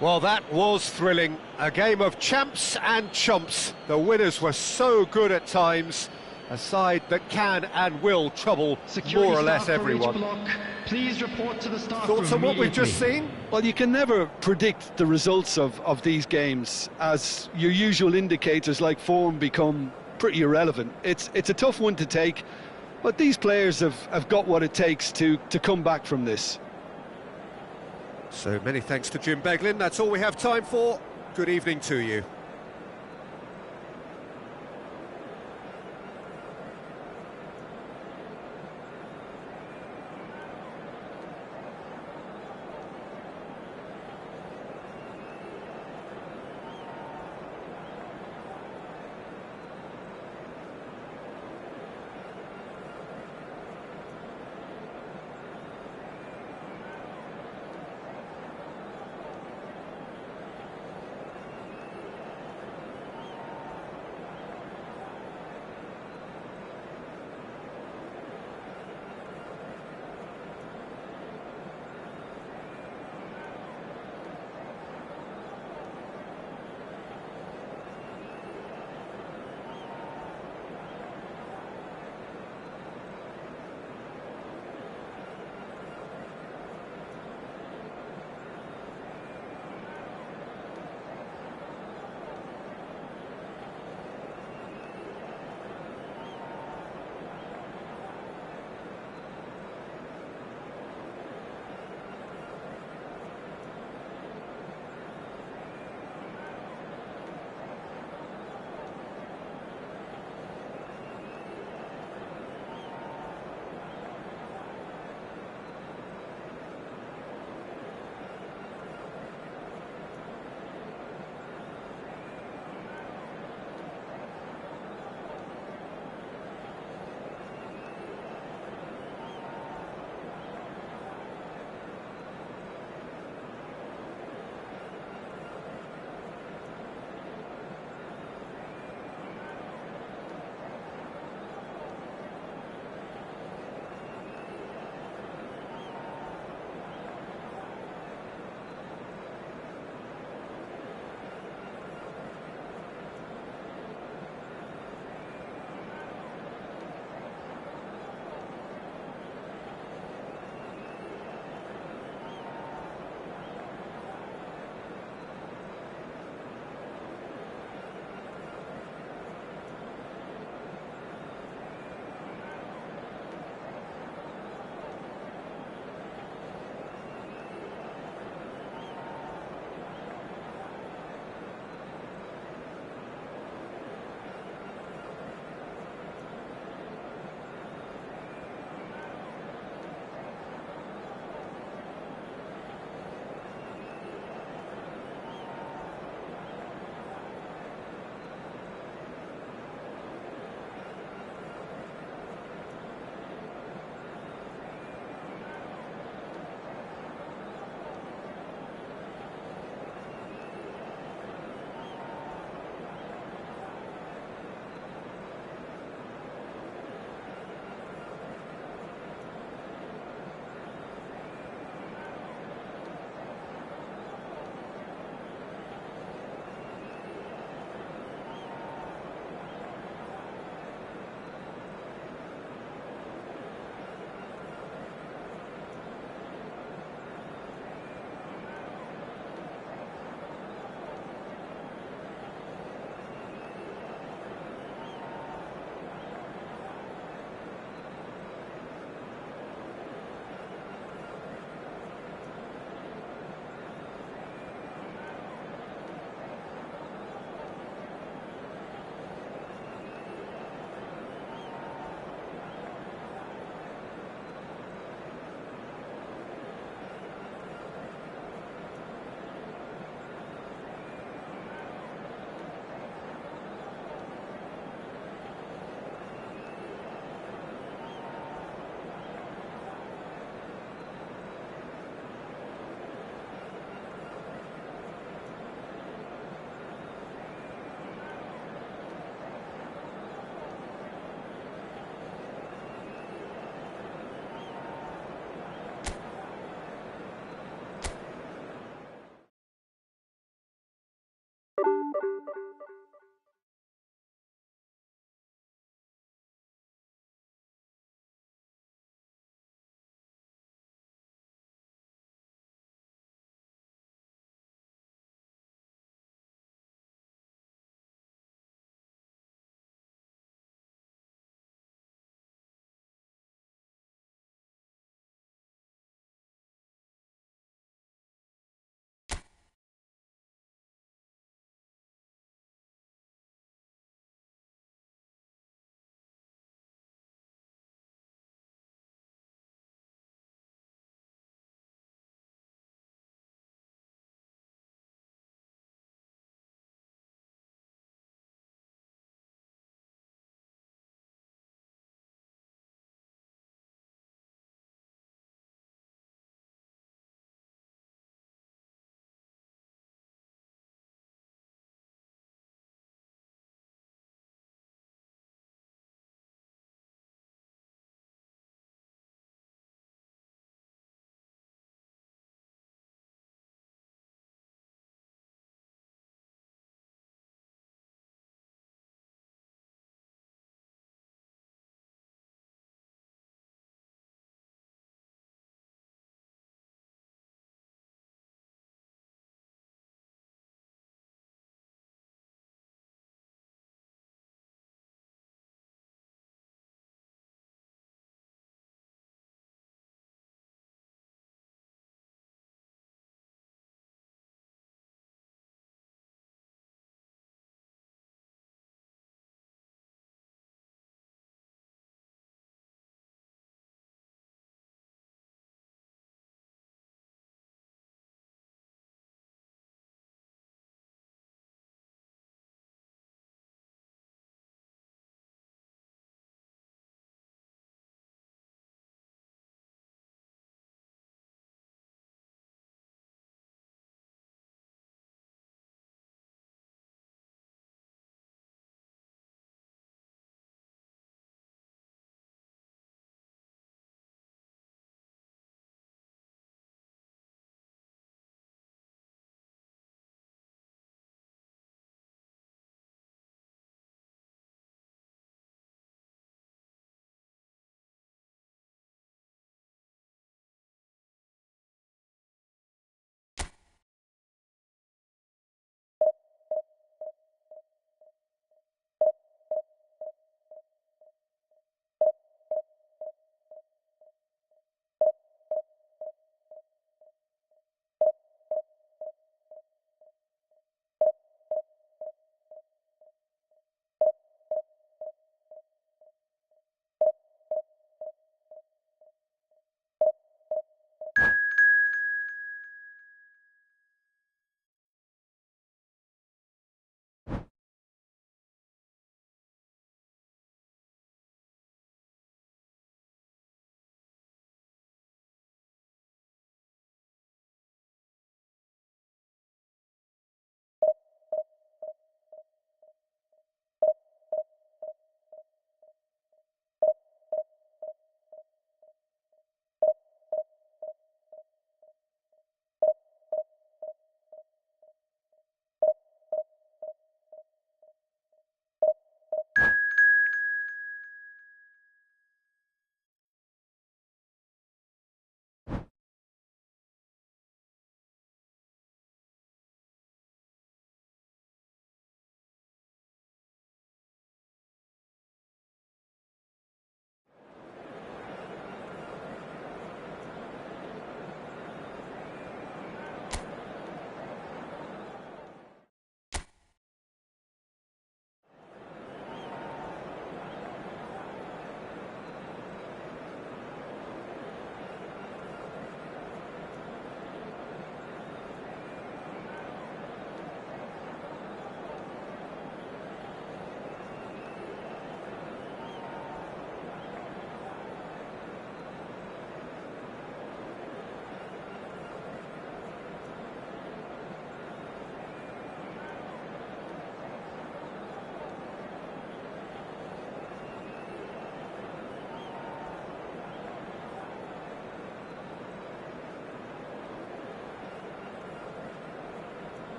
Well, that was thrilling. A game of champs and chumps. The winners were so good at times. A side that can and will trouble Security more or less staff for each everyone. block. Please report to the staff Thoughts room on what we've just immediately. seen? Well, you can never predict the results of these games, as your usual indicators like form become pretty irrelevant. It's a tough one to take, but these players have got what it takes to come back from this. So many thanks to Jim Beglin. That's all we have time for. Good evening to you.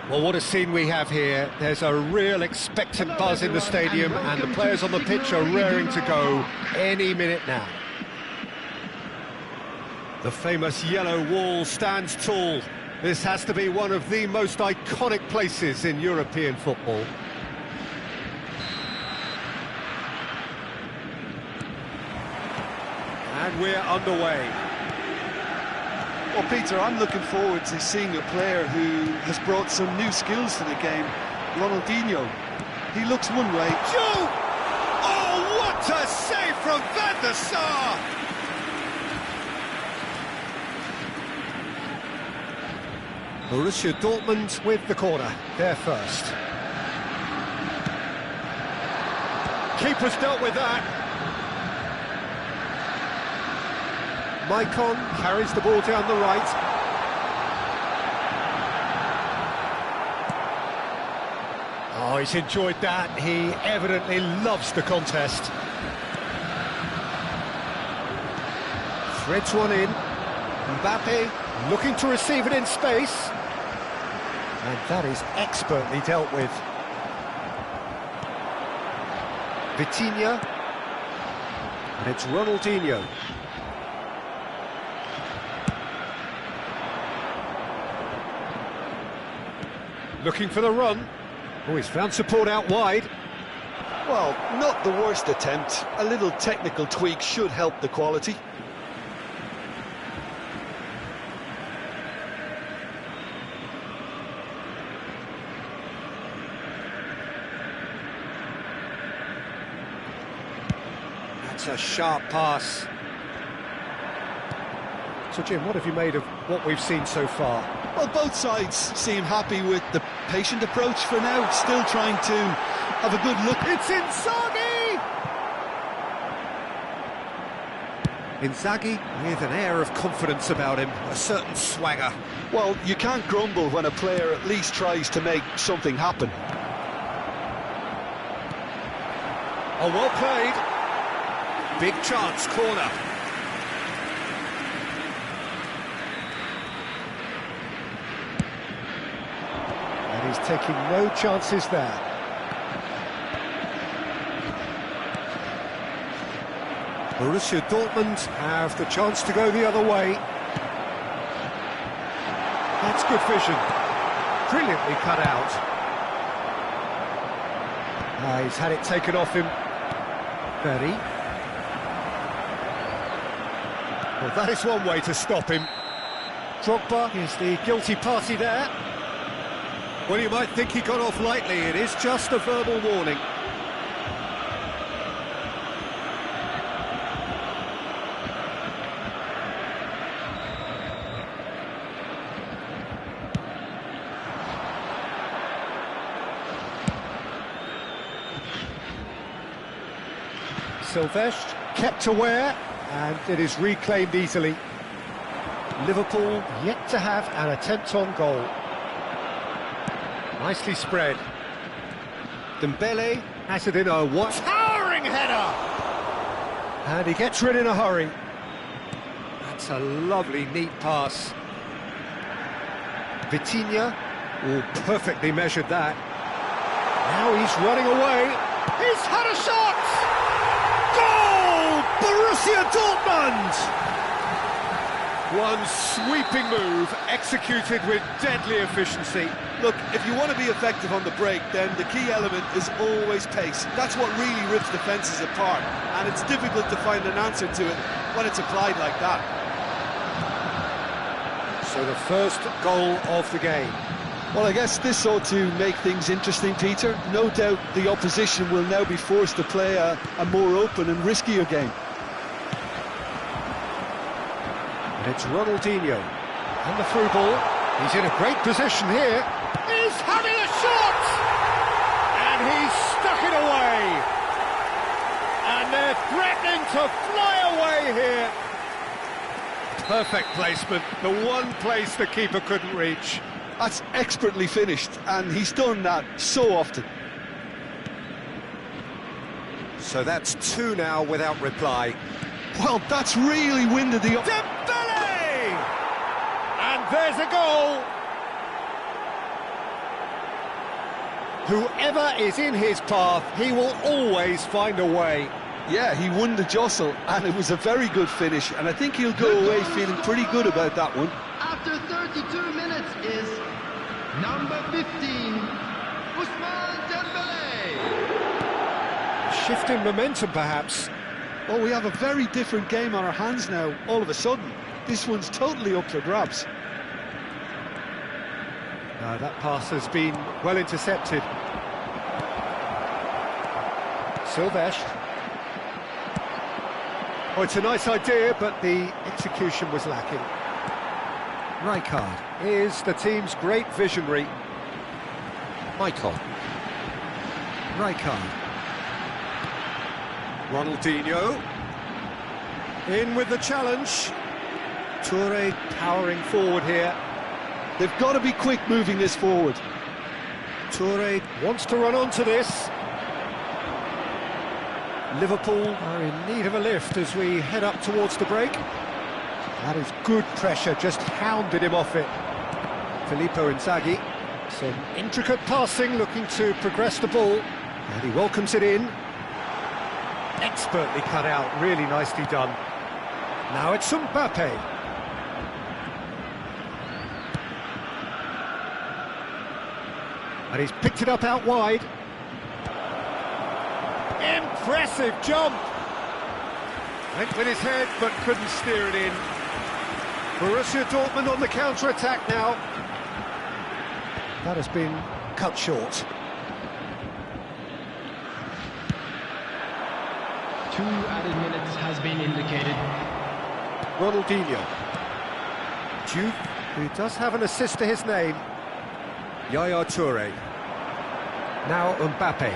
Well, what a scene we have here. There's a real expectant buzz in the stadium, and the players on the pitch are raring to go any minute now. The famous yellow wall stands tall. This has to be one of the most iconic places in European football. And we're underway. Well, Peter, I'm looking forward to seeing a player who has brought some new skills to the game, Ronaldinho. He looks one way. Joe! Oh, what a save from Van der Sar! Borussia Dortmund with the corner, there first. Keeper's dealt with that. Maicon carries the ball down the right. Oh, he's enjoyed that. He evidently loves the contest. Threads one in. Mbappe looking to receive it in space. And that is expertly dealt with. Vitinha. And it's Ronaldinho. Looking for the run. Oh, he's found support out wide. Well, not the worst attempt. A little technical tweak should help the quality. That's a sharp pass. So, Jim, what have you made of what we've seen so far? Well, both sides seem happy with the patient approach for now, still trying to have a good look. It's Inzaghi! Inzaghi with an air of confidence about him, a certain swagger. Well, you can't grumble when a player at least tries to make something happen. Oh, well played. Big chance, corner. And he's taking no chances there. Borussia Dortmund have the chance to go the other way. That's good vision. Brilliantly cut out. He's had it taken off him. Berry. Well, that is one way to stop him. Drogba is the guilty party there. Well, you might think he got off lightly. It is just a verbal warning. Silvestre kept aware, and it is reclaimed easily. Liverpool yet to have an attempt on goal. Nicely spread. Dembele has it in a towering header! And he gets rid in a hurry. That's a lovely, neat pass. Vitinha, oh, perfectly measured that. Now he's running away. He's had a shot! Goal! Borussia Dortmund! One sweeping move, executed with deadly efficiency. Look, if you want to be effective on the break, then the key element is always pace. That's what really rips defences apart, and it's difficult to find an answer to it when it's applied like that. So the first goal of the game. Well, I guess this ought to make things interesting, Peter. No doubt the opposition will now be forced to play a more open and riskier game. And it's Ronaldinho. And the through ball. He's in a great position here. He's having a shot! And he's stuck it away. And they're threatening to fly away here. Perfect placement. The one place the keeper couldn't reach. That's expertly finished, and he's done that so often. So that's two now without reply. Well, that's really winded the... Dembele! And there's a goal! Whoever is in his path, he will always find a way. Yeah, he won the jostle, and it was a very good finish, and I think he'll go away feeling pretty good about that one. After 32 minutes is number 15, Ousmane Dembélé. Shift in momentum, perhaps. Well, we have a very different game on our hands now, all of a sudden. This one's totally up for grabs. That pass has been well intercepted. Silvesh. Oh, it's a nice idea, but the execution was lacking. Rijkaard is the team's great visionary. Michael. Rijkaard. Ronaldinho. In with the challenge. Toure powering forward here. They've got to be quick moving this forward. Toure wants to run onto this. Liverpool are in need of a lift as we head up towards the break. That is good pressure, just hounded him off it. Filippo Inzaghi. Some intricate passing, looking to progress the ball. And he welcomes it in. Expertly cut out, really nicely done. Now it's Mbappe. And he's picked it up out wide. Impressive jump! Went with his head, but couldn't steer it in. Borussia Dortmund on the counter-attack now. That has been cut short. 2 added minutes has been indicated. Ronaldinho. Juve, who does have an assist to his name. Yaya Toure. Now Mbappe.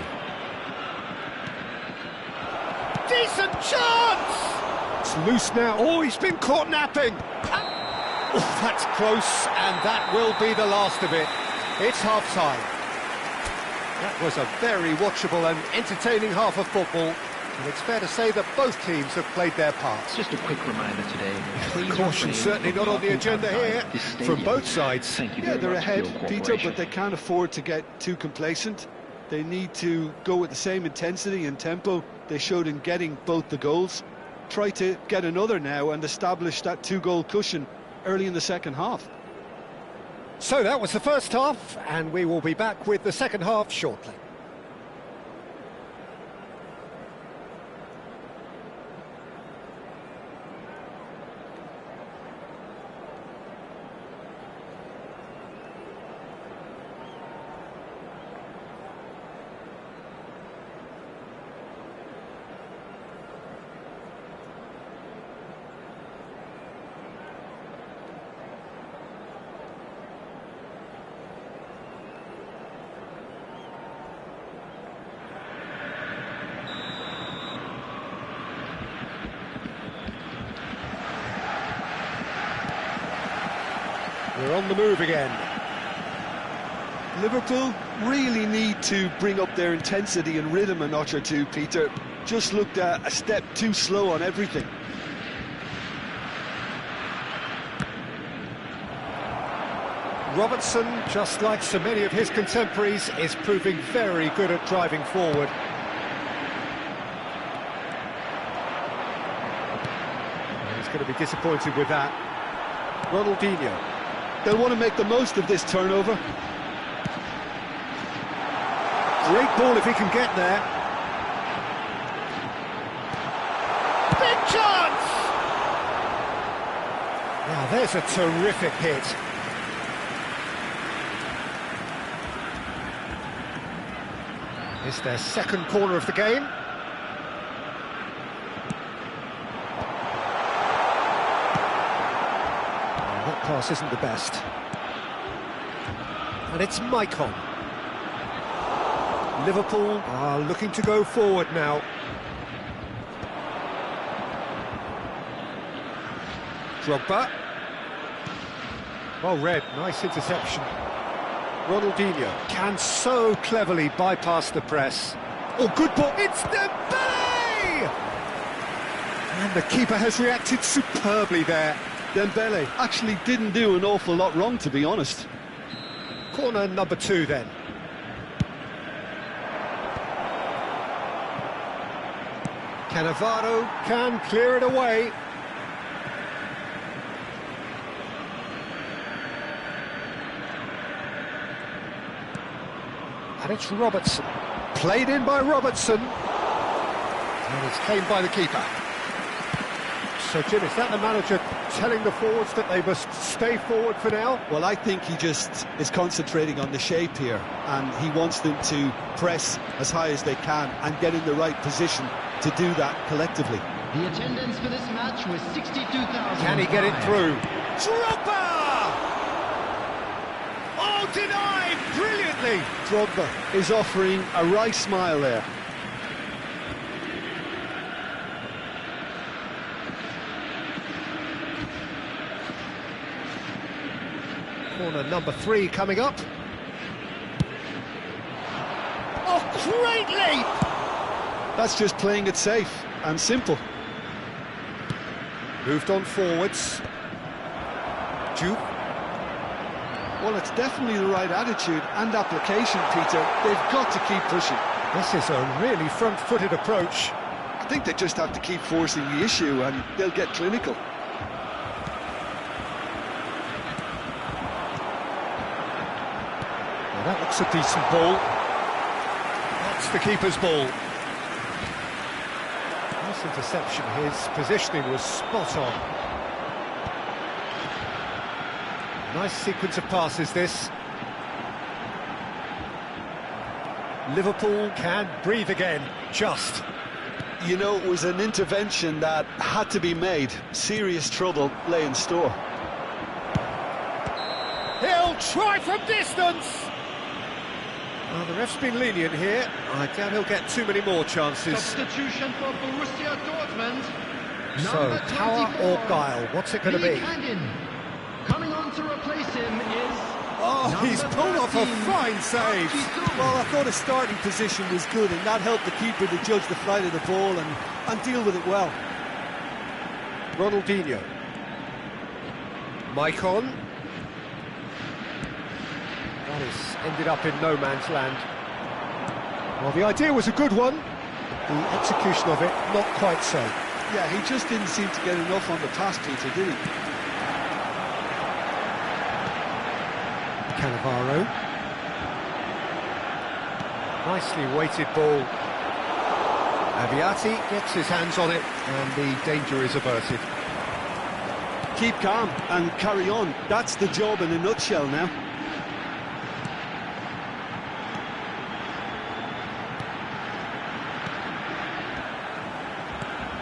Decent chance! It's loose now. Oh, he's been caught napping. Oh, that's close, and that will be the last of it. It's half-time. That was a very watchable and entertaining half of football. And it's fair to say that both teams have played their parts. Just a quick reminder today. Caution certainly not on the agenda here from both sides. Yeah, they're ahead, Peter, but they can't afford to get too complacent. They need to go with the same intensity and tempo they showed in getting both the goals. Try to get another now and establish that 2-goal cushion early in the second half. So that was the first half, and we will be back with the second half shortly. We're on the move again. Liverpool really need to bring up their intensity and rhythm a notch or two, Peter. Just looked a step too slow on everything. Robertson, just like so many of his contemporaries, is proving very good at driving forward. He's going to be disappointed with that. Ronaldinho. They'll want to make the most of this turnover. Great ball if he can get there. Big chance! Now there's a terrific hit. It's their second corner of the game. That pass isn't the best. And it's Maicon. Liverpool are looking to go forward now. Drogba. Well read, nice interception. Ronaldinho can so cleverly bypass the press. Oh, good ball, it's Dembélé! And the keeper has reacted superbly there. Dembélé actually didn't do an awful lot wrong, to be honest. Corner number 2 then. Cannavaro can clear it away. And it's Robertson. Played in by Robertson. And it's claimed by the keeper. So, Jim, is that the manager telling the forwards that they must stay forward for now? Well, I think he just is concentrating on the shape here, and he wants them to press as high as they can and get in the right position to do that collectively. The attendance for this match was 62,000. Can he get it through? Drogba! Oh, denied brilliantly! Drogba is offering a wry smile there. Corner number 3 coming up. Oh, great leap! That's just playing it safe and simple. Moved on forwards. Duke. Well, it's definitely the right attitude and application, Peter. They've got to keep pushing. This is a really front-footed approach. I think they just have to keep forcing the issue and they'll get clinical. Well, that looks a decent ball. That's the keeper's ball. Nice interception. His positioning was spot on. Nice sequence of passes, this. Liverpool can breathe again, just. You know, it was an intervention that had to be made. Serious trouble lay in store. He'll try from distance! Well, the ref's been lenient here. I doubt he'll get too many more chances. Substitution for Borussia Dortmund. So, Number power 24, or guile? What's it going to be? Coming on to replace him is... Oh, he's pulled off a 13, fine save. Well, I thought his starting position was good, and that helped the keeper to judge the flight of the ball and deal with it well. Ronaldinho. Maicon. That has ended up in no man's land. Well, the idea was a good one. The execution of it, not quite so. Yeah, he just didn't seem to get enough on the pass, Peter, did he? Cannavaro. Nicely weighted ball. Aviati gets his hands on it, and the danger is averted. Keep calm and carry on. That's the job in a nutshell now.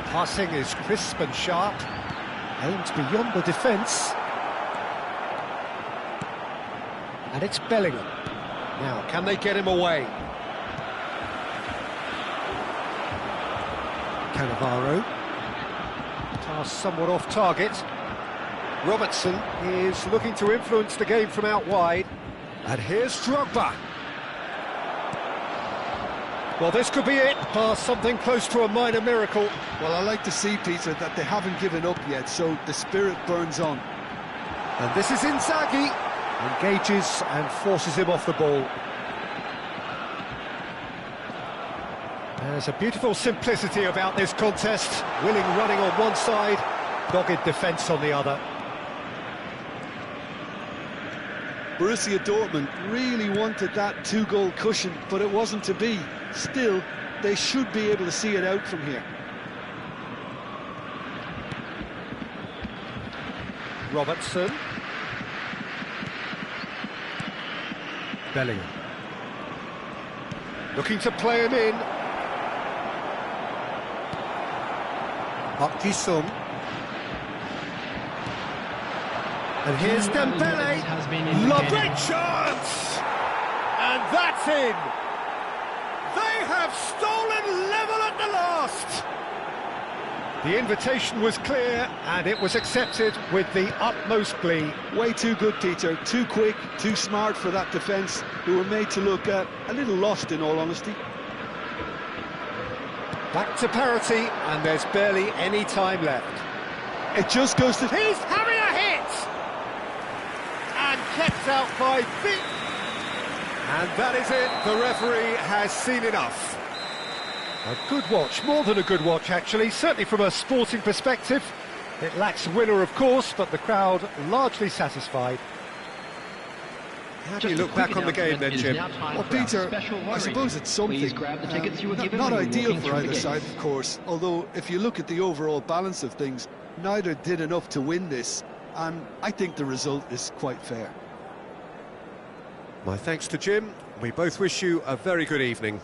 Passing is crisp and sharp, aimed beyond the defence. And it's Bellingham. Now, can they get him away? Cannavaro. Pass somewhat off target. Robertson is looking to influence the game from out wide. And here's Drogba. Well, this could be it. Something close to a minor miracle. Well, I like to see, Peter, that they haven't given up yet, so the spirit burns on. And this is Inzaghi. Engages and forces him off the ball. There's a beautiful simplicity about this contest. Willing running on one side, dogged defence on the other. Borussia Dortmund really wanted that two-goal cushion, but it wasn't to be. Still, they should be able to see it out from here. Robertson. Bellingham. Looking to play him in. Ji-sung. And here's Dembele. Lovely chance! And that's in! They have stolen level at the last! The invitation was clear, and it was accepted with the utmost glee. Way too good, Peter. Too quick, too smart for that defence, who were made to look a little lost, in all honesty. Back to parity, and there's barely any time left. It just goes to... He's having a hit! And kept out by And that is it. The referee has seen enough. A good watch, more than a good watch actually, certainly from a sporting perspective. It lacks a winner of course, but the crowd largely satisfied. How do you look back on the game then, Jim? Well, Peter, I suppose it's something. Not ideal for either side, of course, although if you look at the overall balance of things, neither did enough to win this, and I think the result is quite fair. My thanks to Jim. We both wish you a very good evening.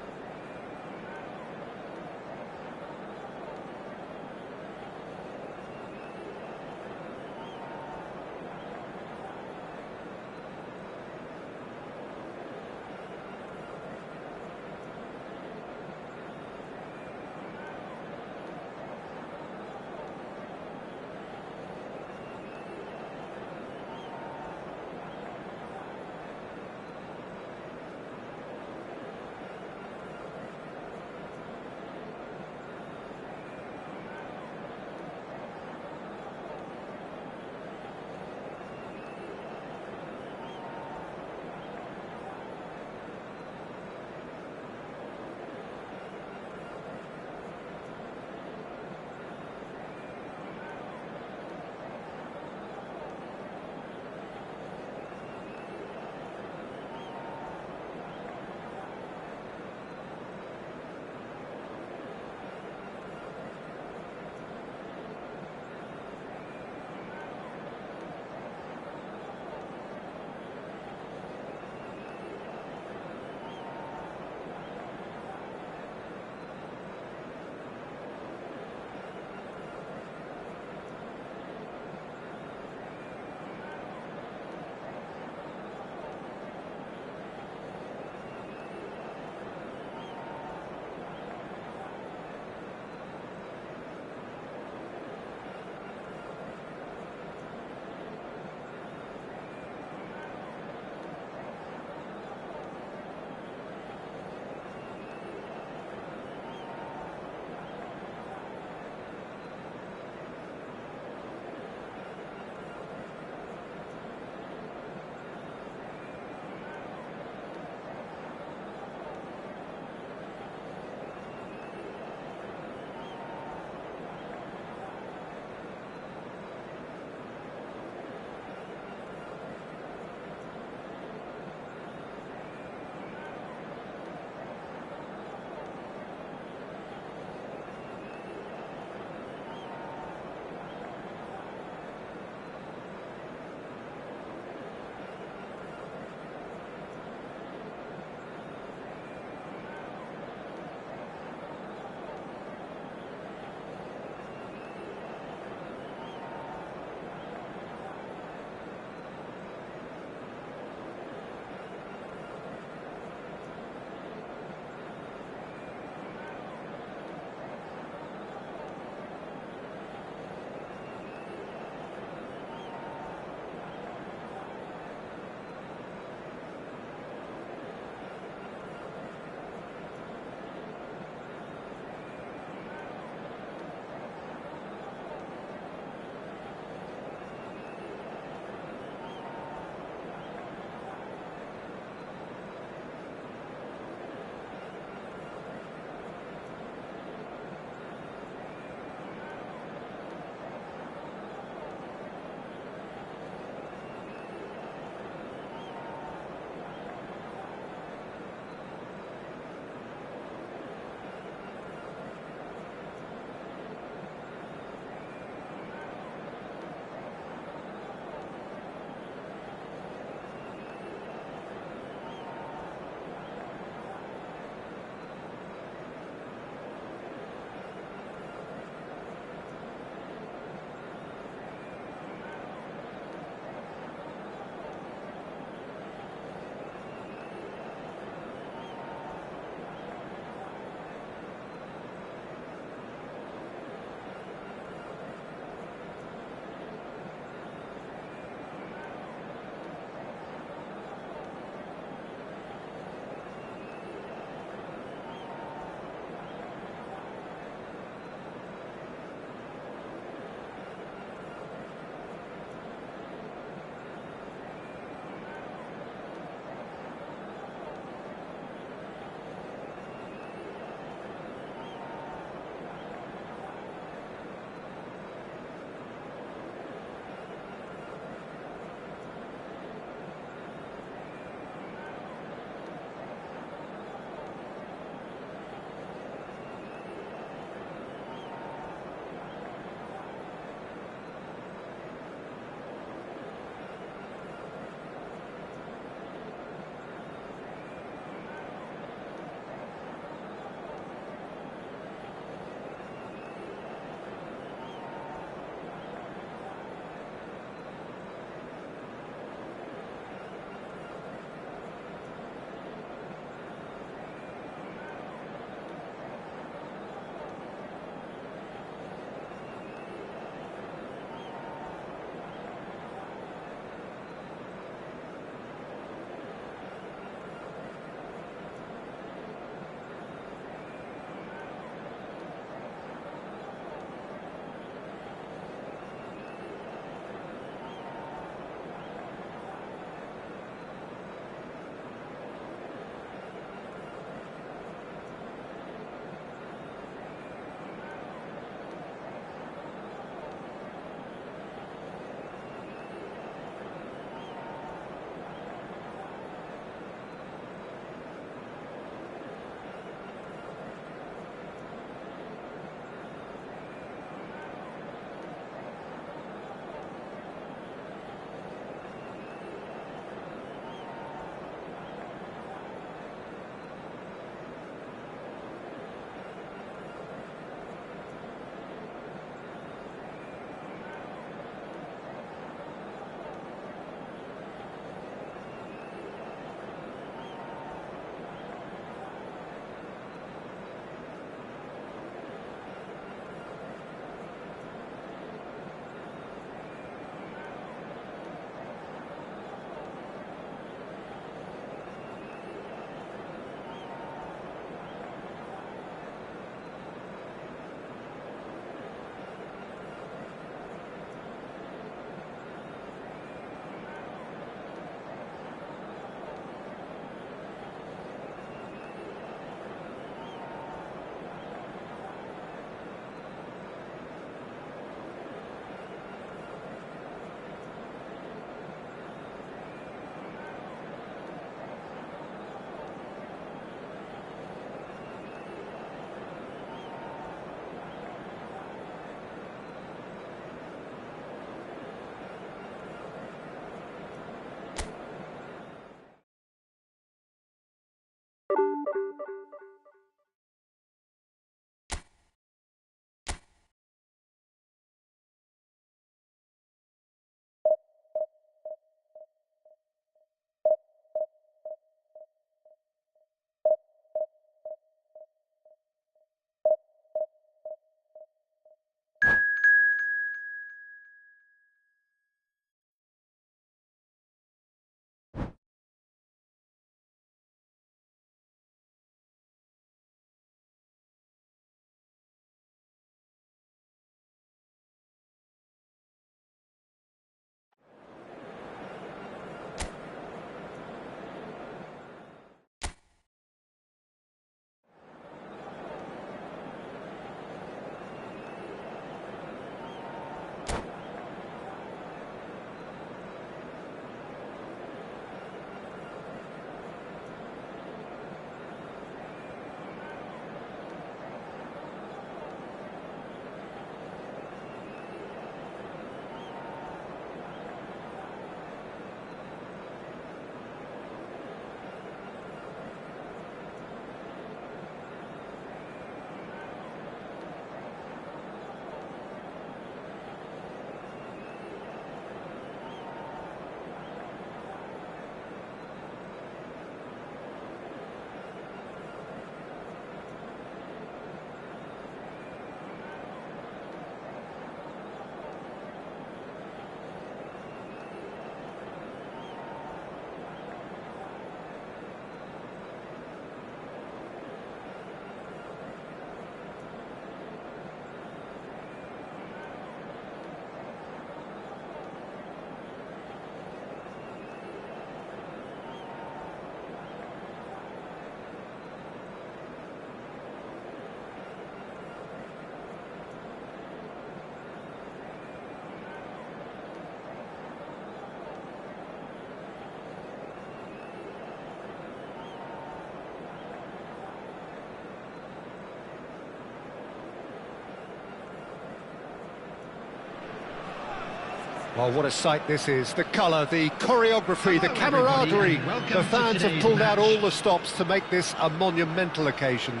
Well, what a sight this is. The colour, the choreography, the Hello, everybody, camaraderie. and welcome The to fans have today's pulled out match. all the stops to make this a monumental occasion.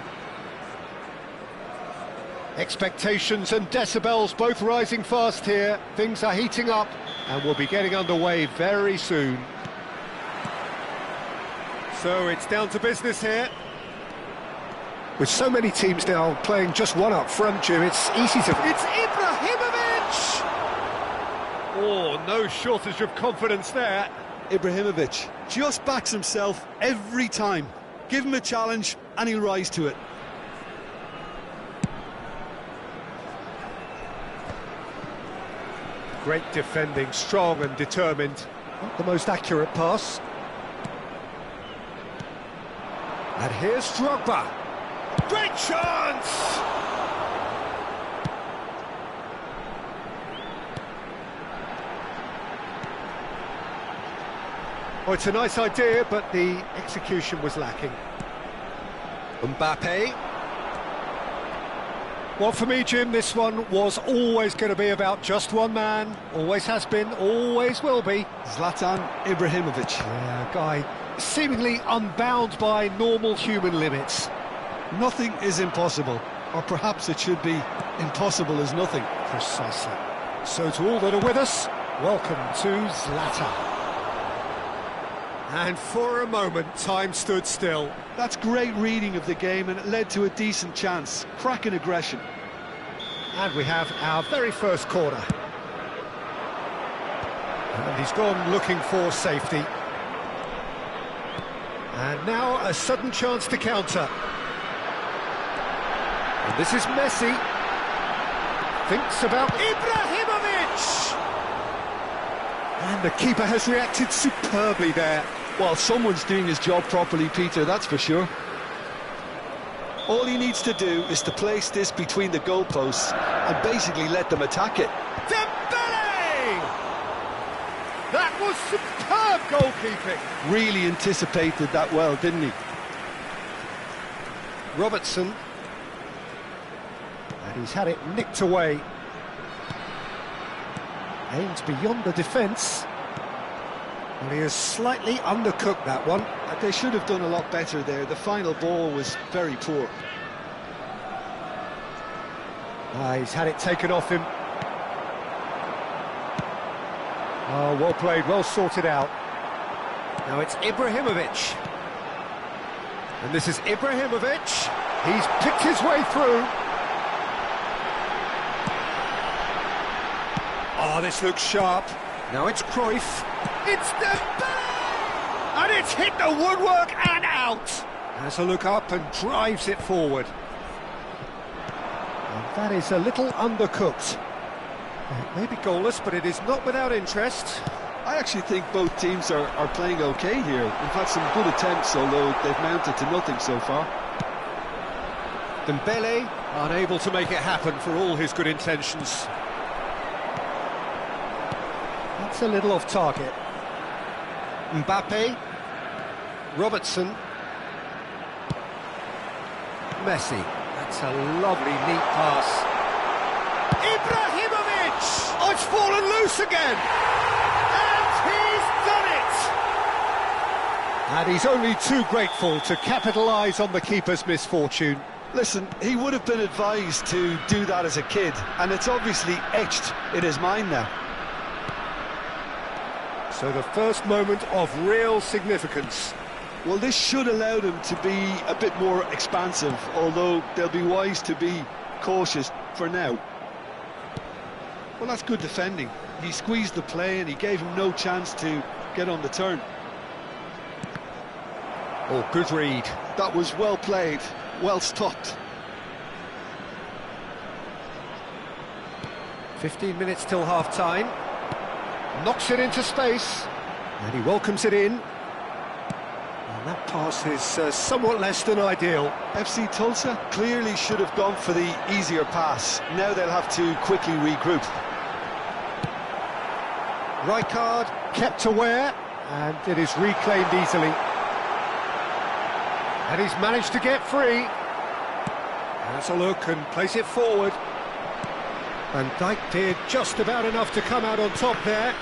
Expectations and decibels both rising fast here. Things are heating up and we'll be getting underway very soon. So it's down to business here. With so many teams now playing just one up front, Jim, it's easy to... It's Ibrahimovic! Oh, no shortage of confidence there. Ibrahimovic just backs himself every time. Give him a challenge and he'll rise to it. Great defending, strong and determined. Not the most accurate pass. And here's Drogba. Great chance! Oh, it's a nice idea, but the execution was lacking. Mbappe. Well, for me, Jim, this one was always going to be about just one man. Always has been, always will be. Zlatan Ibrahimovic. Yeah, a guy seemingly unbound by normal human limits. Nothing is impossible, or perhaps it should be impossible as nothing. Precisely. So to all that are with us, welcome to Zlatan. And for a moment, time stood still. That's great reading of the game, and it led to a decent chance. Cracking aggression. And we have our very first corner. And he's gone looking for safety. And now a sudden chance to counter. And this is Messi. Thinks about Ibrahimovic! And the keeper has reacted superbly there. Well, someone's doing his job properly, Peter, that's for sure. All he needs to do is to place this between the goalposts and basically let them attack it. Dembele! That was superb goalkeeping. Really anticipated that well, didn't he? Robertson. And he's had it nicked away. Aims beyond the defence. Well, he has slightly undercooked that one. They should have done a lot better there. The final ball was very poor. He's had it taken off him. Oh, well played, well sorted out. Now it's Ibrahimovic. And this is Ibrahimovic. He's picked his way through. Oh, this looks sharp. Now it's Cruyff. It's Dembele! And it's hit the woodwork and out! Has a look up and drives it forward. And that is a little undercooked. It may be goalless, but it is not without interest. I actually think both teams are playing okay here. We've had some good attempts, although they've mounted to nothing so far. Dembele unable to make it happen for all his good intentions. That's a little off target. Mbappe, Robertson, Messi. That's a lovely, neat pass. Ibrahimovic! Oh, it's fallen loose again! And he's done it! And he's only too grateful to capitalise on the keeper's misfortune. Listen, he would have been advised to do that as a kid, and it's obviously etched in his mind now. So the first moment of real significance. Well, this should allow them to be a bit more expansive, although they'll be wise to be cautious for now. Well, that's good defending. He squeezed the play and he gave him no chance to get on the turn. Oh, good read. That was well played, well stopped. 15 minutes till half-time. Knocks it into space, and he welcomes it in. And that pass is somewhat less than ideal. FC Tulsa clearly should have gone for the easier pass. Now they'll have to quickly regroup. Rijkaard kept aware, and it is reclaimed easily. And he's managed to get free. Has a look and place it forward. Van Dijk did just about enough to come out on top there.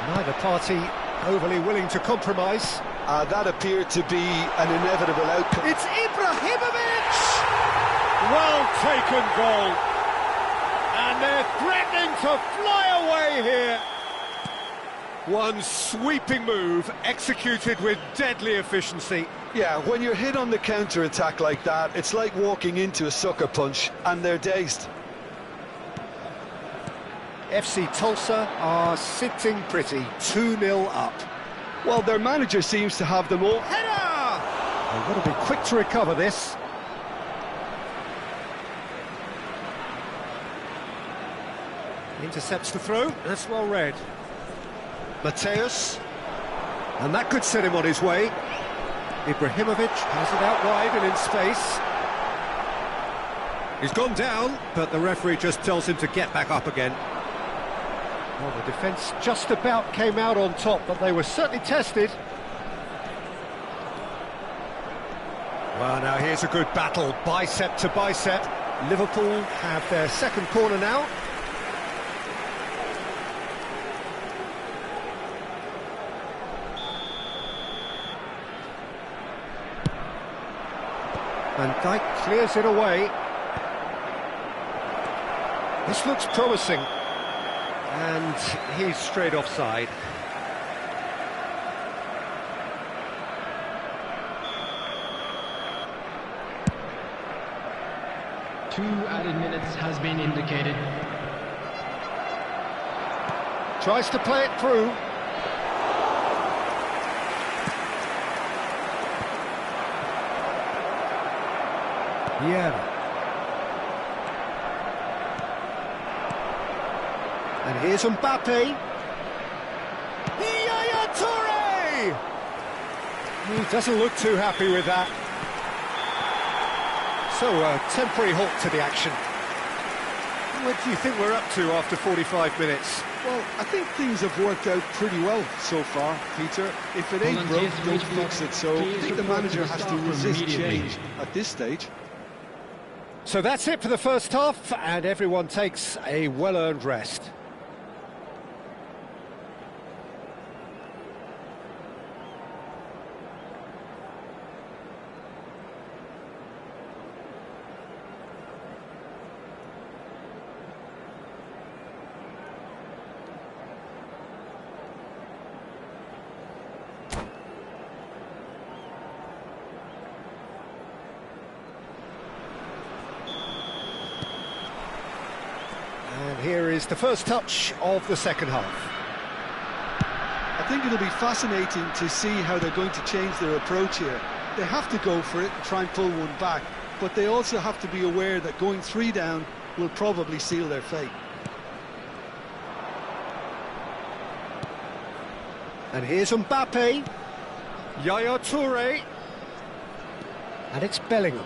Neither party overly willing to compromise. That appeared to be an inevitable outcome. It's Ibrahimovic! Well taken goal. And they're threatening to fly away here. One sweeping move, executed with deadly efficiency. Yeah, when you're hit on the counter-attack like that, it's like walking into a sucker punch, and they're dazed. FC Tulsa are sitting pretty, 2-0 up. Well, their manager seems to have them all. Header! They've got to be quick to recover this. Intercepts the throw, that's well read. Mateus, and that could set him on his way. Ibrahimovic has it out wide and in space. He's gone down, but the referee just tells him to get back up again. Well, the defence just about came out on top, but they were certainly tested. Well, now here's a good battle, bicep to bicep. Liverpool have their second corner now. Van Dijk clears it away. This looks promising. And he's straight offside. Two added minutes has been indicated. Tries to play it through. Yeah. And here's Mbappe. Yaya Toure! He doesn't look too happy with that. So, a temporary halt to the action. What do you think we're up to after 45 minutes? Well, I think things have worked out pretty well so far, Peter. If it ain't broke, don't fix it. So I think the manager has to resist change at this stage. So that's it for the first half, and everyone takes a well-earned rest. And here is the first touch of the second half. I think it'll be fascinating to see how they're going to change their approach here. They have to go for it and try and pull one back, but they also have to be aware that going 3 down will probably seal their fate. And here's Mbappe. Yaya Toure. And it's Bellingham.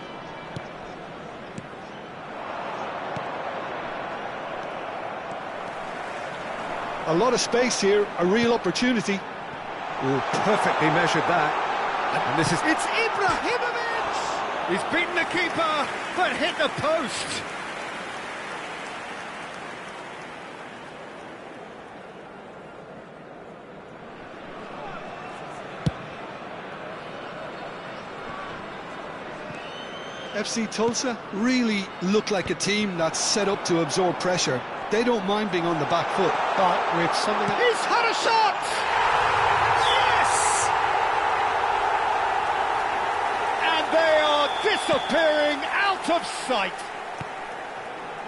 A lot of space here, a real opportunity. Ooh, perfectly measured that. And this is... It's Ibrahimovic! He's beaten the keeper, but hit the post. FC Tulsa really look like a team that's set up to absorb pressure. They don't mind being on the back foot. But with something... He's had a shot! Yes! And they are disappearing out of sight.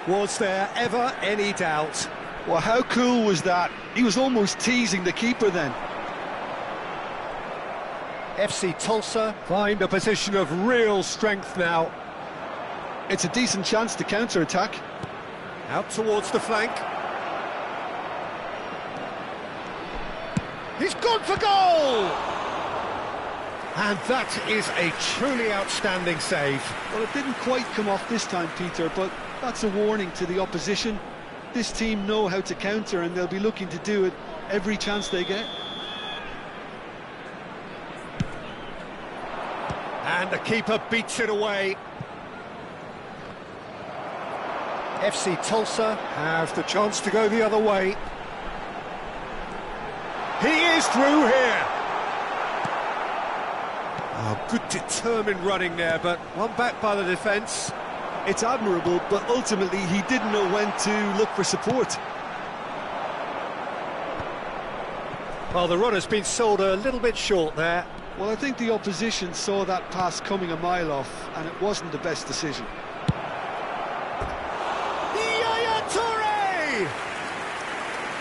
Was there ever any doubt? Well, how cool was that? He was almost teasing the keeper then. FC Tulsa find a position of real strength now. It's a decent chance to counter-attack. Out towards the flank. He's gone for goal! And that is a truly outstanding save. Well, it didn't quite come off this time, Peter, but that's a warning to the opposition. This team know how to counter, and they'll be looking to do it every chance they get. And the keeper beats it away. FC Tulsa have the chance to go the other way. He is through here. Oh, good determined running there, but one back by the defence. It's admirable, but ultimately he didn't know when to look for support. Well, the run has been sold a little bit short there. Well, I think the opposition saw that pass coming a mile off, and it wasn't the best decision. Yaya Toure!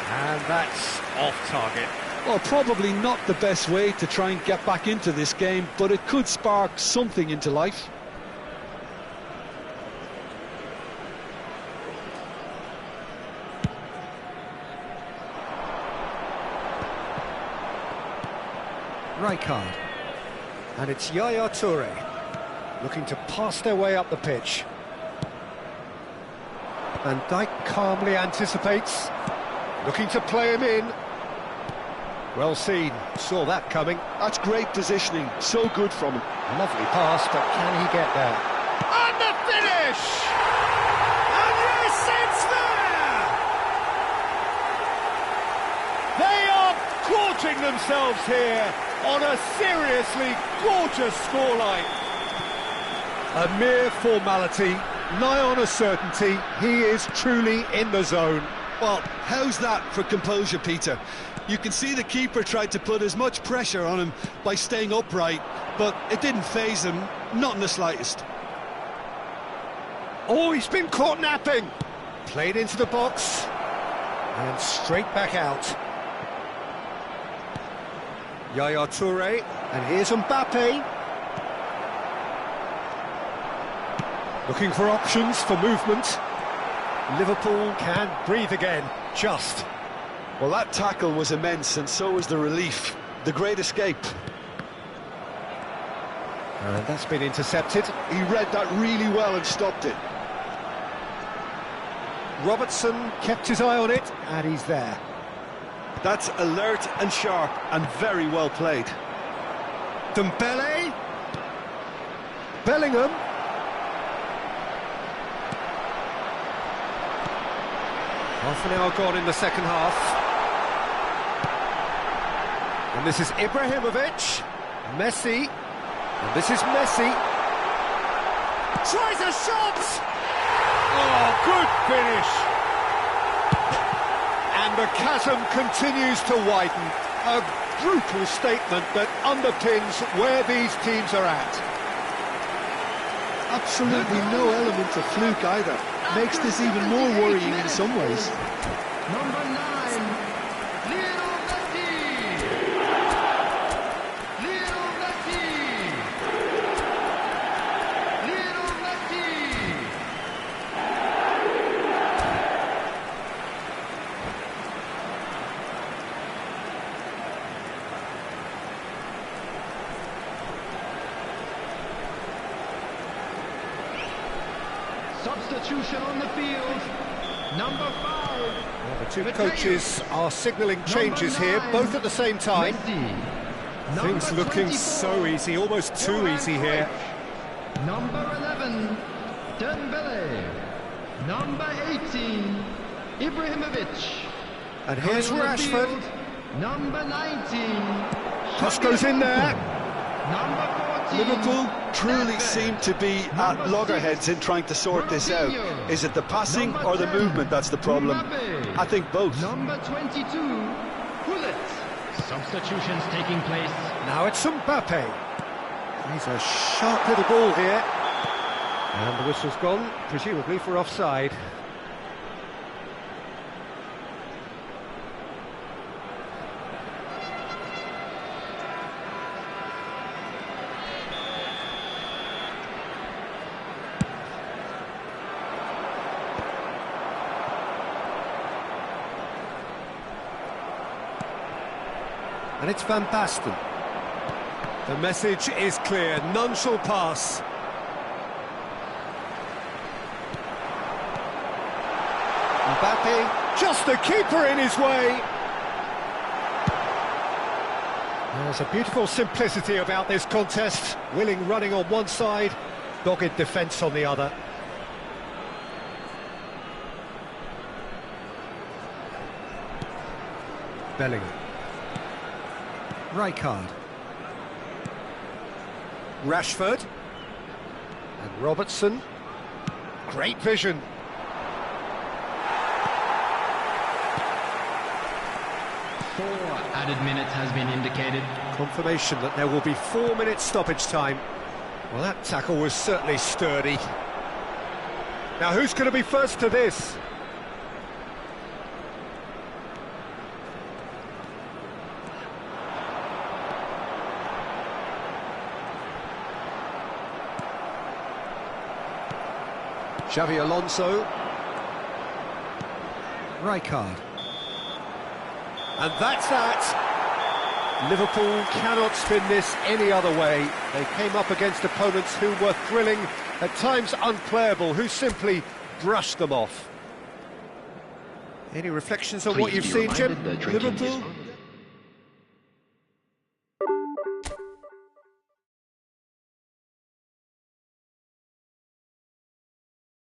And that's off target. Well, probably not the best way to try and get back into this game, but it could spark something into life. Rijkaard. And it's Yaya Toure looking to pass their way up the pitch. Van Dijk calmly anticipates, looking to play him in. Well seen, saw that coming. That's great positioning, so good from him. Lovely pass, but can he get there? And the finish! And yes, it's there! They are gorging themselves here on a seriously gorgeous scoreline. A mere formality, nigh on a certainty, he is truly in the zone. Well, how's that for composure, Peter? You can see the keeper tried to put as much pressure on him by staying upright, but it didn't faze him, not in the slightest. Oh, he's been caught napping. Played into the box, and straight back out. Yaya Toure, and here's Mbappe. Looking for options for movement. Liverpool can breathe again, just. Well, that tackle was immense, and so was the relief. The great escape. And that's been intercepted. He read that really well and stopped it. Robertson kept his eye on it, and he's there. That's alert and sharp, and very well played. Dembele. Bellingham. Half an hour gone in the second half. And this is Ibrahimovic. Messi. And this is Messi. Tries a shot! Oh, good finish! And the chasm continues to widen. A brutal statement that underpins where these teams are at. Absolutely no element of fluke either. Makes this even more worrying in some ways. Number 9, Lionel Messi. Lionel Messi. Lionel Messi. Substitution on the field. Number 5. Well, the two coaches are signalling changes here, both at the same time. Things looking so easy, almost too easy here. Number 11, Dembele. Number 18, Ibrahimovic. And here's Coming on the Rashford. field, Number 19, Cross goes in there. Number 14, Liverpool truly Nedved. seem to be at Number loggerheads 6, in trying to sort this out. Ronaldinho. Is it the passing Number or the 10, movement that's the problem? Mbappe. I think both. Number 22, Hullet. Substitutions taking place. Now it's Mbappe. He's a sharp little ball here. And the whistle's gone, presumably for offside. And it's Van Basten. The message is clear, none shall pass. Mbappe, just the keeper in his way. There's a beautiful simplicity about this contest. Willing running on one side, dogged defence on the other. Bellingham. Rijkaard. Rashford. And Robertson. Great vision. Added minutes has been indicated. Confirmation that there will be 4 minutes stoppage time. Well, that tackle was certainly sturdy. Now, who's going to be first to this? Xavi Alonso. Rijkaard. And that's that. Liverpool cannot spin this any other way. They came up against opponents who were thrilling, at times unplayable, who simply brushed them off. Any reflections on what you've seen, Jim? Liverpool